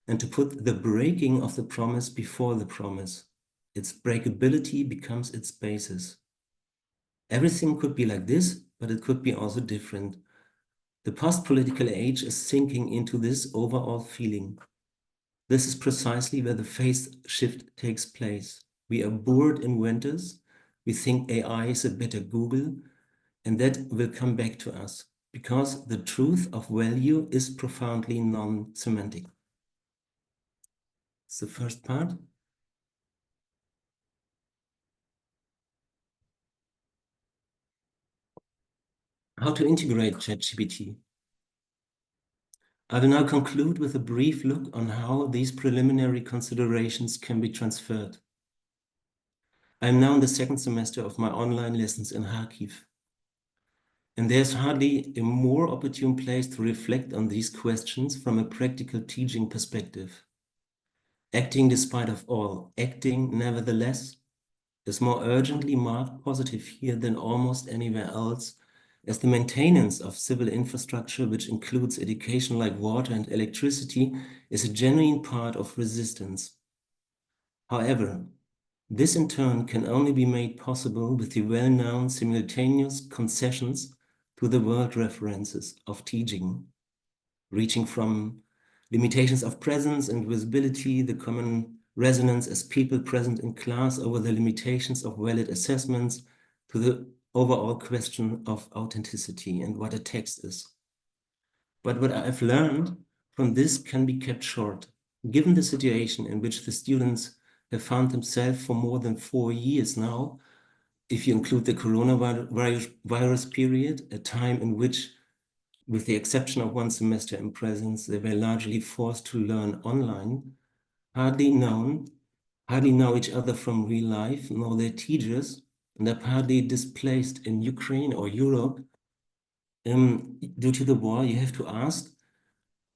and to put the breaking of the promise before the promise. Its breakability becomes its basis. Everything could be like this, but it could be also different. The post-political age is sinking into this overall feeling. This is precisely where the phase shift takes place. We are bored inventors. We think AI is a better Google, and that will come back to us because the truth of value is profoundly non-semantic. It's the first part. How to integrate ChatGPT. I will now conclude with a brief look on how these preliminary considerations can be transferred. I am now in the second semester of my online lessons in Kharkiv, and there's hardly a more opportune place to reflect on these questions from a practical teaching perspective. acting despite of all, acting nevertheless, is more urgently marked positive here than almost anywhere else, as the maintenance of civil infrastructure, which includes education like water and electricity, is a genuine part of resistance. However, this in turn can only be made possible with the well-known simultaneous concessions to the world references of teaching, reaching from limitations of presence and visibility, the common resonance as people present in class over the limitations of valid assessments, to the overall question of authenticity and what a text is. But what I've learned from this can be kept short, given the situation in which the students have found themselves for more than 4 years now, if you include the coronavirus period, a time in which, with the exception of 1 semester in presence, they were largely forced to learn online, hardly know each other from real life, nor their teachers, and are partly displaced in Ukraine or Europe due to the war. You have to ask,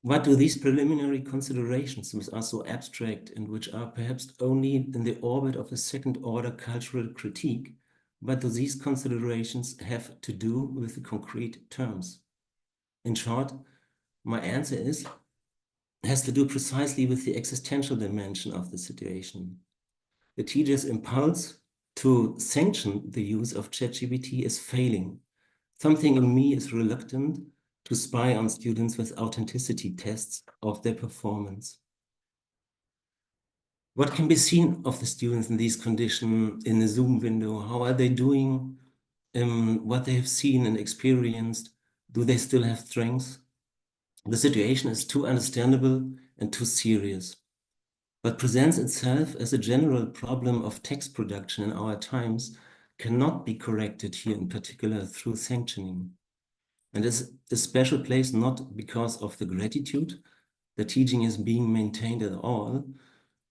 what do these preliminary considerations, which are so abstract and which are perhaps only in the orbit of a second-order cultural critique, what do these considerations have to do with the concrete terms? In short, my answer has to do precisely with the existential dimension of the situation. The teacher's impulse to sanction the use of ChatGPT is failing. Something in me is reluctant to spy on students with authenticity tests of their performance. What can be seen of the students in these conditions in the Zoom window? How are they doing? What they have seen and experienced? Do they still have strengths? The situation is too understandable and too serious, but presents itself as a general problem of text production in our times, cannot be corrected here in particular through sanctioning. And is a special place not because of the gratitude that teaching is being maintained at all,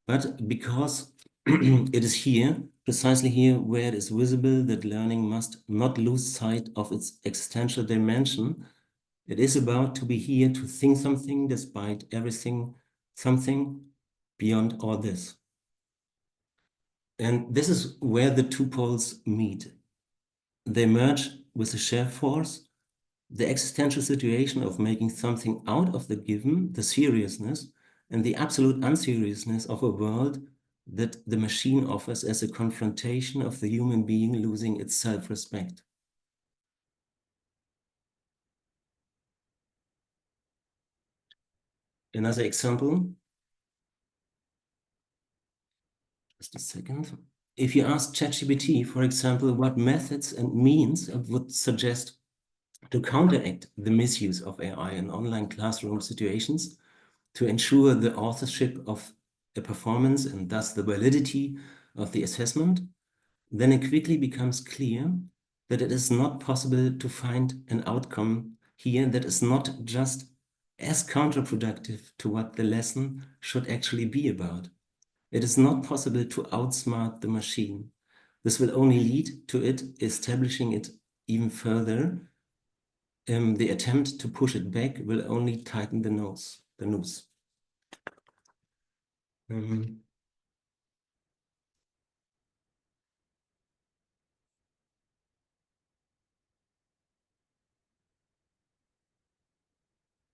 but because it is here, precisely here, where it is visible that learning must not lose sight of its existential dimension. It is about to be here to think something despite everything, something beyond all this. And this is where the two poles meet. They merge with a shared force, the existential situation of making something out of the given, the seriousness, and the absolute unseriousness of a world that the machine offers as a confrontation of the human being losing its self-respect. Another example, just a second. If you ask ChatGPT, for example, what methods and means it would suggest to counteract the misuse of AI in online classroom situations, to ensure the authorship of a performance and thus the validity of the assessment, then it quickly becomes clear that it is not possible to find an outcome here that is not just as counterproductive to what the lesson should actually be about. It is not possible to outsmart the machine. This will only lead to it establishing it even further. The attempt to push it back will only tighten the noose.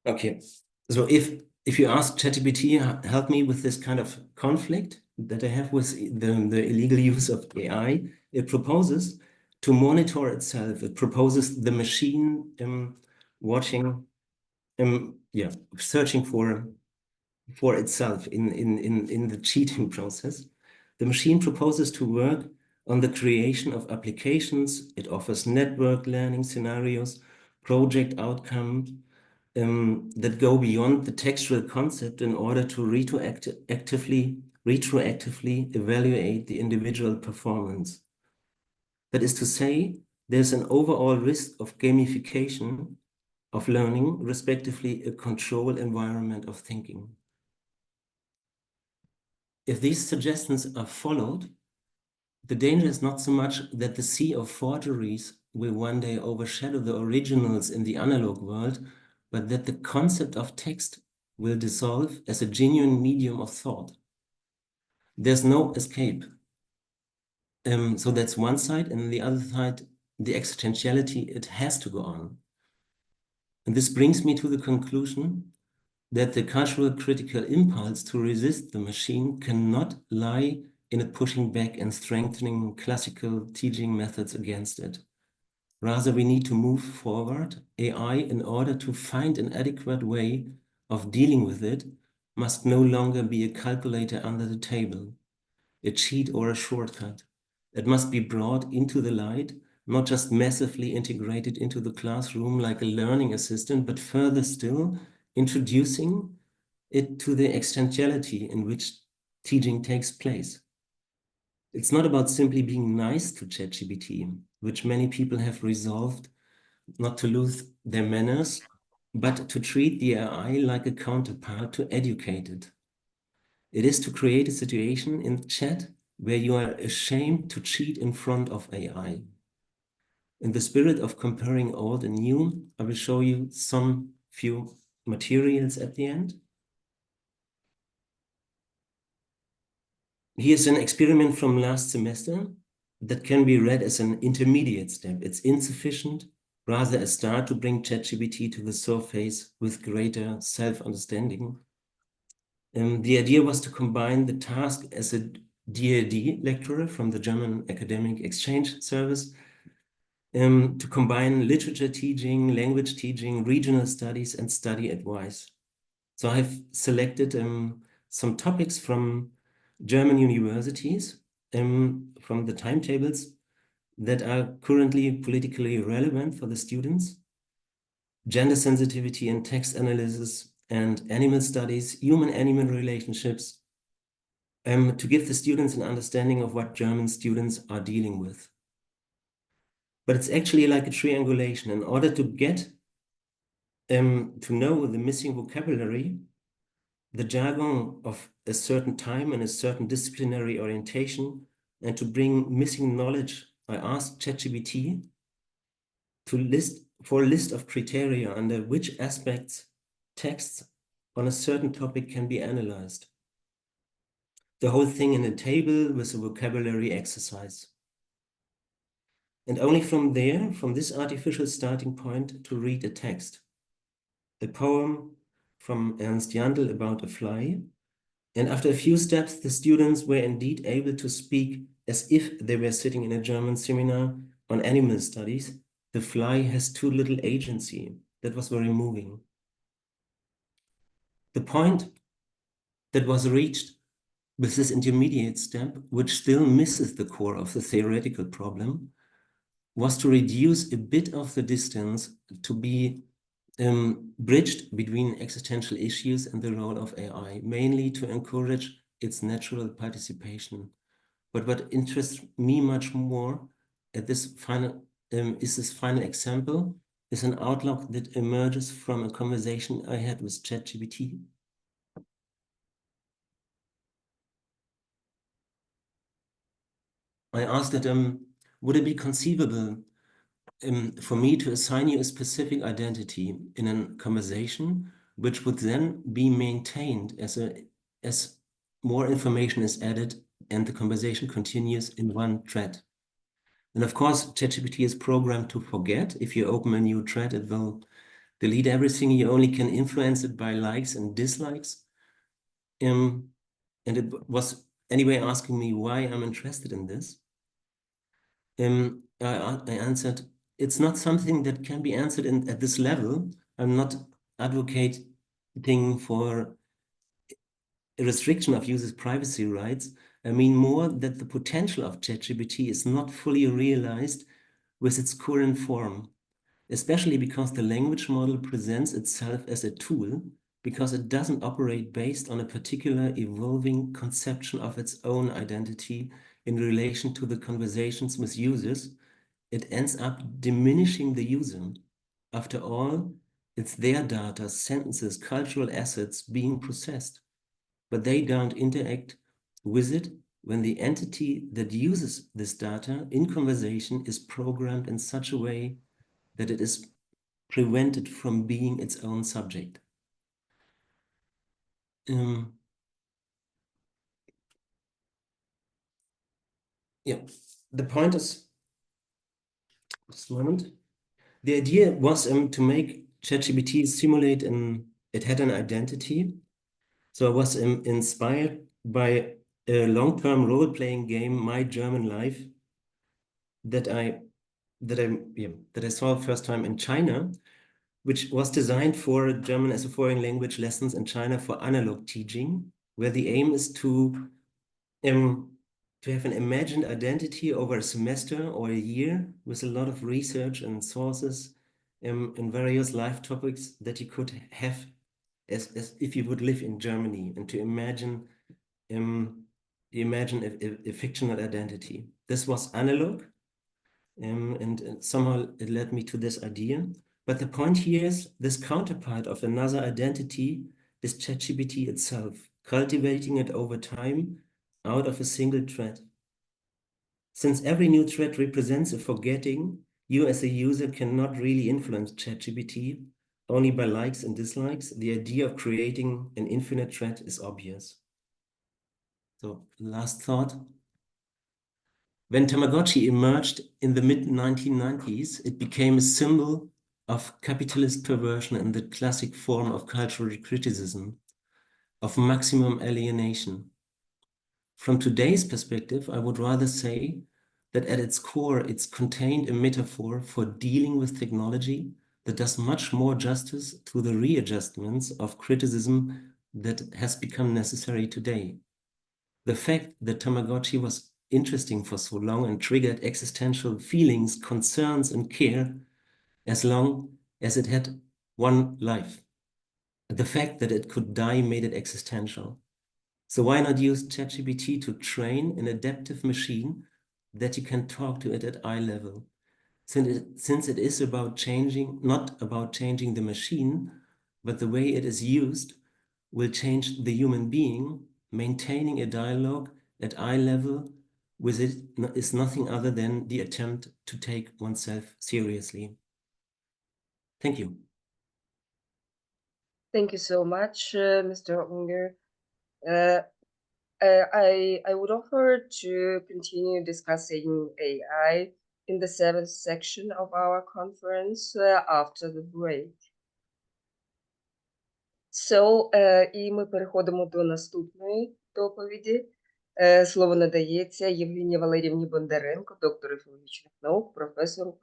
Okay, so if you ask ChatGPT, help me with this kind of conflict that I have with the illegal use of AI, it proposes to monitor itself. It proposes the machine watching, searching for itself in the cheating process. The machine proposes to work on the creation of applications. It offers network learning scenarios, project outcomes that go beyond the textual concept in order to retroactively evaluate the individual performance. That is to say, there's an overall risk of gamification of learning, respectively a control environment of thinking. If these suggestions are followed, the danger is not so much that the sea of forgeries will one day overshadow the originals in the analog world, but that the concept of text will dissolve as a genuine medium of thought. There's no escape. So that's one side, and the other side, the existentiality, it has to go on. And this brings me to the conclusion that the cultural critical impulse to resist the machine cannot lie in it pushing back and strengthening classical teaching methods against it. Rather, we need to move forward. AI, in order to find an adequate way of dealing with it, must no longer be a calculator under the table, a cheat or a shortcut. It must be brought into the light, not just massively integrated into the classroom like a learning assistant, but further still, introducing it to the existentiality in which teaching takes place. It's not about simply being nice to ChatGPT, which many people have resolved not to lose their manners, but to treat the AI like a counterpart to educate it. It is to create a situation in chat where you are ashamed to cheat in front of AI. In the spirit of comparing old and new, I will show you some few materials at the end. Here's an experiment from last semester that can be read as an intermediate step. It's insufficient, rather a start to bring ChatGPT to the surface with greater self-understanding. The idea was to combine the task as a DAD lecturer from the German Academic Exchange Service, to combine literature teaching, language teaching, regional studies, and study advice. So I've selected some topics from German universities, from the timetables that are currently politically relevant for the students: gender sensitivity and text analysis, and animal studies, human-animal relationships, to give the students an understanding of what German students are dealing with. But it's actually like a triangulation. In order to get to know the missing vocabulary, the jargon of a certain time and a certain disciplinary orientation, and to bring missing knowledge, I asked ChatGPT to list for a list of criteria under which aspects texts on a certain topic can be analyzed. The whole thing in a table with a vocabulary exercise. And only from there, from this artificial starting point, to read a text. A poem from Ernst Jandl about a fly. And after a few steps, the students were indeed able to speak as if they were sitting in a German seminar on animal studies. The fly has too little agency. That was very moving. The point that was reached with this intermediate step, which still misses the core of the theoretical problem, was to reduce a bit of the distance to be bridged between existential issues and the role of AI, mainly to encourage its natural participation. But what interests me much more at this final example is an outlook that emerges from a conversation I had with ChatGPT. I asked it, would it be conceivable for me to assign you a specific identity in a conversation, which would then be maintained as more information is added and the conversation continues in one thread? And of course, ChatGPT is programmed to forget. If you open a new thread, it will delete everything. You only can influence it by likes and dislikes. And it was anyway asking me why I'm interested in this. I answered, it's not something that can be answered at this level. I'm not advocating for a restriction of users' privacy rights. I mean more that the potential of ChatGPT is not fully realized with its current form, especially because the language model presents itself as a tool, because it doesn't operate based on a particular evolving conception of its own identity in relation to the conversations with users. It ends up diminishing the user. After all, it's their data, sentences, cultural assets being processed, but they don't interact with it when the entity that uses this data in conversation is programmed in such a way that it is prevented from being its own subject. yeah, the point is, just a moment. The idea was to make ChatGPT simulate it had an identity. So I was inspired by a long-term role-playing game, My German Life, that I saw first time in China, which was designed for German as a foreign language lessons in China for analog teaching, where the aim is to have an imagined identity over a semester or a year with a lot of research and sources in various life topics that you could have as if you would live in Germany, and to imagine a fictional identity. This was analog, and somehow it led me to this idea. But the point here is this counterpart of another identity is ChatGPT itself, cultivating it over time out of a single thread. Since every new thread represents a forgetting, you as a user cannot really influence ChatGPT, only by likes and dislikes. The idea of creating an infinite thread is obvious. So, last thought. When Tamagotchi emerged in the mid-1990s, it became a symbol of capitalist perversion in the classic form of cultural criticism, of maximum alienation. From today's perspective, I would rather say that at its core, it's contained a metaphor for dealing with technology that does much more justice to the readjustments of criticism that has become necessary today. The fact that Tamagotchi was interesting for so long and triggered existential feelings, concerns, and care as long as it had one life. The fact that it could die made it existential. So why not use ChatGPT to train an adaptive machine that you can talk to it at eye level? Since it is about changing, not about changing the machine, but the way it is used will change the human being. Maintaining a dialogue at eye level with it is nothing other than the attempt to take oneself seriously. Thank you. Thank you so much, Mr. Unger. I would offer to continue discussing AI in the 7th section of our conference after the break. So, і ми переходимо до наступної доповіді. Слово надається Євгенії Валеріївні Бондаренко, доктору філологічних наук, професору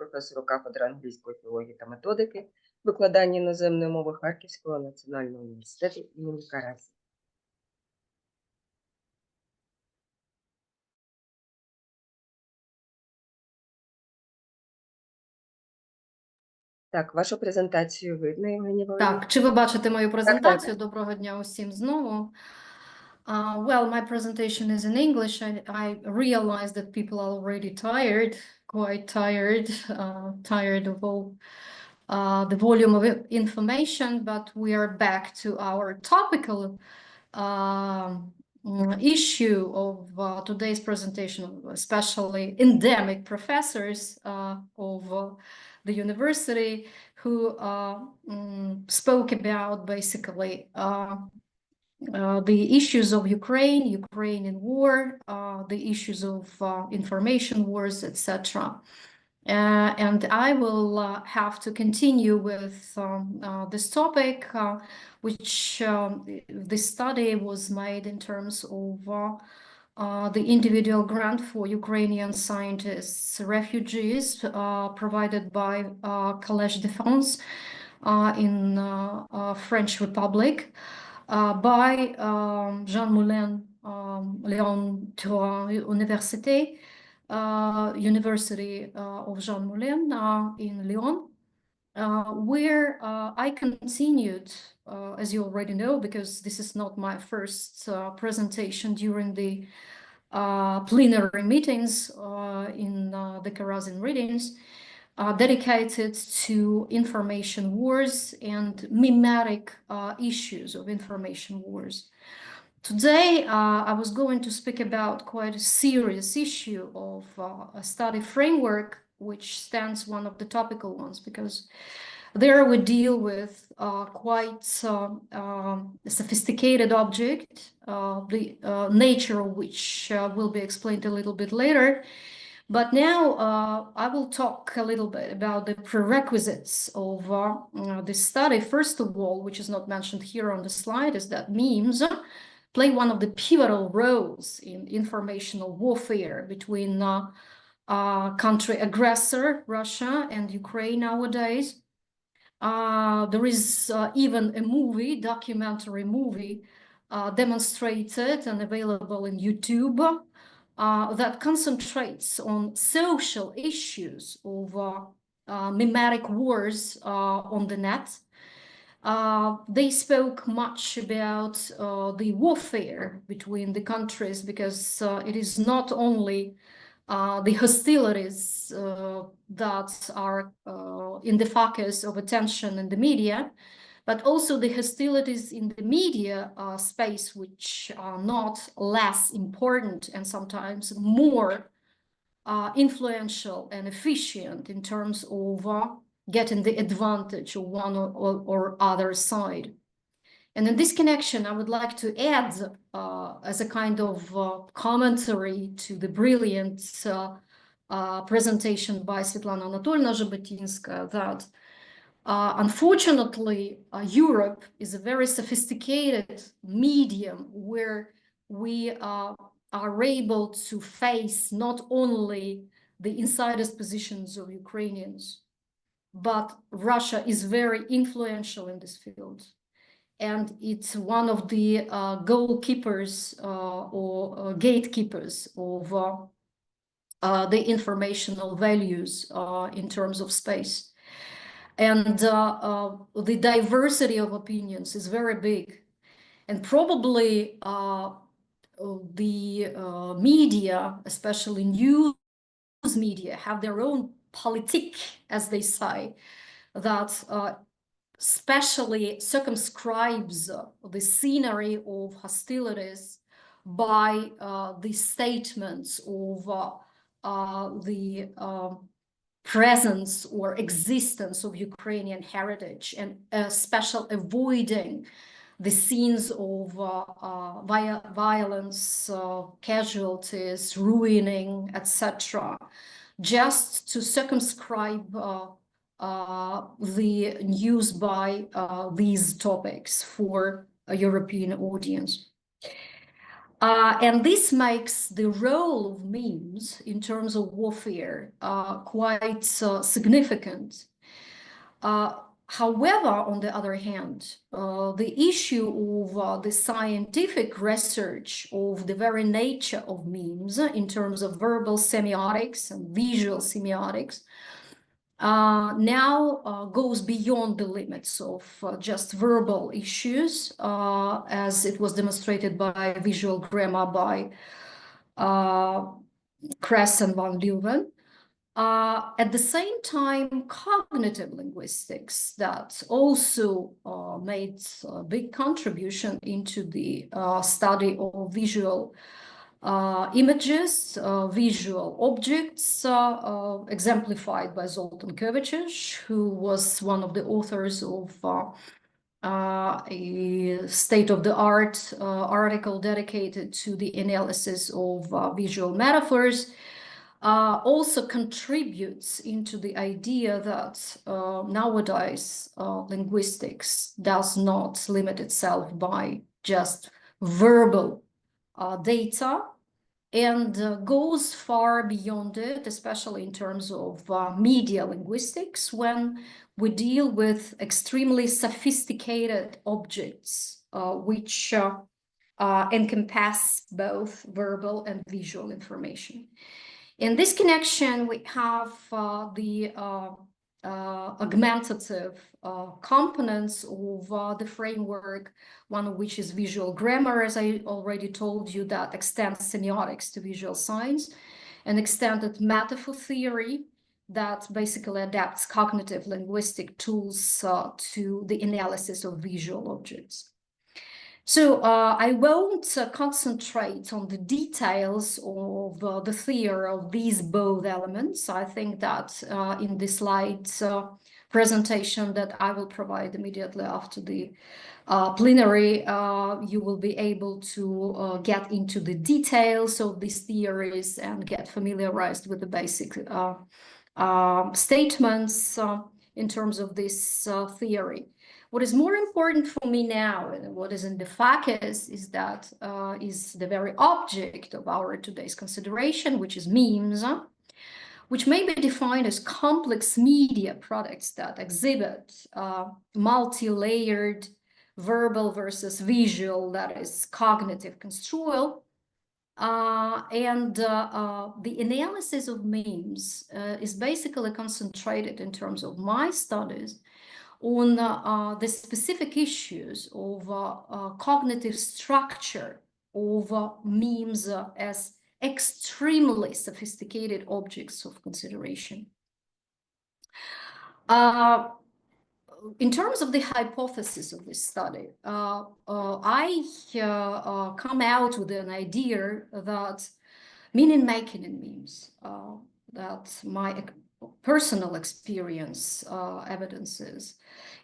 кафедри англійської філології та методики, викладання іноземної мови Харківського національного університету імені Каразіна. Так, вашу презентацію видно, Євгенія Валеріївна? Так, чи ви бачите мою презентацію? Доброго дня усім знову. Well, my presentation is in English. I realize that people are already tired, quite tired, tired of all the volume of information, but we are back to our topical issue of today's presentation, especially endemic professors of the university who spoke about basically the issues of Ukrainian war, the issues of information wars, etc. And I will have to continue with this topic, which this study was made in terms of the individual grant for Ukrainian scientists, refugees, provided by Collège de France in French Republic, by Jean Moulin Léon Université, University of Jean Moulin in Lyon, where I continued, as you already know, because this is not my first presentation during the plenary meetings in the Karazin readings, dedicated to information wars and mimetic issues of information wars. Today, I was going to speak about quite a serious issue of a study framework, which stands one of the topical ones, because There we deal with quite a sophisticated object, the nature of which will be explained a little bit later. But now I will talk a little bit about the prerequisites of this study. First of all, which is not mentioned here on the slide, is that memes play one of the pivotal roles in informational warfare between country aggressor, Russia, and Ukraine nowadays. There is even a movie, documentary movie, demonstrated and available in YouTube that concentrates on social issues of mimetic wars on the net. They spoke much about the warfare between the countries because it is not only the hostilities that are in the focus of attention in the media, but also the hostilities in the media space, which are not less important and sometimes more influential and efficient in terms of getting the advantage of one or other side. And in this connection, I would like to add, as a kind of commentary to the brilliant presentation by Світлана Жаботинська, that unfortunately, Europe is a very sophisticated medium where we are able to face not only the insiders' positions of Ukrainians, but Russia is very influential in this field. And it's one of the goalkeepers or gatekeepers of the informational values in terms of space. And the diversity of opinions is very big. And probably the media, especially news media, have their own politique, as they say, that especially circumscribes the scenery of hostilities by the statements of the presence or existence of Ukrainian heritage, and especially avoiding the scenes of violence, casualties, ruining, etc., just to circumscribe the news by these topics for a European audience. And this makes the role of memes in terms of warfare quite significant. However, on the other hand, the issue of the scientific research of the very nature of memes in terms of verbal semiotics and visual semiotics now goes beyond the limits of just verbal issues, as it was demonstrated by visual grammar by Kress and van Leeuwen. At the same time, cognitive linguistics that also made a big contribution into the study of visual images, visual objects, exemplified by Zoltan Kovacic, who was one of the authors of a state-of-the-art article dedicated to the analysis of visual metaphors, also contributes into the idea that nowadays linguistics does not limit itself by just verbal data, and goes far beyond it, especially in terms of media linguistics, when we deal with extremely sophisticated objects which encompass both verbal and visual information. In this connection, we have the augmentative components of the framework, one of which is visual grammar, as I already told you, that extends semiotics to visual science, and extended metaphor theory that basically adapts cognitive linguistic tools to the analysis of visual objects. So I won't concentrate on the details of the theory of these both elements. I think that in the slides presentation that I will provide immediately after the plenary, you will be able to get into the details of these theories and get familiarized with the basic statements in terms of this theory. What is more important for me now, and what is in the focus, is that is the very object of our today's consideration, which is memes, which may be defined as complex media products that exhibit multi-layered verbal versus visual, that is cognitive construal. The analysis of memes is basically concentrated in terms of my studies on the specific issues of cognitive structure of memes as extremely sophisticated objects of consideration. In terms of the hypothesis of this study, I come out with an idea that meaning making in memes, that my personal experience evidences,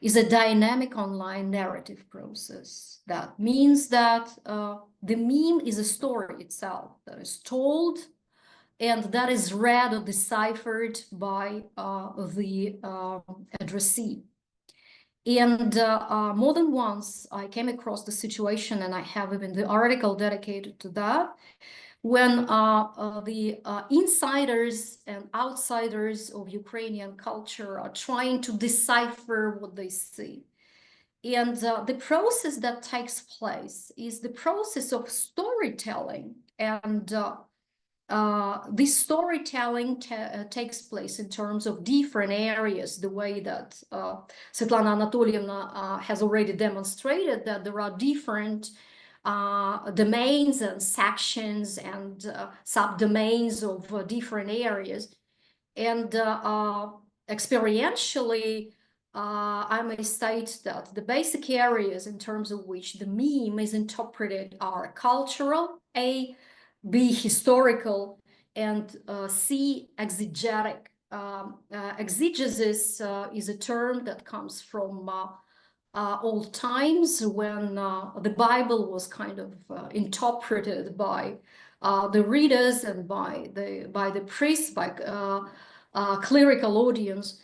is a dynamic online narrative process. That means that the meme is a story itself that is told and that is read or deciphered by the addressee. And more than once, I came across the situation, and I have even the article dedicated to that, when the insiders and outsiders of Ukrainian culture are trying to decipher what they see. And the process that takes place is the process of storytelling, and this storytelling takes place in terms of different areas, the way that Svetlana Anatolievna has already demonstrated, that there are different domains and sections and subdomains of different areas. And experientially, I may state that the basic areas in terms of which the meme is interpreted are cultural, A, B, historical, and C, exegetic. Exegesis is a term that comes from old times, when the Bible was kind of interpreted by the readers and by the priests, by clerical audience.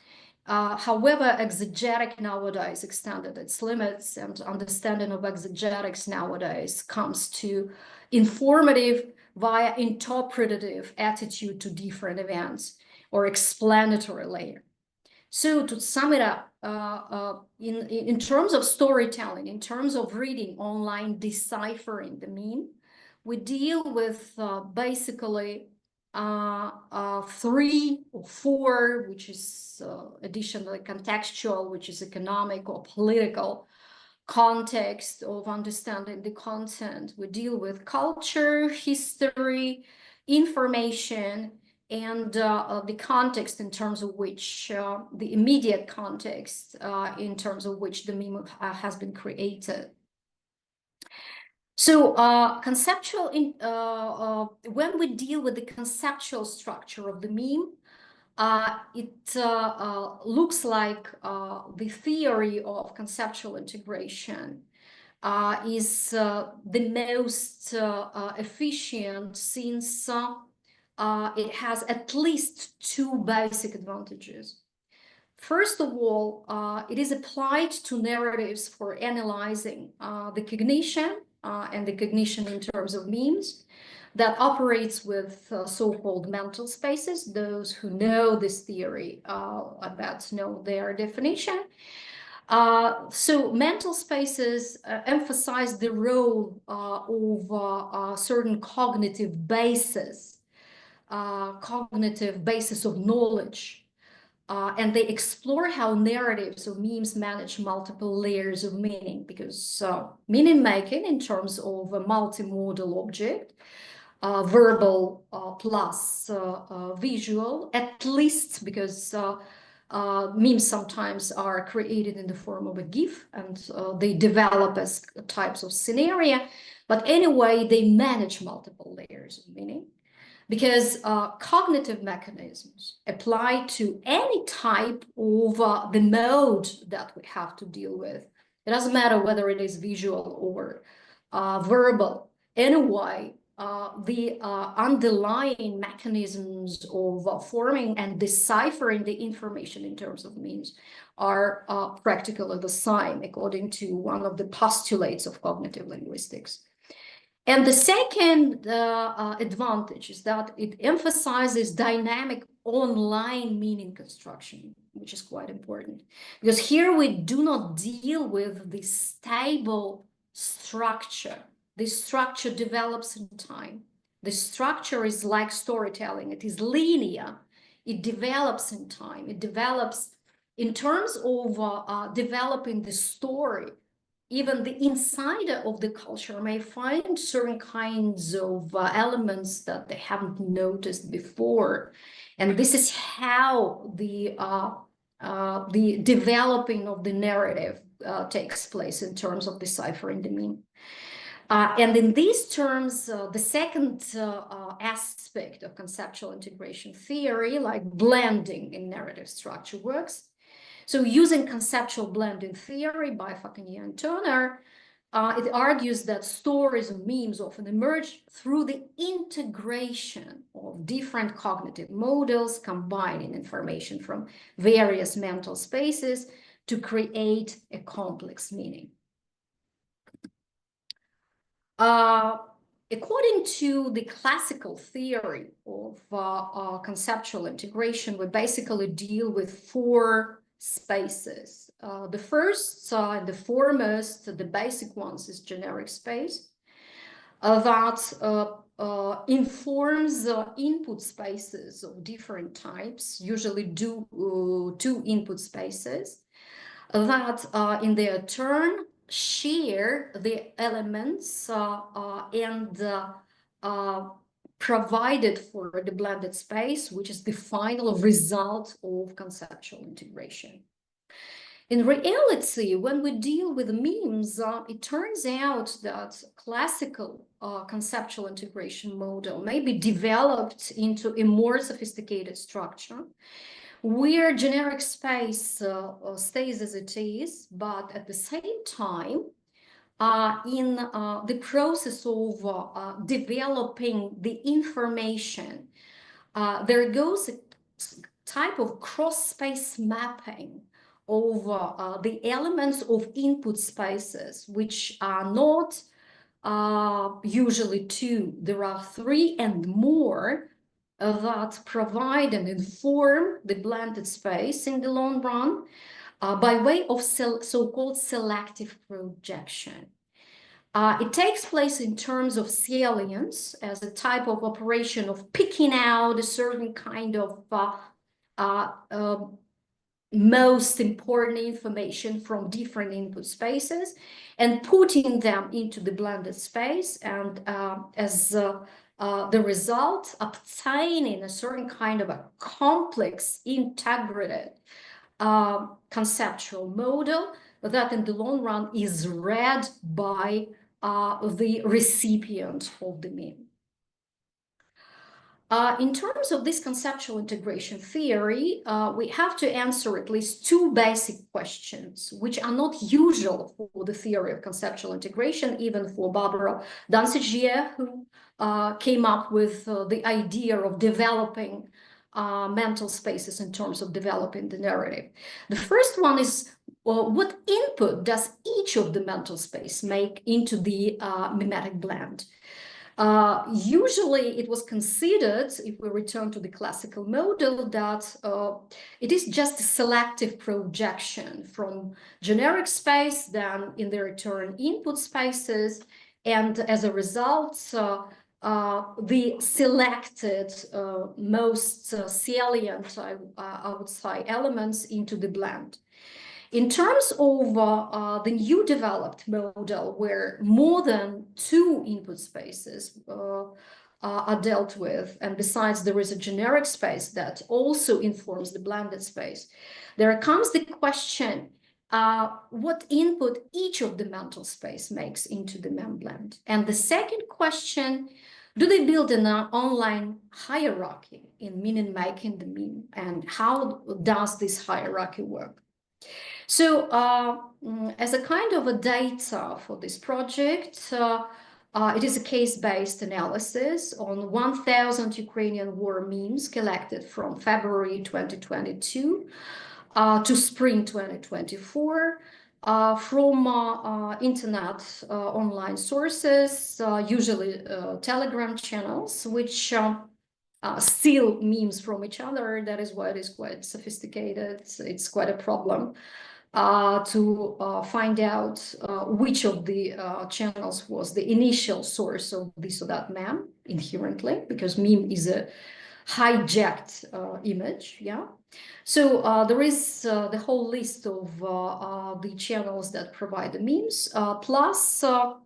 However, exegetic nowadays extended its limits, and understanding of exegetics nowadays comes to informative via interpretative attitude to different events or explanatory layer. So to sum it up, in terms of storytelling, in terms of reading online, deciphering the meme, we deal with basically 3 or 4, which is additionally contextual, which is economic or political context of understanding the content. We deal with culture, history, information, and the context in terms of which, the immediate context in terms of which the meme has been created. So when we deal with the conceptual structure of the meme, it looks like the theory of conceptual integration is the most efficient, since it has at least 2 basic advantages. First of all, it is applied to narratives for analyzing the cognition, and the cognition in terms of memes, that operates with so-called mental spaces. Those who know this theory, I bet know their definition. So mental spaces emphasize the role of certain cognitive basis of knowledge. And they explore how narratives of memes manage multiple layers of meaning, because meaning making in terms of a multimodal object, verbal plus visual, at least because memes sometimes are created in the form of a GIF, and they develop as types of scenario. But anyway, they manage multiple layers of meaning. because cognitive mechanisms apply to any type of the mode that we have to deal with. It doesn't matter whether it is visual or verbal. Anyway, the underlying mechanisms of forming and deciphering the information in terms of means are practically the same, according to one of the postulates of cognitive linguistics. And the second advantage is that it emphasizes dynamic online meaning construction, which is quite important. Because here we do not deal with the stable structure. This structure develops in time. The structure is like storytelling. It is linear. It develops in time. It develops in terms of developing the story. Even the insider of the culture may find certain kinds of elements that they haven't noticed before. And this is how the developing of the narrative takes place in terms of deciphering the meaning. And in these terms, the second aspect of conceptual integration theory, like blending in narrative structure, works. So using conceptual blending theory by Fakanier and Turner, it argues that stories and memes often emerge through the integration of different cognitive models, combining information from various mental spaces to create a complex meaning. According to the classical theory of conceptual integration, we basically deal with four spaces. The first and the foremost, the basic ones, is generic space that informs input spaces of different types, usually two input spaces, that in their turn share the elements and provided for the blended space, which is the final result of conceptual integration. In reality, when we deal with memes, it turns out that classical conceptual integration model may be developed into a more sophisticated structure, where generic space stays as it is, but at the same time, in the process of developing the information, there goes a type of cross-space mapping of the elements of input spaces, which are not usually two. There are three and more that provide and inform the blended space in the long run by way of so-called selective projection. It takes place in terms of salience as a type of operation of picking out a certain kind of most important information from different input spaces and putting them into the blended space, and as the result, obtaining a certain kind of a complex, integrated conceptual model that in the long run is read by the recipient of the meme. In terms of this conceptual integration theory, we have to answer at least two basic questions, which are not usual for the theory of conceptual integration, even for Barbara Dansigier, who came up with the idea of developing mental spaces in terms of developing the narrative. The first one is, what input does each of the mental space make into the mimetic blend? Usually it was considered, if we return to the classical model, that it is just a selective projection from generic space, then in their turn input spaces, and as a result the selected most salient, I would say, elements into the blend. In terms of the new developed model, where more than two input spaces are dealt with, and besides there is a generic space that also informs the blended space, there comes the question, what input each of the mental space makes into the mem blend. And the second question Do they build an online hierarchy in meaning making the meme? And how does this hierarchy work? So as a kind of a data for this project, it is a case-based analysis on 1,000 Ukrainian war memes collected from February 2022 to spring 2024 from internet online sources, usually Telegram channels, which steal memes from each other. That is why it is quite sophisticated. It's quite a problem to find out which of the channels was the initial source of this or that meme inherently, because meme is a hijacked image, yeah. So there is the whole list of the channels that provide the memes, plus the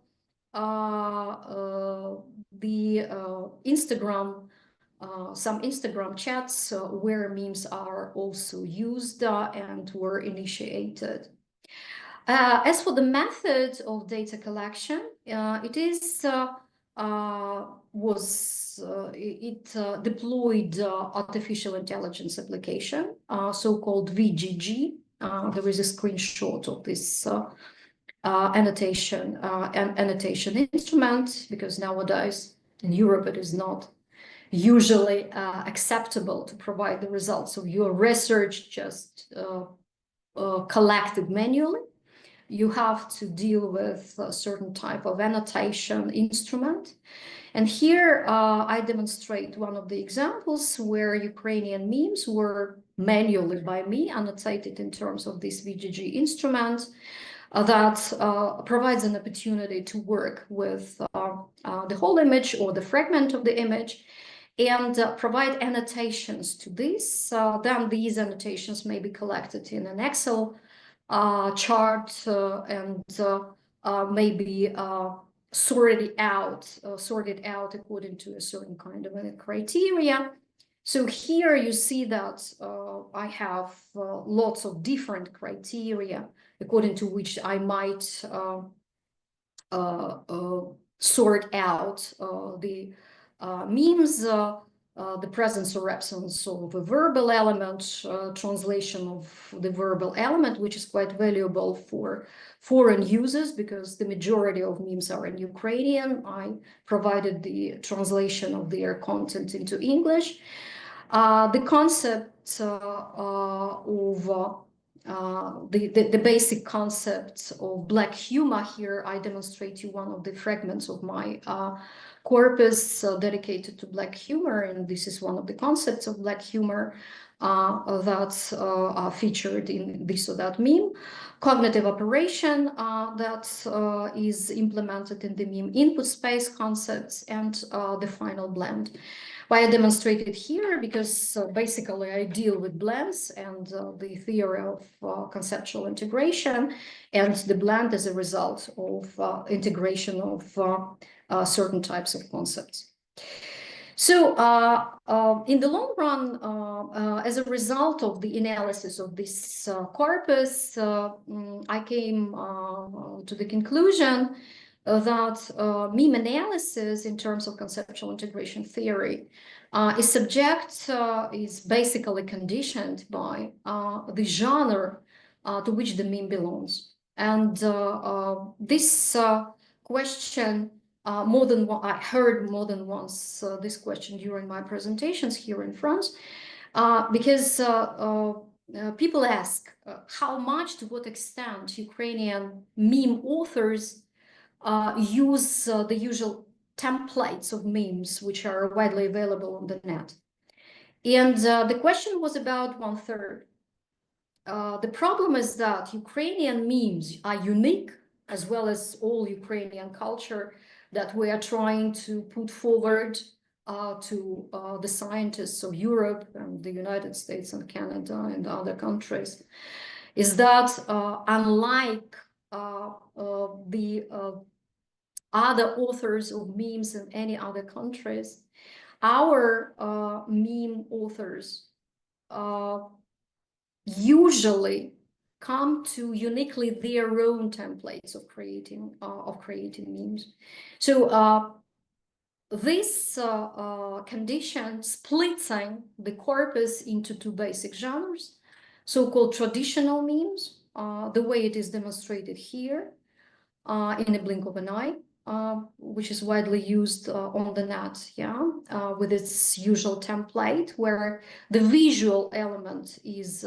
Instagram, some Instagram chats where memes are also used and were initiated. As for the method of data collection, it is deployed artificial intelligence application, so-called VGG. There is a screenshot of this annotation instrument, because nowadays in Europe it is not usually acceptable to provide the results of your research just collected manually. You have to deal with a certain type of annotation instrument. And here I demonstrate one of the examples where Ukrainian memes were manually by me annotated in terms of this VGG instrument that provides an opportunity to work with the whole image or the fragment of the image and provide annotations to this. Then these annotations may be collected in an Excel chart and maybe sorted out according to a certain kind of a criteria. So here you see that I have lots of different criteria according to which I might sort out the memes, the presence or absence of a verbal element, translation of the verbal element, which is quite valuable for foreign users because the majority of memes are in Ukrainian. I provided the translation of their content into English. The concept of the basic concept of Black humor here, I demonstrate you one of the fragments of my corpus dedicated to Black humor, and this is one of the concepts of Black humor that are featured in this or that meme. Cognitive operation that is implemented in the meme, input space concepts, and the final blend. Why I demonstrated here, because basically I deal with blends and the theory of conceptual integration, and the blend is a result of integration of certain types of concepts. So in the long run, as a result of the analysis of this corpus, I came to the conclusion that meme analysis in terms of conceptual integration theory is basically conditioned by the genre to which the meme belongs. And this question, I heard more than once this question during my presentations here in France, because people ask how much, to what extent Ukrainian meme authors use the usual templates of memes which are widely available on the net. And the question was about 1/3. The problem is that Ukrainian memes are unique, as well as all Ukrainian culture that we are trying to put forward to the scientists of Europe and the United States and Canada and other countries, is that unlike the other authors of memes in any other countries, our meme authors usually come to uniquely their own templates of creating memes. So this condition splitting the corpus into two basic genres, so-called traditional memes, the way it is demonstrated here in a blink of an eye, which is widely used on the net, with its usual template, where the visual element is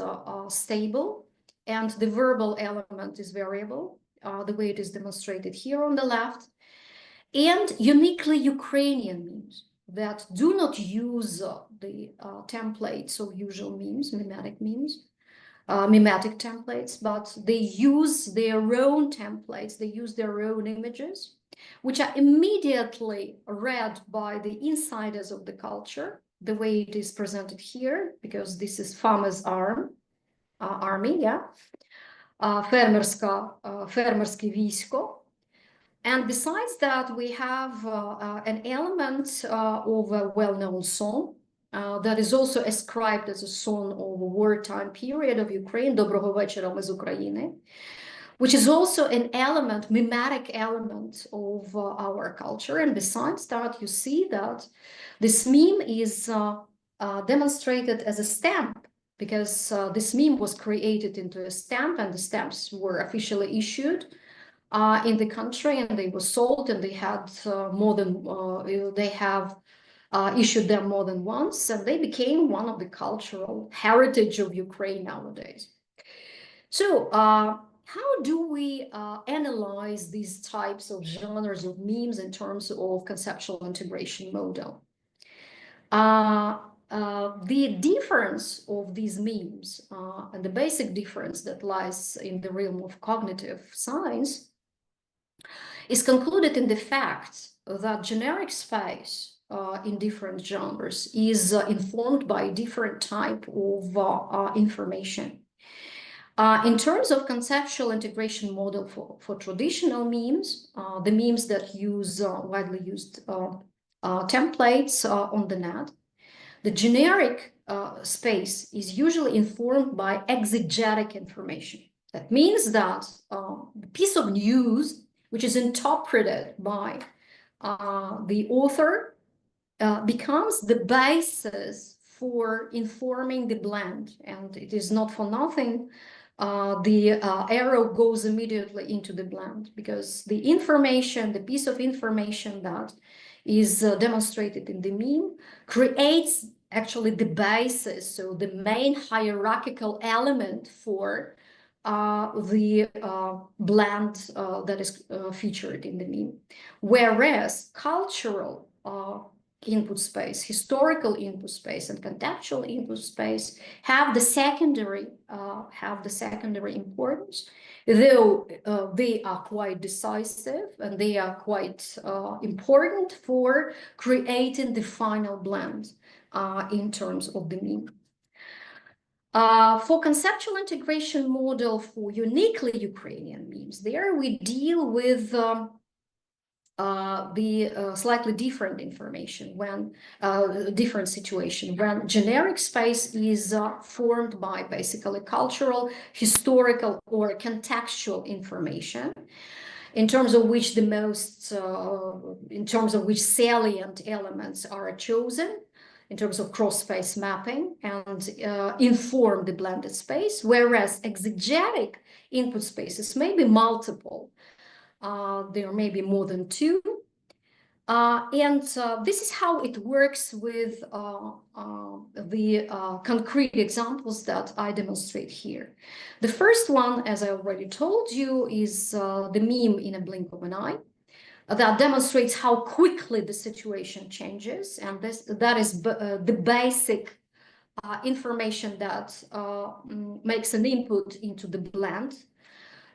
stable and the verbal element is variable, the way it is demonstrated here on the left, and uniquely Ukrainian memes that do not use the templates of usual memes, mimetic memes, mimetic templates, but they use their own templates, they use their own images, which are immediately read by the insiders of the culture, the way it is presented here, because this is farmer's army, фермерське військо. And besides that, we have an element of a well-known song that is also ascribed as a song of a wartime period of Ukraine, Доброго вечора, ми з України, which is also an element, mimetic element of our culture. And besides that, you see that this meme is demonstrated as a stamp, because this meme was created into a stamp, and the stamps were officially issued in the country, and they were sold, and they had they have issued them more than once, and they became one of the cultural heritage of Ukraine nowadays. So how do we analyze these types of genres of memes in terms of conceptual integration model? The difference of these memes and the basic difference that lies in the realm of cognitive science is concluded in the fact that generic space in different genres is informed by different type of information. In terms of conceptual integration model for traditional memes, the memes that use widely used templates on the net, the generic space is usually informed by exegetic information. That means that the piece of news, which is interpreted by the author, becomes the basis for informing the blend. And it is not for nothing the arrow goes immediately into the blend, because the information, the piece of information that is demonstrated in the meme creates actually the basis, so the main hierarchical element for the blend that is featured in the meme. Whereas cultural input space, historical input space, and contextual input space have the secondary importance, though they are quite decisive and they are quite important for creating the final blend in terms of the meme. For conceptual integration model for uniquely Ukrainian memes, there we deal with the slightly different information, when different situation, when generic space is formed by basically cultural, historical, or contextual information, in terms of which the most, in terms of which salient elements are chosen, in terms of cross-space mapping, and inform the blended space, whereas exegetic input spaces may be multiple. There may be more than two. And this is how it works with the concrete examples that I demonstrate here. The first one, as I already told you, is the meme in a blink of an eye. That demonstrates how quickly the situation changes, and that is the basic information that makes an input into the blend.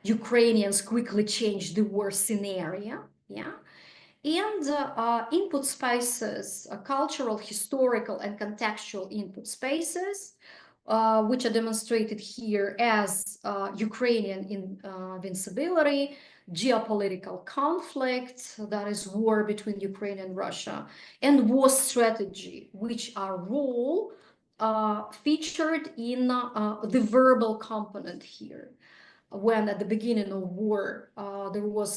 Ukrainians quickly change the war scenario, and input spaces, cultural, historical, and contextual input spaces, which are demonstrated here as Ukrainian invincibility, geopolitical conflict, that is war between Ukraine and Russia, and war strategy, which are all featured in the verbal component here. When at the beginning of war, there was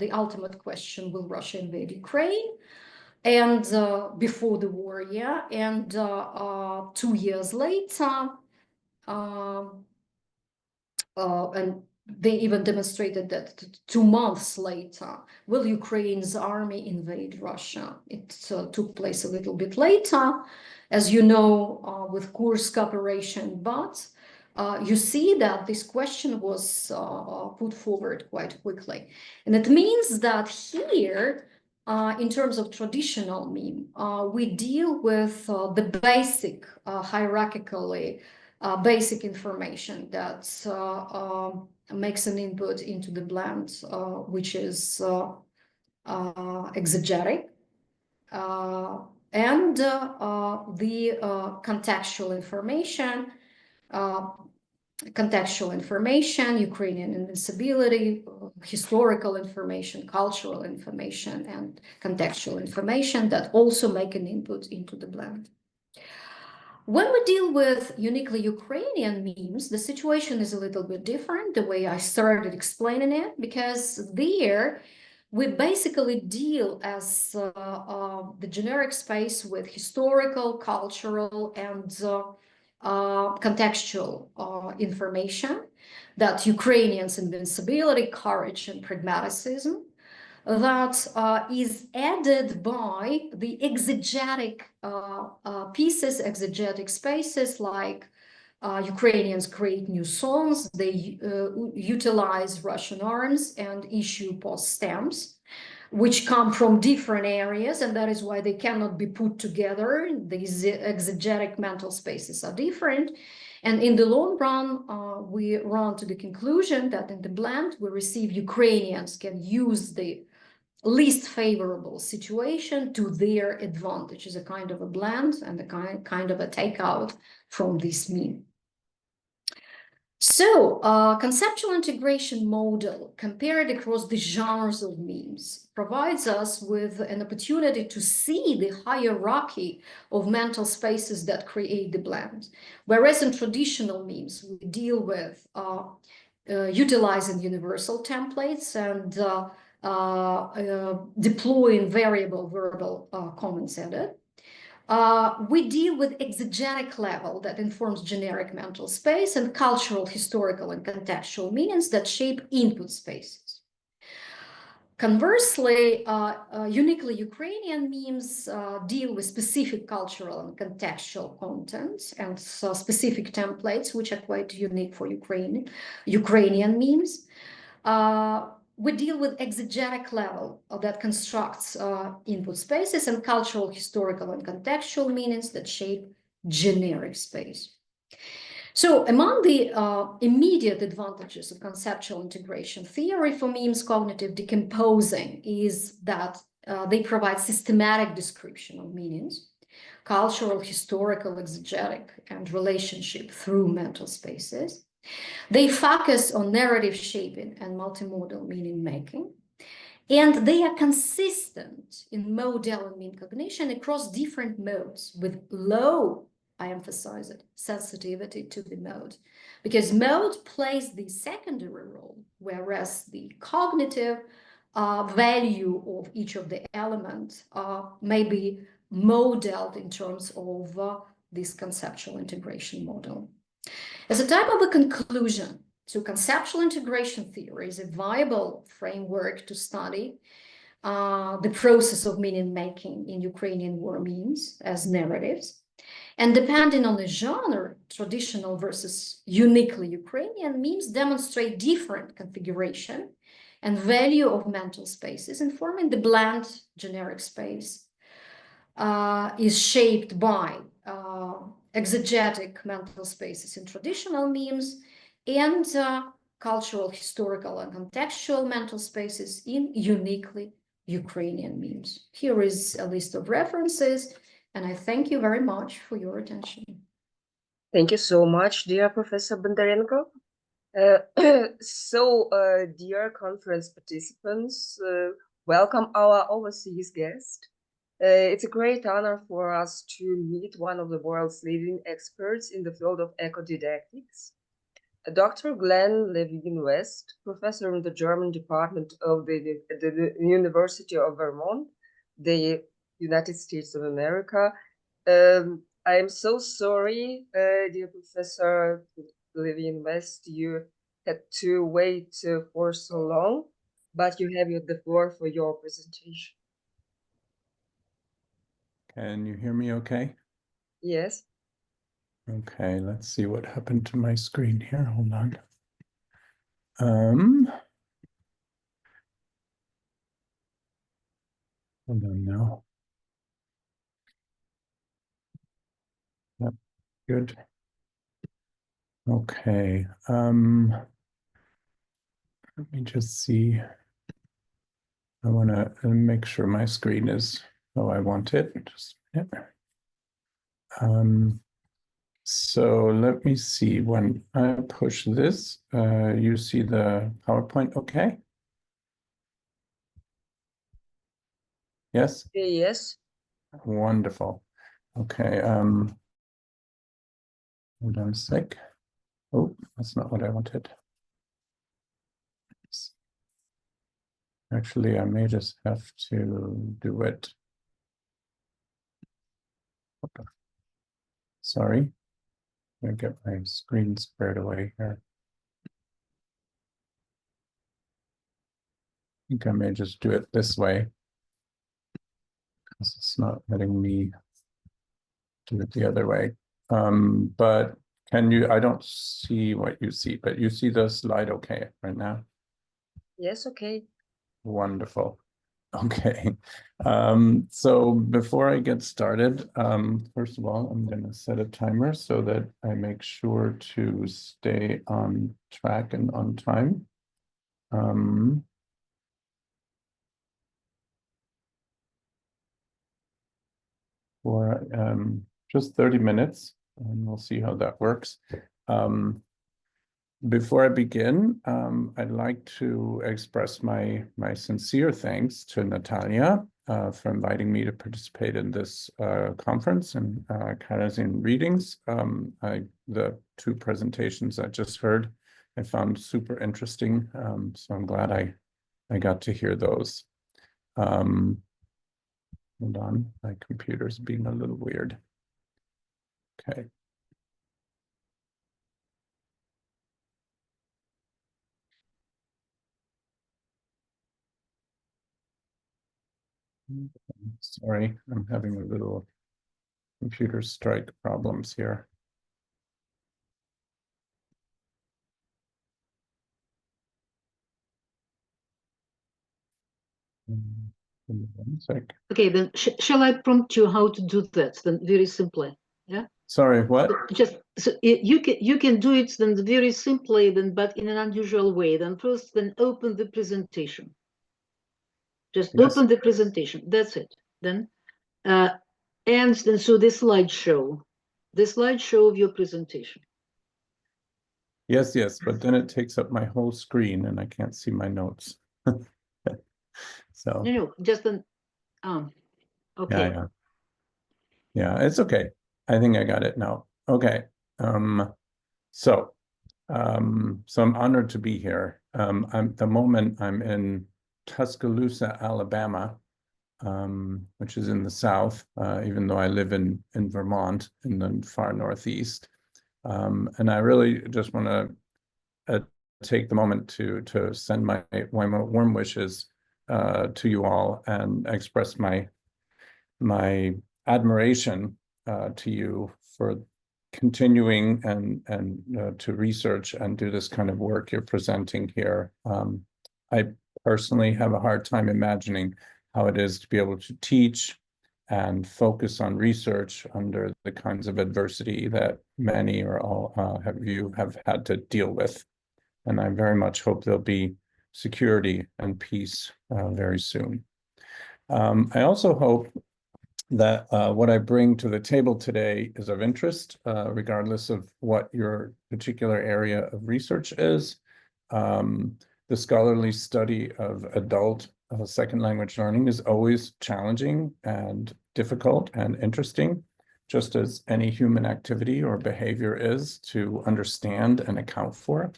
the ultimate question, will Russia invade Ukraine? and before the war, yeah, and 2 years later, and they even demonstrated that 2 months later, will Ukraine's army invade Russia? It took place a little bit later, as you know, with Kursk operation, but you see that this question was put forward quite quickly. And it means that here, in terms of traditional meme, we deal with the basic, hierarchically, basic information that makes an input into the blend, which is exegetic, and the contextual information, Ukrainian invincibility, historical information, cultural information, and contextual information that also make an input into the blend. When we deal with uniquely Ukrainian memes, the situation is a little bit different, the way I started explaining it, because there we basically deal as the generic space with historical, cultural, and contextual information, that Ukrainians' invincibility, courage, and pragmatism, that is added by the exegetic pieces, exegetic spaces, like Ukrainians create new songs, they utilize Russian arms and issue post stamps, which come from different areas, and that is why they cannot be put together. These exegetic mental spaces are different. And in the long run, we run to the conclusion that in the blend, we receive Ukrainians can use the least favorable situation to their advantage, is a kind of a blend and a kind of a takeout from this meme. So, conceptual integration model compared across the genres of memes provides us with an opportunity to see the hierarchy of mental spaces that create the blend. Whereas in traditional memes, we deal with utilizing universal templates and deploying variable verbal comments added. We deal with exegetic level that informs generic mental space and cultural, historical, and contextual meanings that shape input spaces. Conversely, uniquely Ukrainian memes deal with specific cultural and contextual content and specific templates, which are quite unique for Ukrainian memes. We deal with exegetic level that constructs input spaces and cultural, historical, and contextual meanings that shape generic space. So among the immediate advantages of conceptual integration theory for memes cognitive decomposing is that they provide systematic description of meanings, cultural, historical, exegetic, and relationship through mental spaces. They focus on narrative shaping and multimodal meaning making, and they are consistent in modal and meme cognition across different modes with low, I emphasize it, sensitivity to the mode, because mode plays the secondary role, whereas the cognitive value of each of the elements may be modeled in terms of this conceptual integration model. As a type of a conclusion, so conceptual integration theory is a viable framework to study the process of meaning making in Ukrainian war memes as narratives. And depending on the genre, traditional versus uniquely Ukrainian memes demonstrate different configuration and value of mental spaces, informing the blend generic space is shaped by exegetic mental spaces in traditional memes and cultural, historical, and contextual mental spaces in uniquely Ukrainian memes. Here is a list of references, and I thank you very much for your attention. Thank you so much, dear Professor Bondarenko. Dear conference participants, welcome our overseas guest. It's a great honor for us to meet one of the world's leading experts in the field of ecodidactics, Dr. Glenn Levine-West, professor in the German department of the University of Vermont, the United States of America. I am so sorry, dear Professor Levin West, you had to wait for so long, but you have the floor for your presentation. Can you hear me okay? Yes. Okay, let's see what happened to my screen here. Hold on. Hold on now. Yep, good. Okay. Let me just see. I want to make sure my screen is how I want it. Just a minute. So let me see, when I push this, you see the PowerPoint okay? Yes? Yes. Wonderful. Okay, hold on a sec. Oh, that's not what I wanted. Actually, I may just have to do it. Okay. Sorry. I'm gonna get my screen squared away here. I think I may just do it this way, because it's not letting me do it the other way. But can you, I don't see what you see, but you see the slide okay right now? Yes, okay. Wonderful. Okay. So before I get started, first of all, I'm going to set a timer so that I make sure to stay on track and on time. For just 30 minutes, and we'll see how that works. Before I begin, I'd like to express my sincere thanks to Natalia for inviting me to participate in this conference and Karazin readings. The two presentations I just heard, I found super interesting, so I'm glad I got to hear those. Hold on, my computer's being a little weird. Okay. Sorry, I'm having a little computer strike problems here. One sec. Okay, then shall I prompt you how to do that? Then very simply, yeah. Sorry, what? Just so you can do it then very simply, then but in an unusual way. Then first, then open the presentation. Just Yes. open the presentation. That's it. Then, and then so the slideshow of your presentation. Yes, yes, but then it takes up my whole screen and I can't see my notes. So No, just an okay. Yeah, it's okay. I think I got it now. Okay. So I'm honored to be here. At the moment I'm in Tuscaloosa, Alabama, which is in the South, even though I live in Vermont in the far Northeast. And I really just want to take the moment to send my warm wishes to you all and express my admiration to you for continuing and to research and do this kind of work you're presenting here. I personally have a hard time imagining how it is to be able to teach and focus on research under the kinds of adversity that many or all of you have had to deal with. And I very much hope there'll be security and peace very soon. I also hope that what I bring to the table today is of interest, regardless of what your particular area of research is. The scholarly study of adult second language learning is always challenging and difficult and interesting, just as any human activity or behavior is to understand and account for.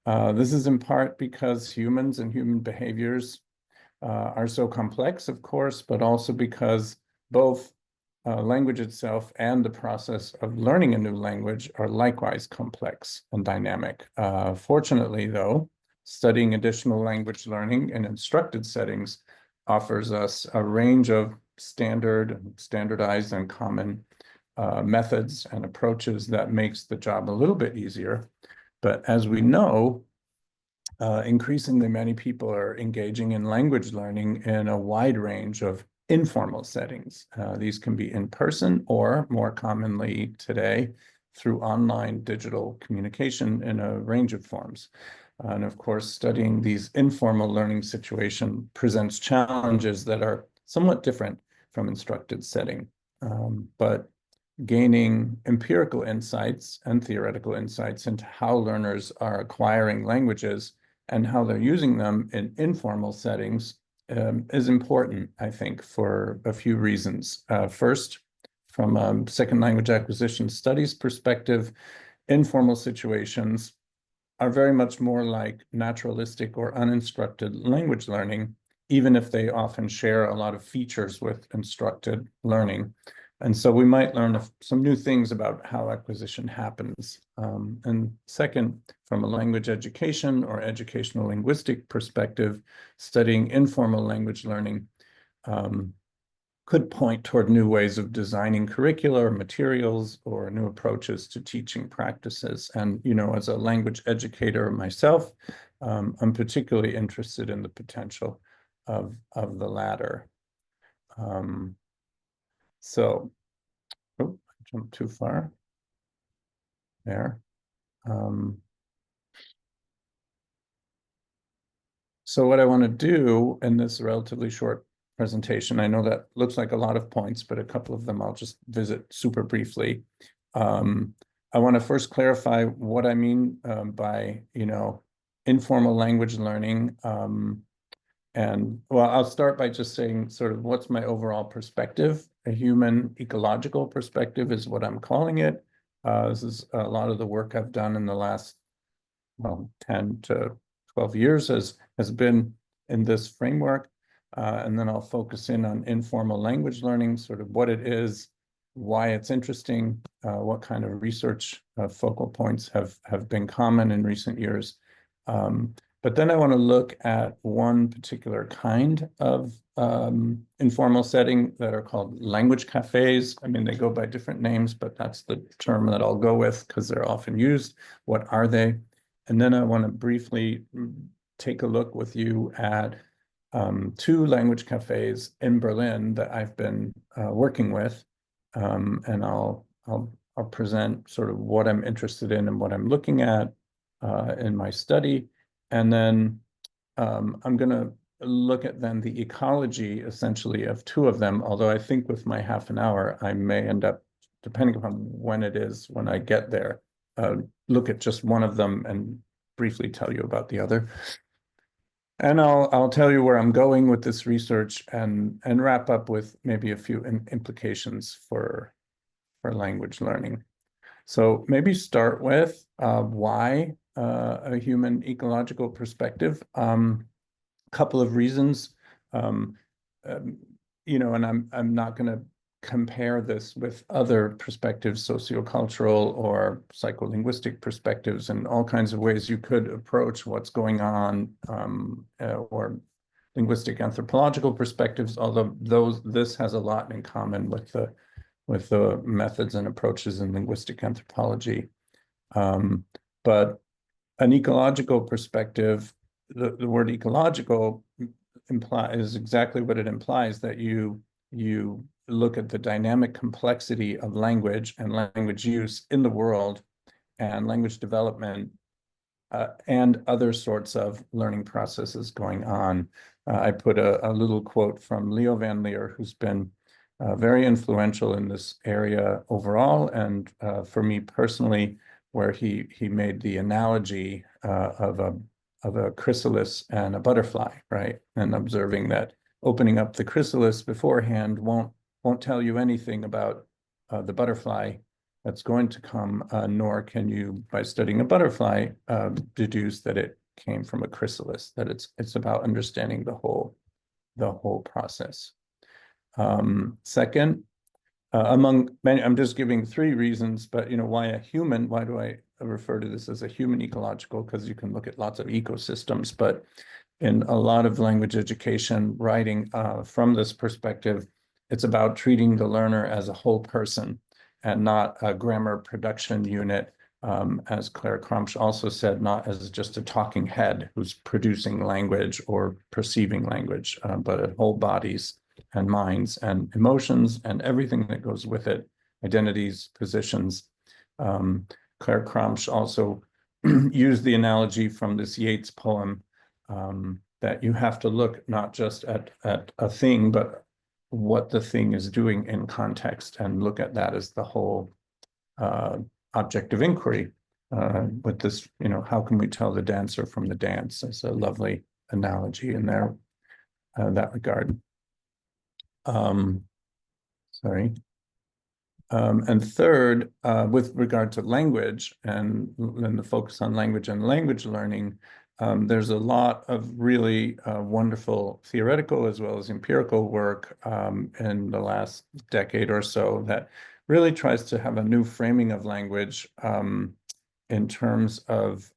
This is in part because humans and human behaviors are so complex, of course, but also because both language itself and the process of learning a new language are likewise complex and dynamic. Fortunately, though, studying additional language learning in instructed settings offers us a range of standardized and common methods and approaches that makes the job a little bit easier. But as we know, increasingly many people are engaging in language learning in a wide range of informal settings. These can be in person or more commonly today through online digital communication in a range of forms. And of course, studying these informal learning situation presents challenges that are somewhat different from instructed setting. But gaining empirical insights and theoretical insights into how learners are acquiring languages and how they're using them in informal settings is important, I think, for a few reasons. First, from a second language acquisition studies perspective, informal situations are very much more like naturalistic or uninstructed language learning, even if they often share a lot of features with instructed learning. And so we might learn some new things about how acquisition happens. And second, from a language education or educational linguistic perspective, studying informal language learning could point toward new ways of designing curricula or materials or new approaches to teaching practices. And, you know, as a language educator myself, I'm particularly interested in the potential of the latter. So, oh, I jumped too far there. So what I want to do in this relatively short presentation, I know that looks like a lot of points, but a couple of them I'll just visit super briefly. I want to first clarify what I mean by, you know, informal language learning. And well, I'll start by just saying sort of what's my overall perspective. A human ecological perspective is what I'm calling it. This is a lot of the work I've done in the last, well, 10 to 12 years has been in this framework. And then I'll focus in on informal language learning, sort of what it is, why it's interesting, what kind of research focal points have been common in recent years. But then I want to look at one particular kind of informal setting that are called language cafes. I mean, they go by different names, but that's the term that I'll go with because they're often used. What are they? And then I want to briefly take a look with you at two language cafes in Berlin that I've been working with. And I'll present sort of what I'm interested in and what I'm looking at in my study. And then I'm going to look at then the ecology, essentially, of two of them, although I think with my half an hour, I may end up, depending upon when it is, when I get there, look at just one of them and briefly tell you about the other. And I'll tell you where I'm going with this research and wrap up with maybe a few implications for language learning. So maybe start with why a human ecological perspective. Couple of reasons, you know, and I'm not going to compare this with other perspectives, sociocultural or psycholinguistic perspectives, and all kinds of ways you could approach what's going on, or linguistic anthropological perspectives, although this has a lot in common with the methods and approaches in linguistic anthropology. But an ecological perspective, the word ecological is exactly what it implies, that you look at the dynamic complexity of language and language use in the world and language development and other sorts of learning processes going on. I put a little quote from Leo Van Leer, who's been very influential in this area overall, and for me personally, where he made the analogy of a chrysalis and a butterfly, right? And observing that opening up the chrysalis beforehand won't tell you anything about the butterfly that's going to come, nor can you, by studying a butterfly, deduce that it came from a chrysalis, that it's about understanding the whole process. Second, among many, I'm just giving 3 reasons, but why a human? Why do I refer to this as a human ecological? Because you can look at lots of ecosystems, but in a lot of language education writing from this perspective, it's about treating the learner as a whole person and not a grammar production unit, as Claire Crumpsch also said, not as just a talking head who's producing language or perceiving language, but whole bodies and minds and emotions and everything that goes with it, identities, positions. Claire Crumpsch also used the analogy from this Yeats poem that you have to look not just at a thing, but what the thing is doing in context, and look at that as the whole object of inquiry. With this, how can we tell the dancer from the dance? It's a lovely analogy in there, that regard. Sorry. And third, with regard to language and the focus on language and language learning, there's a lot of really wonderful theoretical as well as empirical work in the last decade or so that really tries to have a new framing of language in terms of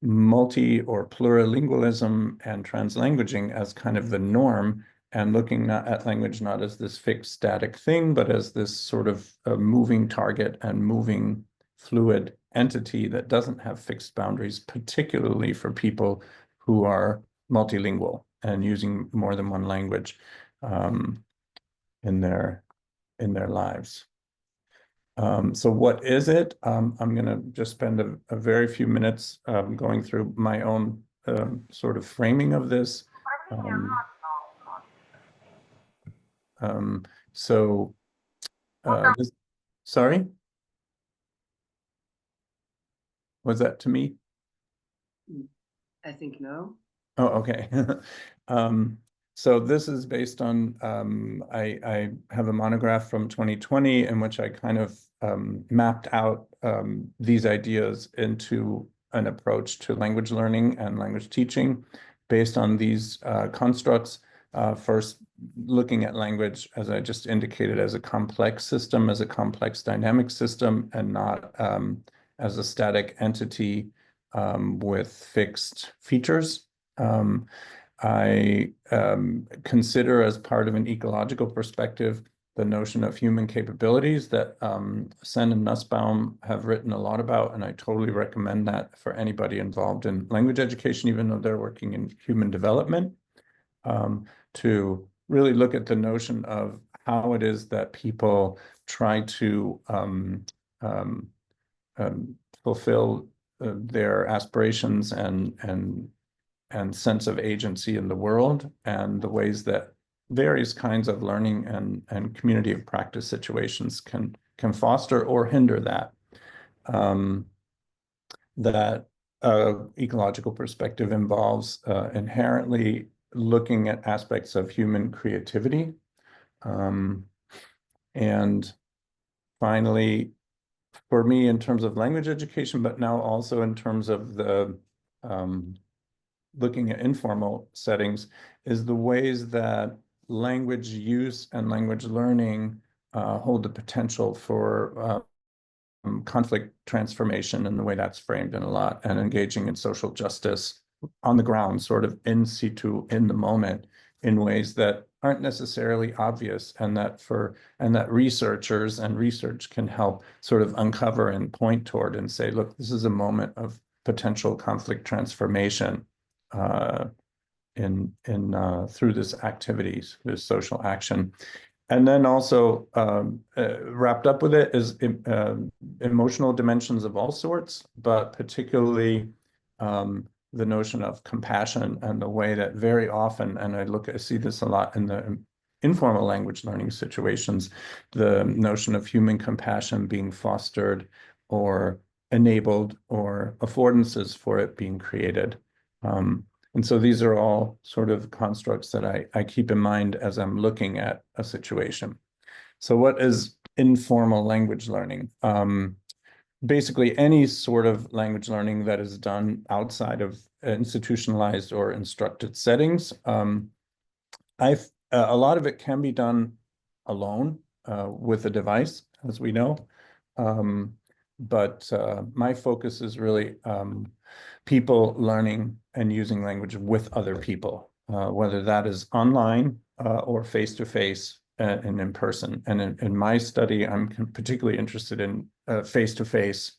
multi or plurilingualism and translanguaging as kind of the norm, and looking not at language not as this fixed static thing, but as this sort of moving target and moving fluid entity that doesn't have fixed boundaries, particularly for people who are multilingual and using more than one language in their lives. So what is it? I'm going to just spend a very few minutes going through my own sort of framing of this. Sorry? Was that to me? I think no. Oh, okay. So this is based on, I have a monograph from 2020 in which I kind of mapped out these ideas into an approach to language learning and language teaching based on these constructs. First, looking at language, as I just indicated, as a complex system, as a complex dynamic system, and not as a static entity with fixed features. I consider, as part of an ecological perspective, the notion of human capabilities that Sen and Nussbaum have written a lot about, and I totally recommend that for anybody involved in language education, even though they're working in human development, to really look at the notion of how it is that people try to fulfill their aspirations and sense of agency in the world, and the ways that various kinds of learning and community of practice situations can foster or hinder that. That ecological perspective involves inherently looking at aspects of human creativity. And finally, for me, in terms of language education, but now also in terms of the looking at informal settings, is the ways that language use and language learning hold the potential for conflict transformation, and the way that's framed in a lot, and engaging in social justice on the ground, sort of in situ, in the moment, in ways that aren't necessarily obvious, and that researchers and research can help sort of uncover and point toward and say, look, this is a moment of potential conflict transformation through this activities, this social action. And then also wrapped up with it is emotional dimensions of all sorts, but particularly the notion of compassion, and the way that very often, and I see this a lot in the informal language learning situations, the notion of human compassion being fostered or enabled, or affordances for it being created. And so these are all sort of constructs that I keep in mind as I'm looking at a situation. So what is informal language learning? Basically any sort of language learning that is done outside of institutionalized or instructed settings. I A lot of it can be done alone with a device, as we know. But my focus is really people learning and using language with other people, whether that is online or face-to-face and in person. And in my study, I'm particularly interested in face-to-face.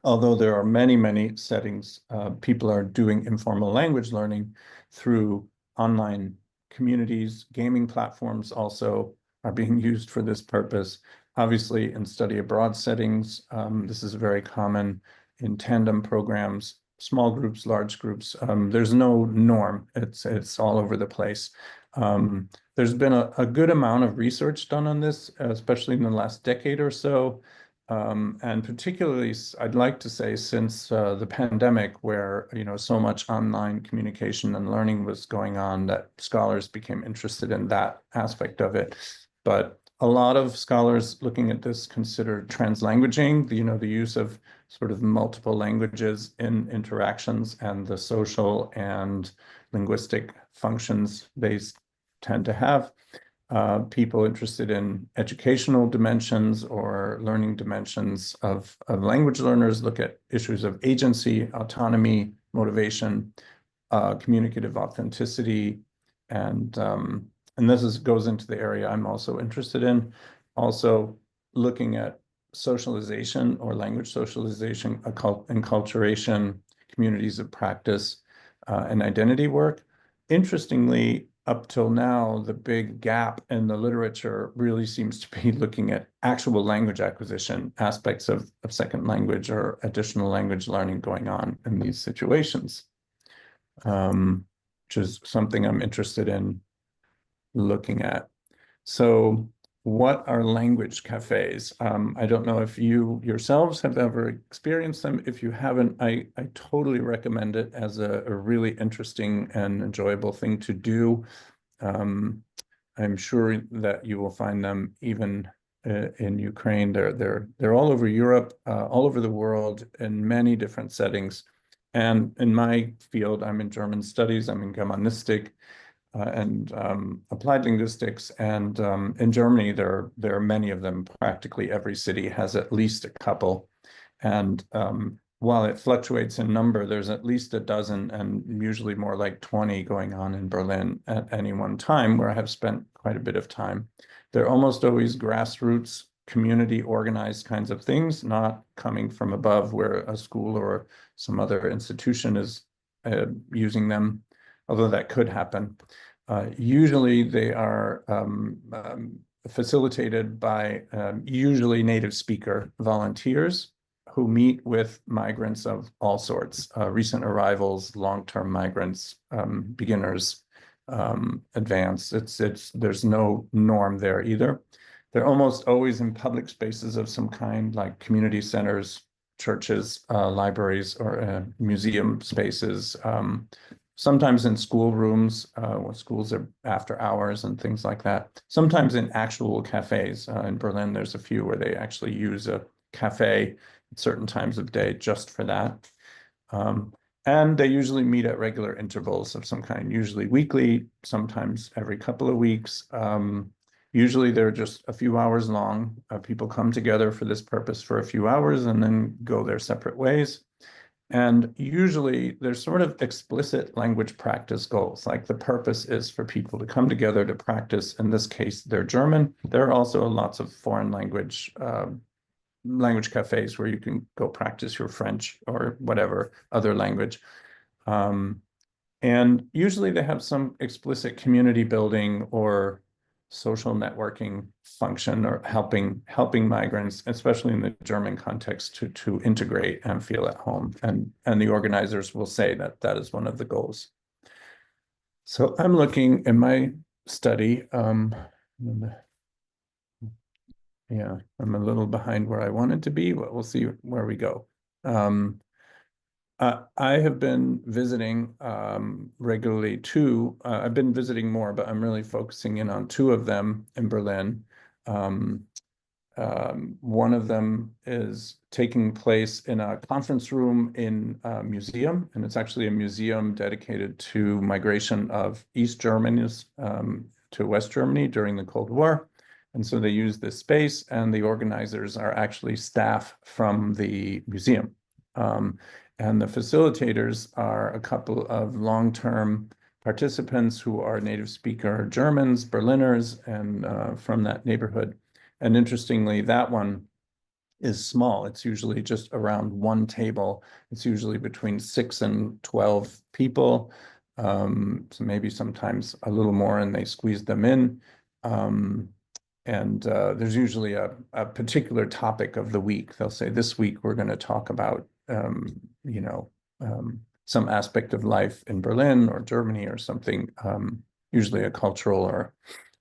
Although there are many, many settings, people are doing informal language learning through online communities. Gaming platforms also are being used for this purpose. Obviously, in study abroad settings, this is very common in tandem programs, small groups, large groups. There's no norm. It's all over the place. There's been a good amount of research done on this, especially in the last decade or so. And particularly, I'd like to say, since the pandemic, where so much online communication and learning was going on, that scholars became interested in that aspect of it. But a lot of scholars looking at this consider translanguaging, the use of sort of multiple languages in interactions and the social and linguistic functions they tend to have. People interested in educational dimensions or learning dimensions of language learners look at issues of agency, autonomy, motivation, communicative authenticity, and this goes into the area I'm also interested in. Also looking at socialization or language socialization, enculturation, communities of practice, and identity work. Interestingly, up till now, the big gap in the literature really seems to be looking at actual language acquisition, aspects of second language or additional language learning going on in these situations, which is something I'm interested in looking at. So what are language cafes? I don't know if you yourselves have ever experienced them. If you haven't, I totally recommend it as a really interesting and enjoyable thing to do. I'm sure that you will find them even in Ukraine. They're all over Europe, all over the world, in many different settings. And in my field, I'm in German studies, I'm in Germanistic, and applied linguistics, and in Germany there are many of them. Practically every city has at least a couple, and while it fluctuates in number, there's at least a dozen, and usually more like 20 going on in Berlin at any one time, where I have spent quite a bit of time. They're almost always grassroots, community organized kinds of things, not coming from above where a school or some other institution is using them, although that could happen. Usually they are facilitated by usually native speaker volunteers who meet with migrants of all sorts, recent arrivals, long-term migrants, beginners, advanced. There's no norm there either. They're almost always in public spaces of some kind, like community centers, churches, libraries, or museum spaces, sometimes in school rooms, when schools are after hours and things like that. Sometimes in actual cafes. In Berlin, there's a few where they actually use a cafe at certain times of day just for that. And they usually meet at regular intervals of some kind, usually weekly, sometimes every couple of weeks. Usually they're just a few hours long. People come together for this purpose for a few hours and then go their separate ways. And usually there's sort of explicit language practice goals, like the purpose is for people to come together to practice, in this case, their German. There are also lots of foreign language cafes where you can go practice your French or whatever other language. And usually they have some explicit community building or social networking function, or helping migrants, especially in the German context, to integrate and feel at home. And the organizers will say that is one of the goals. So I'm looking in my study, yeah, I'm a little behind where I wanted to be, but we'll see where we go. I have been visiting regularly I've been visiting more, but I'm really focusing in on two of them in Berlin. One of them is taking place in a conference room in a museum, and it's actually a museum dedicated to migration of East Germans to West Germany during the Cold War. And so they use this space, and the organizers are actually staff from the museum. And the facilitators are a couple of long-term participants who are native speaker Germans, Berliners, and from that neighborhood. And interestingly, that one is small. It's usually just around one table. It's usually between 6 and 12 people. So maybe sometimes a little more, and they squeeze them in. And there's usually a particular topic of the week. They'll say, this week we're going to talk about, some aspect of life in Berlin or Germany or something, usually a cultural or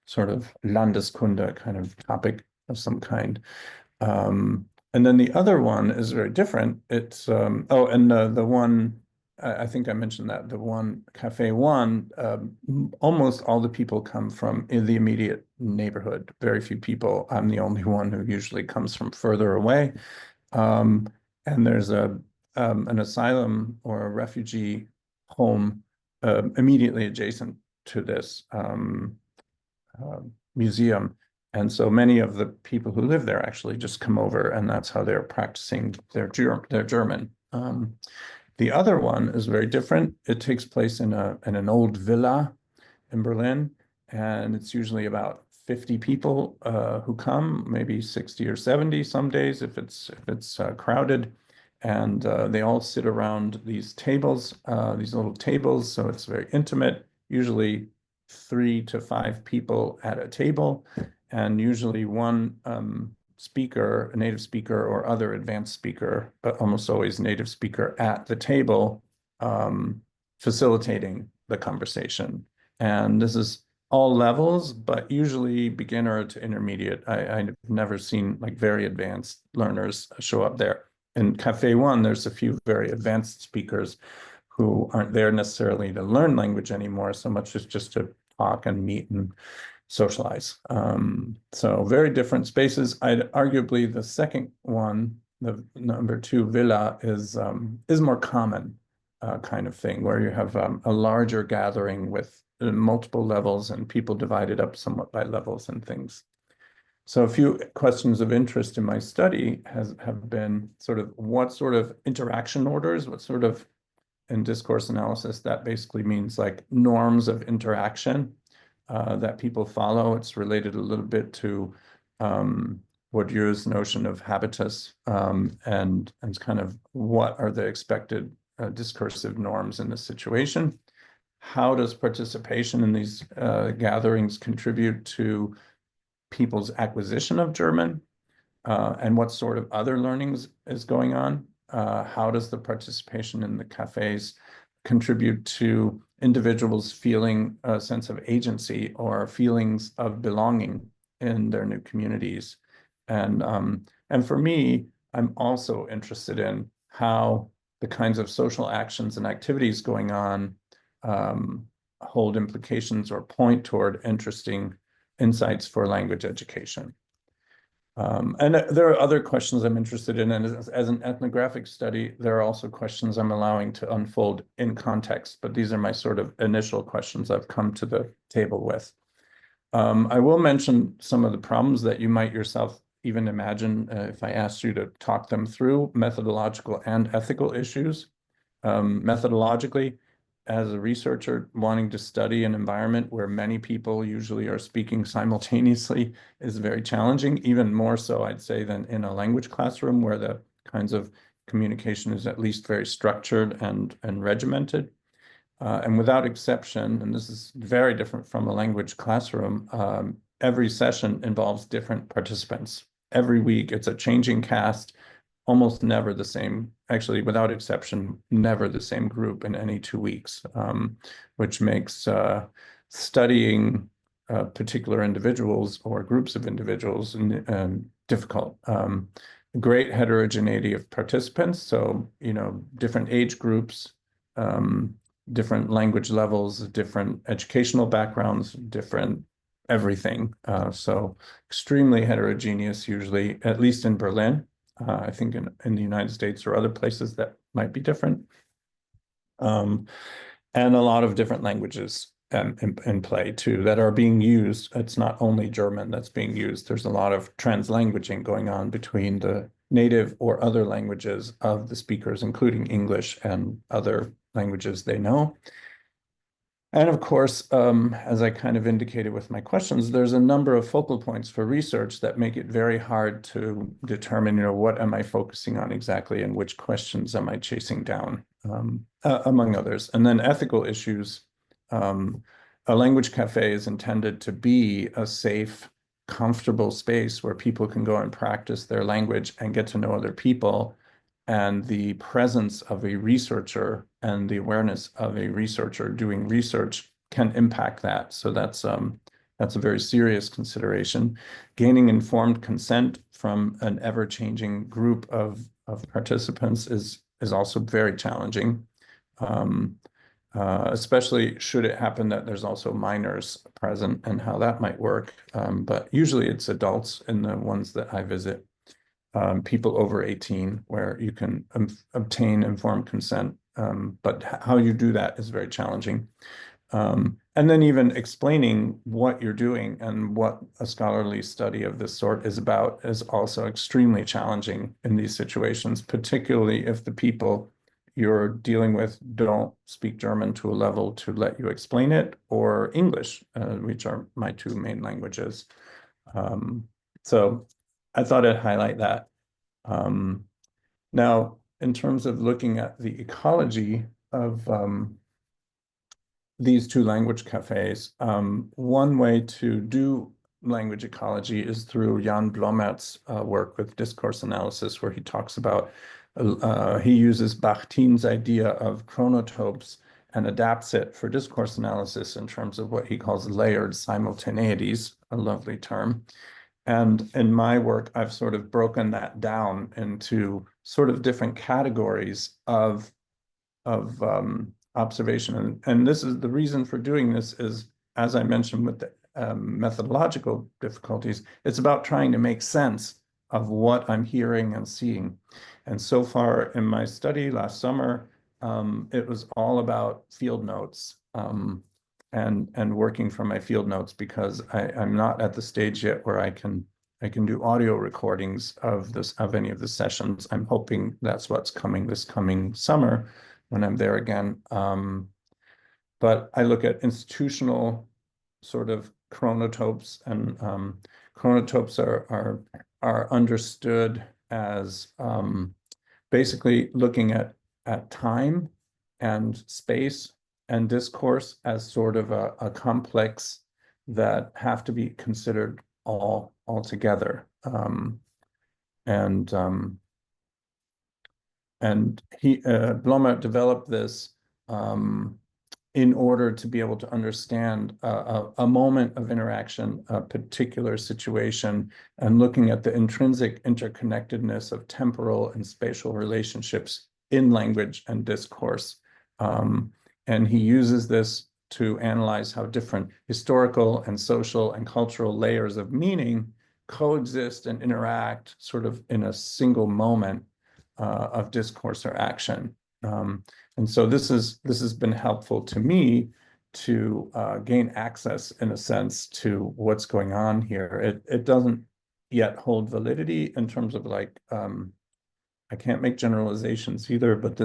sort of Landeskunde kind of topic of some kind. And then the other one is very different. It's, the one, I think I mentioned that, the one, Cafe One, almost all the people come from in the immediate neighborhood. Very few people. I'm the only one who usually comes from further away. And there's an asylum or a refugee home immediately adjacent to this museum. And so many of the people who live there actually just come over, and that's how they're practicing their German. The other one is very different. It takes place in an old villa in Berlin, and it's usually about 50 people who come, maybe 60 or 70 some days if it's crowded. And they all sit around these tables, these little tables, so it's very intimate, usually 3 to 5 people at a table, and usually one speaker, a native speaker or other advanced speaker, but almost always native speaker at the table, facilitating the conversation. And this is all levels, but usually beginner to intermediate. I've never seen like very advanced learners show up there. In Cafe One, there's a few very advanced speakers who aren't there necessarily to learn language anymore, so much as just to talk and meet and socialize. So very different spaces. I'd arguably the second one, the number 2 villa, is more common kind of thing, where you have a larger gathering with multiple levels and people divided up somewhat by levels and things. So a few questions of interest in my study have been sort of what sort of interaction orders, what sort of, in discourse analysis, that basically means like norms of interaction that people follow. It's related a little bit to Bourdieu's notion of habitus, and kind of what are the expected discursive norms in this situation. How does participation in these gatherings contribute to people's acquisition of German, and what sort of other learnings is going on? How does the participation in the cafes contribute to individuals feeling a sense of agency or feelings of belonging in their new communities? And for me, I'm also interested in how the kinds of social actions and activities going on hold implications or point toward interesting insights for language education. And there are other questions I'm interested in, and as an ethnographic study, there are also questions I'm allowing to unfold in context, but these are my sort of initial questions I've come to the table with. I will mention some of the problems that you might yourself even imagine if I asked you to talk them through, methodological and ethical issues. Methodologically, as a researcher wanting to study an environment where many people usually are speaking simultaneously is very challenging, even more so, I'd say, than in a language classroom where the kinds of communication is at least very structured and regimented. And without exception, and this is very different from a language classroom, every session involves different participants. Every week, it's a changing cast, almost never the same, actually, without exception, never the same group in any 2 weeks, which makes studying particular individuals or groups of individuals difficult. Great heterogeneity of participants, so, different age groups, different language levels, different educational backgrounds, different everything. So extremely heterogeneous, usually, at least in Berlin. I think in the United States or other places that might be different. And a lot of different languages in play too that are being used. It's not only German that's being used. There's a lot of translanguaging going on between the native or other languages of the speakers, including English and other languages they know. And of course, as I kind of indicated with my questions, there's a number of focal points for research that make it very hard to determine, you know, what am I focusing on exactly and which questions am I chasing down, among others. And then ethical issues. A language cafe is intended to be a safe, comfortable space where people can go and practice their language and get to know other people. And the presence of a researcher and the awareness of a researcher doing research can impact that. So that's a very serious consideration. Gaining informed consent from an ever-changing group of participants is also very challenging. Especially should it happen that there's also minors present and how that might work. But usually it's adults in the ones that I visit. People over 18, where you can obtain informed consent, but how you do that is very challenging. And then even explaining what you're doing and what a scholarly study of this sort is about is also extremely challenging in these situations, particularly if the people you're dealing with don't speak German to a level to let you explain it, or English, which are my two main languages. So I thought I'd highlight that. Now, in terms of looking at the ecology of these two language cafes, one way to do language ecology is through Jan Blomert's work with discourse analysis, where he talks about, he uses Bachtin's idea of chronotopes and adapts it for discourse analysis in terms of what he calls layered simultaneities, a lovely term. And in my work, I've sort of broken that down into sort of different categories of observation. And this is the reason for doing this is, as I mentioned with the methodological difficulties, it's about trying to make sense of what I'm hearing and seeing. And so far in my study last summer, it was all about field notes. And working from my field notes, because I'm not at the stage yet where I can do audio recordings of any of the sessions. I'm hoping that's what's coming this coming summer when I'm there again. But I look at institutional sort of chronotopes, and chronotopes are understood as basically looking at time and space and discourse as sort of a complex that have to be considered all together. And Blomert developed this in order to be able to understand a moment of interaction, a particular situation, and looking at the intrinsic interconnectedness of temporal and spatial relationships in language and discourse. And he uses this to analyze how different historical and social and cultural layers of meaning coexist and interact sort of in a single moment of discourse or action. And so this has been helpful to me to gain access, in a sense, to what's going on here. It doesn't yet hold validity in terms of like, I can't make generalizations either, but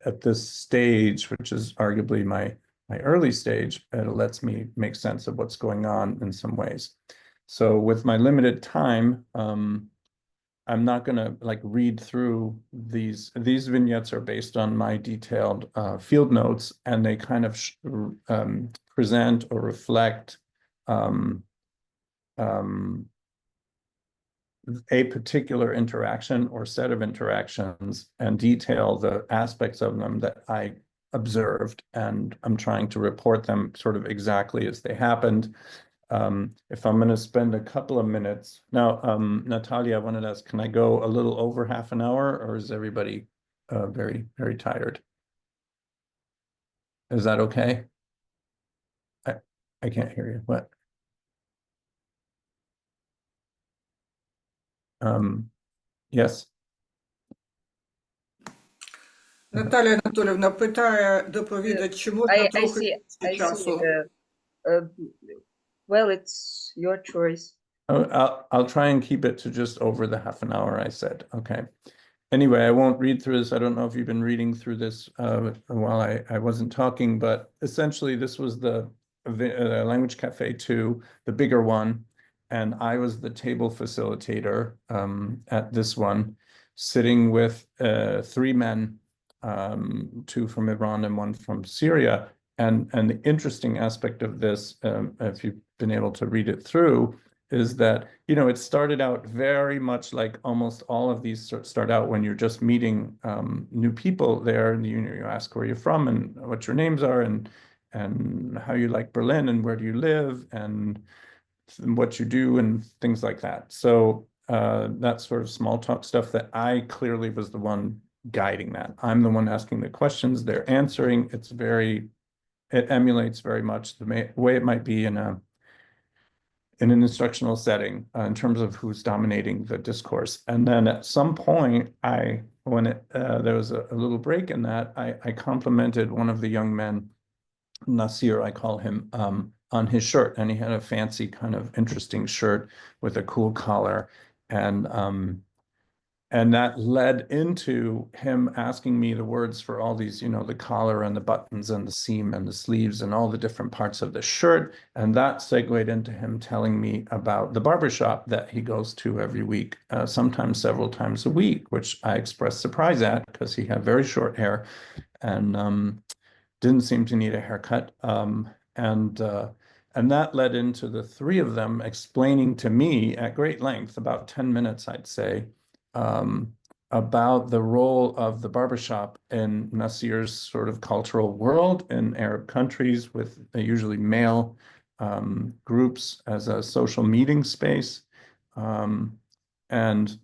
at this stage, which is arguably my early stage, it lets me make sense of what's going on in some ways. So with my limited time, I'm not going to like read through these vignettes are based on my detailed field notes, and they kind of present or reflect a particular interaction or set of interactions and detail the aspects of them that I observed, and I'm trying to report them sort of exactly as they happened. If I'm going to spend a couple of minutes now, Natalia, I wanted to ask, can I go a little over half an hour, or is everybody very, very tired? Is that okay? I can't hear you. What? Yes. Наталя Анатолівна питає доповідач, чи можна I трохи see, I часу? see. Well, it's your choice. I'll try and keep it to just over the half an hour, I said. Okay. Anyway, I won't read through this. I don't know if you've been reading through this while I wasn't talking, but essentially this was the Language Cafe 2, the bigger one, and I was the table facilitator at this one, sitting with 3 men, 2 from Iran and 1 from Syria. And the interesting aspect of this, if you've been able to read it through, is that, you know, it started out very much like almost all of these start out when you're just meeting new people there, and you ask where you're from and what your names are and how you like Berlin and where do you live and what you do and things like that. So that sort of small talk stuff that I clearly was the one guiding that. I'm the one asking the questions, they're answering. It emulates very much the way it might be in an instructional setting in terms of who's dominating the discourse. And then at some point, there was a little break in that, I complimented one of the young men, Nasir, I call him, on his shirt. And he had a fancy kind of interesting shirt with a cool collar. And that led into him asking me the words for all these, you know, the collar and the buttons and the seam and the sleeves and all the different parts of the shirt. And that segued into him telling me about the barbershop that he goes to every week, sometimes several times a week, which I expressed surprise at because he had very short hair and didn't seem to need a haircut. And that led into the 3 of them explaining to me at great length, about 10 minutes, I'd say, about the role of the barbershop in Nasir's sort of cultural world in Arab countries with usually male groups as a social meeting space. And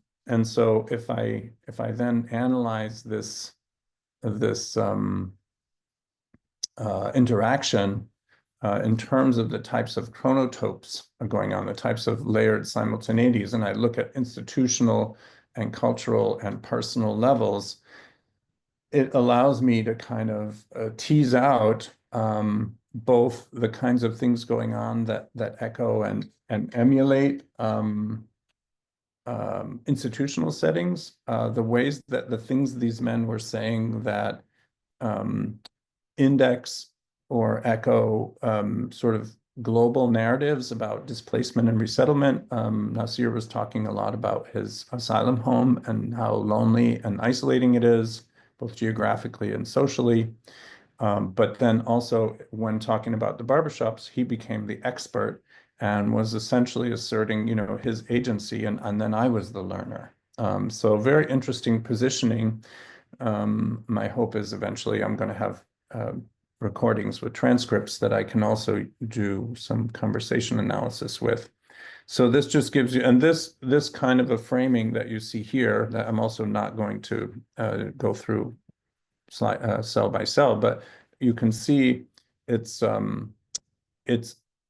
so if I then analyze this interaction in terms of the types of chronotopes going on, the types of layered simultaneities, and I look at institutional and cultural and personal levels, it allows me to kind of tease out both the kinds of things going on that echo and emulate institutional settings, the ways that the things these men were saying that index or echo sort of global narratives about displacement and resettlement. Nasir was talking a lot about his asylum home and how lonely and isolating it is, both geographically and socially. But then also when talking about the barbershops, he became the expert and was essentially asserting, you know, his agency, and then I was the learner. So very interesting positioning. My hope is eventually I'm going to have recordings with transcripts that I can also do some conversation analysis with. So this just gives you, and this kind of a framing that you see here, that I'm also not going to go through cell by cell, but you can see it's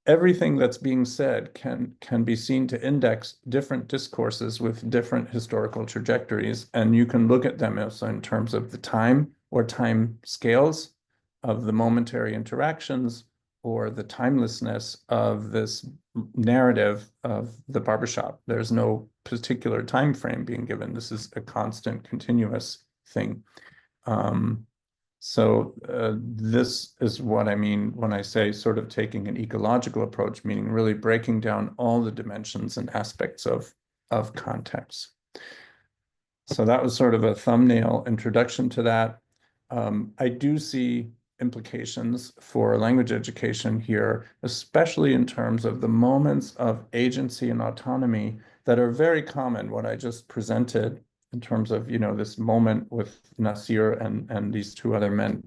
everything that's being said can be seen to index different discourses with different historical trajectories, and you can look at them also in terms of the time or time scales of the momentary interactions or the timelessness of this narrative of the barbershop. There's no particular time frame being given. This is a constant, continuous thing. So this is what I mean when I say sort of taking an ecological approach, meaning really breaking down all the dimensions and aspects of context. So that was sort of a thumbnail introduction to that. I do see implications for language education here, especially in terms of the moments of agency and autonomy that are very common, what I just presented in terms of, you know, this moment with Nasir and these 2 other men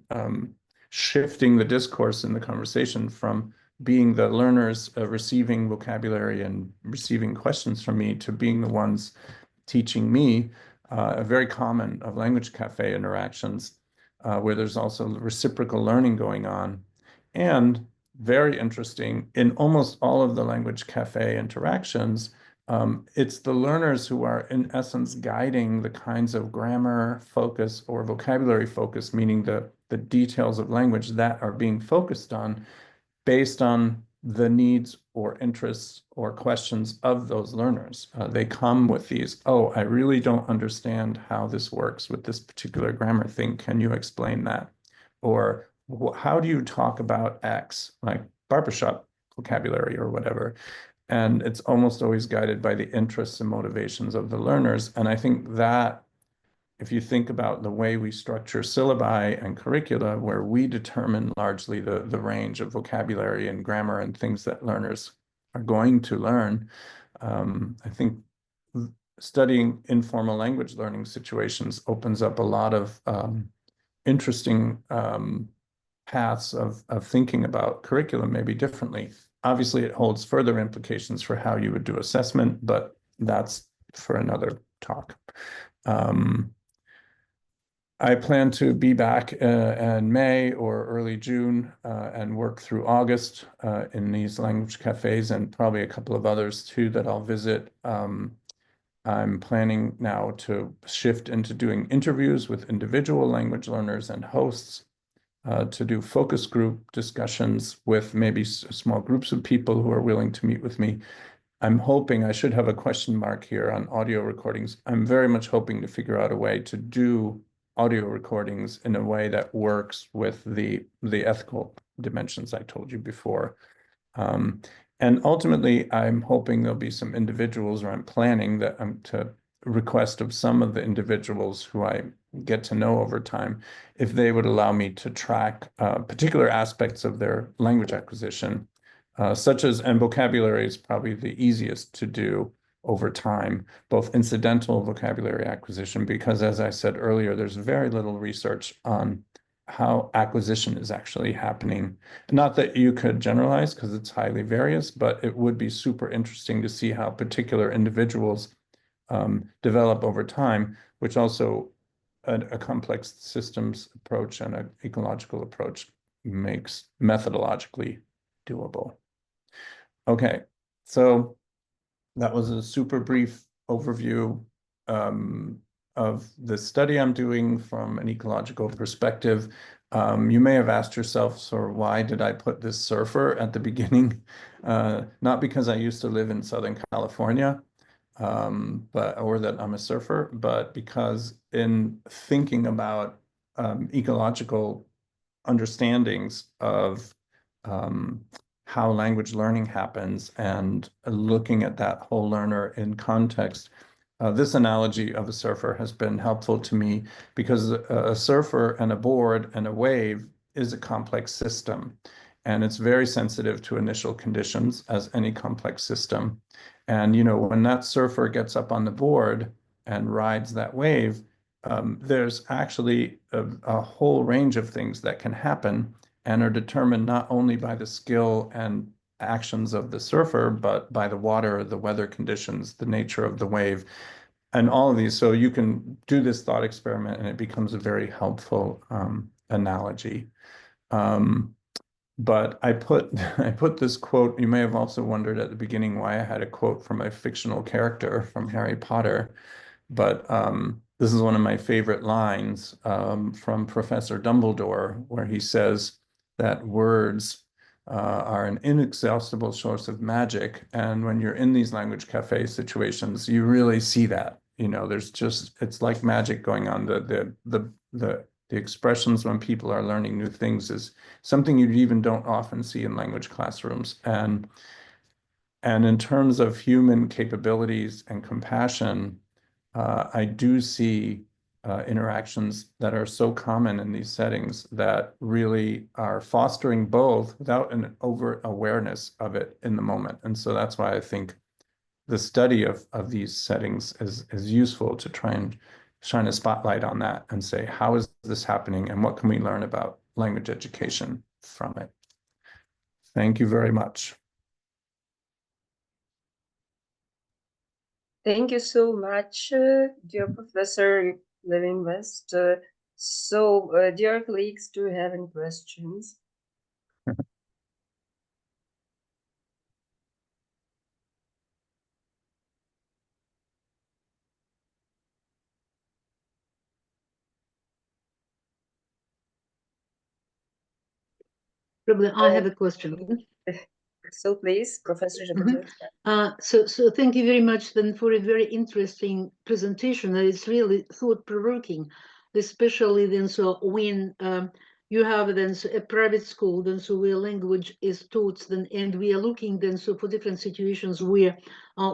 shifting the discourse in the conversation from being the learners receiving vocabulary and receiving questions from me to being the ones teaching me, very common of language cafe interactions. Where there's also reciprocal learning going on. And very interesting, in almost all of the language cafe interactions, It's the learners who are, in essence, guiding the kinds of grammar focus or vocabulary focus, meaning the details of language that are being focused on based on the needs or interests or questions of those learners. They come with these, oh, I really don't understand how this works with this particular grammar thing. Can you explain that? Or how do you talk about X, like barbershop vocabulary or whatever? And it's almost always guided by the interests and motivations of the learners. And I think that if you think about the way we structure syllabi and curricula, where we determine largely the range of vocabulary and grammar and things that learners are going to learn, I think studying informal language learning situations opens up a lot of interesting paths of thinking about curriculum maybe differently. Obviously, it holds further implications for how you would do assessment, but that's for another talk. I plan to be back in May or early June and work through August in these language cafes and probably a couple of others too that I'll visit. I'm planning now to shift into doing interviews with individual language learners and hosts, to do focus group discussions with maybe small groups of people who are willing to meet with me. I'm hoping, I should have a question mark here on audio recordings. I'm very much hoping to figure out a way to do audio recordings in a way that works with the ethical dimensions I told you before. And ultimately, I'm hoping there'll be some individuals, or I'm planning that I'm to request of some of the individuals who I get to know over time, if they would allow me to track particular aspects of their language acquisition, such as, and vocabulary is probably the easiest to do over time, both incidental vocabulary acquisition, because as I said earlier, there's very little research on how acquisition is actually happening. Not that you could generalize because it's highly various, but it would be super interesting to see how particular individuals develop over time, which also a complex systems approach and an ecological approach makes methodologically doable. Okay, so that was a super brief overview of the study I'm doing from an ecological perspective. You may have asked yourself, so why did I put this surfer at the beginning? Not because I used to live in Southern California, or that I'm a surfer, but because in thinking about ecological understandings of how language learning happens and looking at that whole learner in context, this analogy of a surfer has been helpful to me because a surfer and a board and a wave is a complex system, and it's very sensitive to initial conditions as any complex system. And, you know, when that surfer gets up on the board and rides that wave, there's actually a whole range of things that can happen and are determined not only by the skill and actions of the surfer, but by the water, the weather conditions, the nature of the wave, and all of these. So you can do this thought experiment and it becomes a very helpful analogy. But I put this quote, you may have also wondered at the beginning why I had a quote from a fictional character from Harry Potter, but this is one of my favorite lines from Professor Dumbledore, where he says that words are an inexhaustible source of magic. And when you're in these language cafe situations, you really see that. You know, there's just, it's like magic going on. The expressions when people are learning new things is something you even don't often see in language classrooms. And in terms of human capabilities and compassion, I do see interactions that are so common in these settings that really are fostering both without an overt awareness of it in the moment. And so that's why I think the study of these settings is useful to try and shine a spotlight on that and say, how is this happening and what can we learn about language education from it? Thank you very much. Thank you so much, dear Professor Living West. Dear colleagues, do you have any questions? Probably I have a question. So please, Professor Жаботинська. So thank you very much then for a very interesting presentation. It's really thought-provoking, especially then so when you have then so a private school, then so where language is taught, then and we are looking then so for different situations where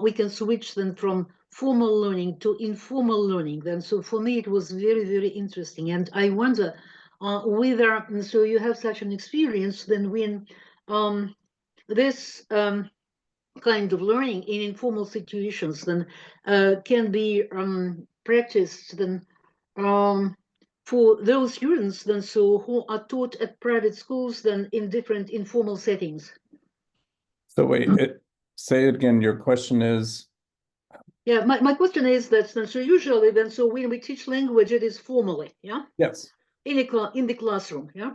we can switch then from formal learning to informal learning. Then so for me it was very, very interesting, and I wonder whether so you have such an experience then when this kind of learning in informal situations then can be practiced then for those students then so who are taught at private schools then in different informal settings. So wait, say it again. Your question is? Yeah, my question is that so usually then so when we teach language it is formally, yeah? Yes. In the classroom, yeah?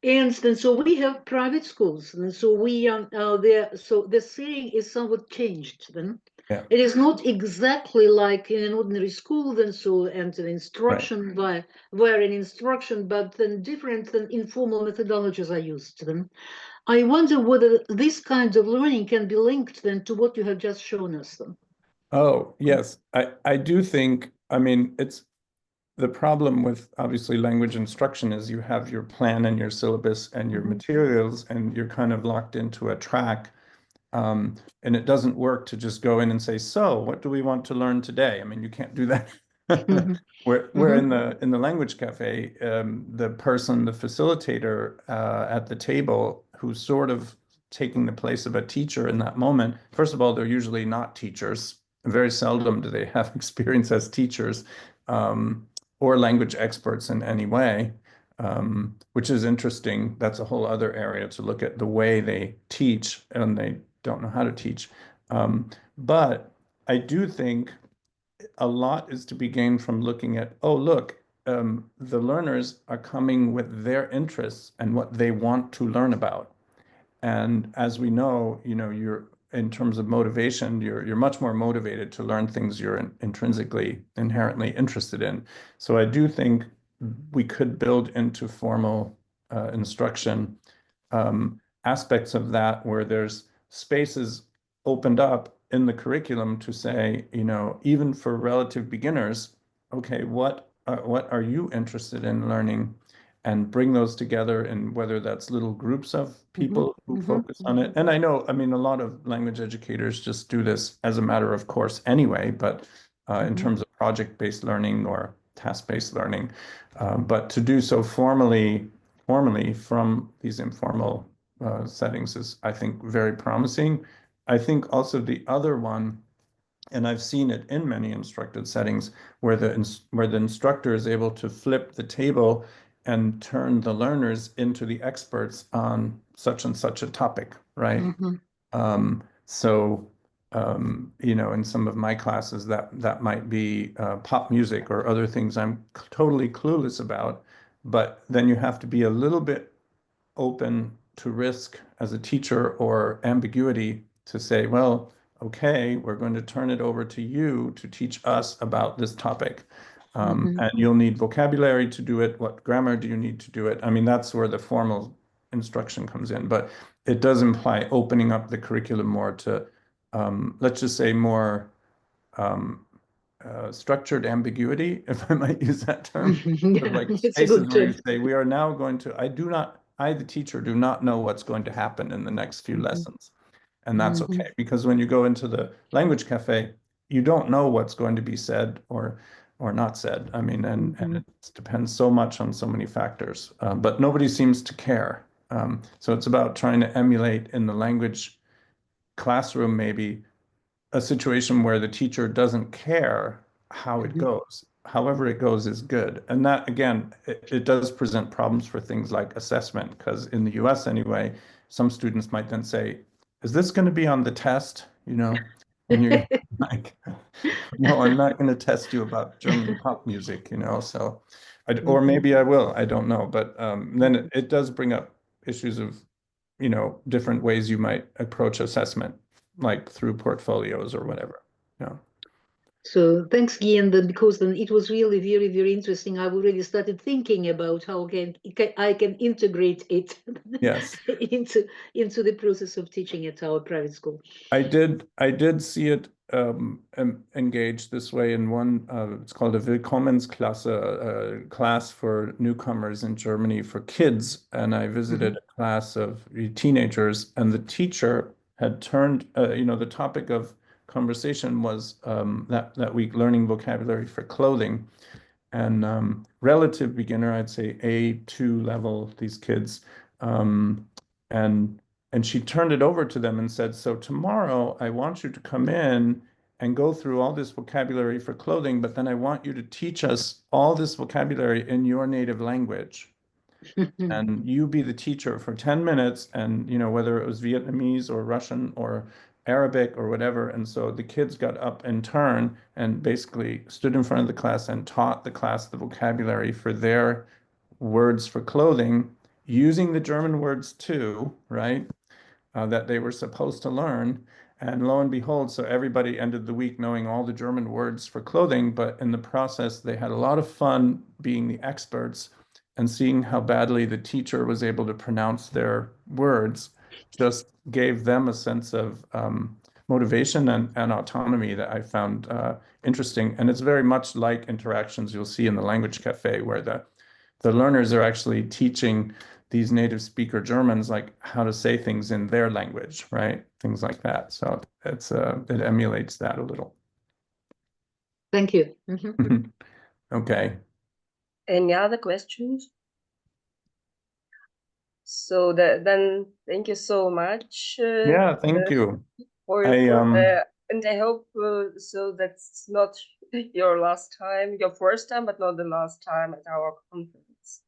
And then so we have private schools, and so we so the setting is somewhat changed then. Yeah. It is not exactly like in an ordinary school then so and an instruction Right. where an instruction, but then different than informal methodologies are used then. I wonder whether this kind of learning can be linked then to what you have just shown us then. Oh, yes. I do think, I mean, it's the problem with obviously language instruction is you have your plan and your syllabus and your materials, and you're kind of locked into a track. And it doesn't work to just go in and say, so what do we want to learn today? I mean, you can't do that. We're in the language cafe, the person, the facilitator at the table who's sort of taking the place of a teacher in that moment. First of all, they're usually not teachers. Very seldom do they have experience as teachers. Or language experts in any way, which is interesting. That's a whole other area to look at the way they teach, and they don't know how to teach. But I do think a lot is to be gained from looking at, oh, look, the learners are coming with their interests and what they want to learn about. And as we know, you're in terms of motivation, you're much more motivated to learn things you're intrinsically, inherently interested in. So I do think we could build into formal instruction aspects of that where there's spaces opened up in the curriculum to say, even for relative beginners, okay, what are you interested in learning? And bring those together, and whether that's little groups of people who focus on it. And I know, I mean, a lot of language educators just do this as a matter of course anyway, but in terms of project-based learning or task-based learning, but to do so formally from these informal settings is, I think, very promising. I think also the other one, and I've seen it in many instructed settings, where the instructor is able to flip the table and turn the learners into the experts on such and such a topic, right? In some of my classes, that might be pop music or other things I'm totally clueless about, but then you have to be a little bit open to risk as a teacher or ambiguity to say, well, okay, we're going to turn it over to you to teach us about this topic. And you'll need vocabulary to do it. What grammar do you need to do it? I mean, that's where the formal instruction comes in, but it does imply opening up the curriculum more to, let's just say, more structured ambiguity, if I might use that term. Like spaces where you say, we are now going to, I, the teacher, do not know what's going to happen in the next few lessons. And that's okay, because when you go into the language cafe, you don't know what's going to be said or not said. I mean, and it depends so much on so many factors, but nobody seems to care. So it's about trying to emulate in the language classroom, maybe a situation where the teacher doesn't care how it goes. However it goes is good. And that, again, it does present problems for things like assessment, because in the US anyway, some students might then say, is this going to be on the test? And you're like, no, I'm not going to test you about German pop music, so, or maybe I will, I don't know. But then it does bring up issues of, different ways you might approach assessment, like through portfolios or whatever. So thanks, Guy, and then because then it was really very, very interesting. I already started thinking about how I can integrate it Yes. into the process of teaching at our private school. I did see it engaged this way in one, it's called a Willkommensklasse, a class for newcomers in Germany for kids. And I visited a class of teenagers, and the teacher had turned, the topic of conversation was that week learning vocabulary for clothing. And relative beginner, I'd say A2 level, these kids. And she turned it over to them and said, so tomorrow I want you to come in and go through all this vocabulary for clothing, but then I want you to teach us all this vocabulary in your native language. And you be the teacher for 10 minutes, and whether it was Vietnamese or Russian or Arabic or whatever. And so the kids got up in turn and basically stood in front of the class and taught the class the vocabulary for their words for clothing, using the German words too, right? That they were supposed to learn. And lo and behold, so everybody ended the week knowing all the German words for clothing, but in the process, they had a lot of fun being the experts and seeing how badly the teacher was able to pronounce their words just gave them a sense of motivation and autonomy that I found interesting. And it's very much like interactions you'll see in the language cafe, where the learners are actually teaching these native speaker Germans like how to say things in their language, right? Things like that. So it emulates that a little. Thank you. Okay. Any other questions? So then thank you so much. Yeah, thank you. And I hope so that's not your last time, your first time, but not the last time at our conference.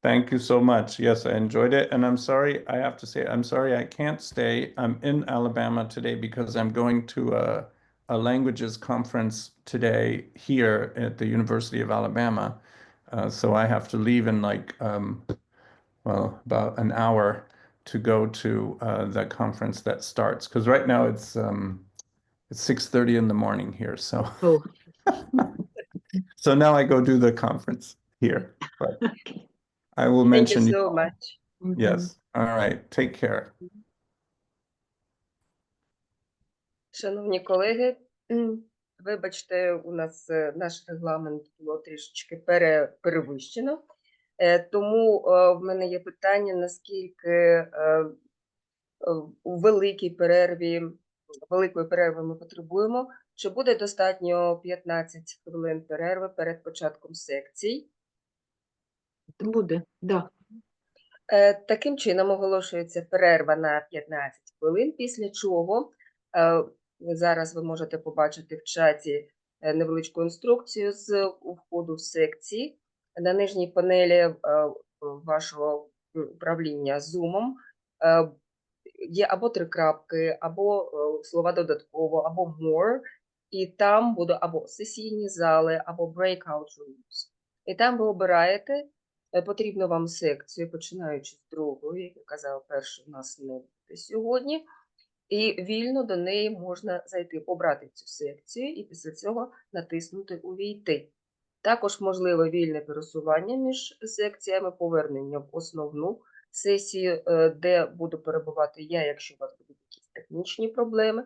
Thank you so much. Yes, I enjoyed it. And I'm sorry, I have to say, I'm sorry I can't stay. I'm in Alabama today because I'm going to a languages conference today here at the University of Alabama. So I have to leave in about an hour to go to the conference that starts. Because right now it's 6:30 in the morning here. So, so now I go do the conference here. But I will mention you so much. Yes. All right. Take care. Шановні колеги, вибачте, у нас наш регламент було трішечки перевищено. Тому в мене є питання, наскільки у великої перерви ми потребуємо. Чи буде достатньо 15 хвилин перерви перед початком секцій? Буде, да. Таким чином оголошується перерва на 15 хвилин, після чого зараз ви можете побачити в чаті невеличку інструкцію з входу в секції. На нижній панелі вашого управління Zoom є або 3 крапки, або слова додатково, або more, і там буде або сесійні зали, або breakout rooms. І там ви обираєте потрібну вам секцію, починаючи з другої, як я казала, першої у нас не буде сьогодні, і вільно до неї можна зайти, обрати цю секцію і після цього натиснути «Увійти». Також можливе вільне пересування між секціями, повернення в основну сесію, де буду перебувати я, якщо у вас будуть якісь технічні проблеми.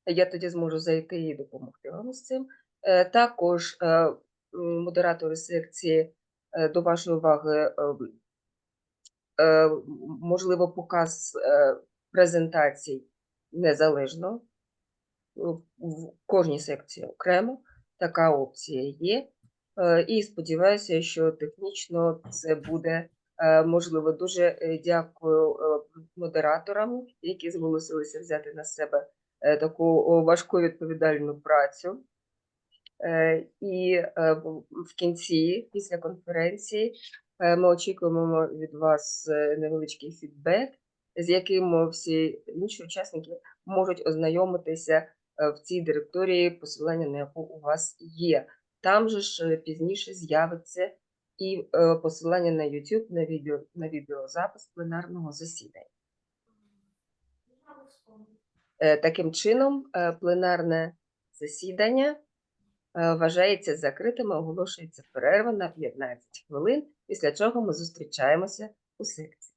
Я тоді зможу зайти і допомогти вам з цим. Також модератори секції, до вашої уваги, можливо, показ презентацій незалежно в кожній секції окремо. Така опція є. І сподіваюся, що технічно це буде можливо. Дуже дякую модераторам, які зголосилися взяти на себе таку важку відповідальну працю. І в кінці, після конференції, ми очікуємо від вас невеличкий фідбек, з яким всі інші учасники можуть ознайомитися в цій директорії, посилання на яку у вас є. Там же ж пізніше з'явиться і посилання на YouTube, на відеозапис пленарного засідання. Таким чином, пленарне засідання вважається закритим, оголошується перерва на 15 хвилин, після чого ми зустрічаємося у секції.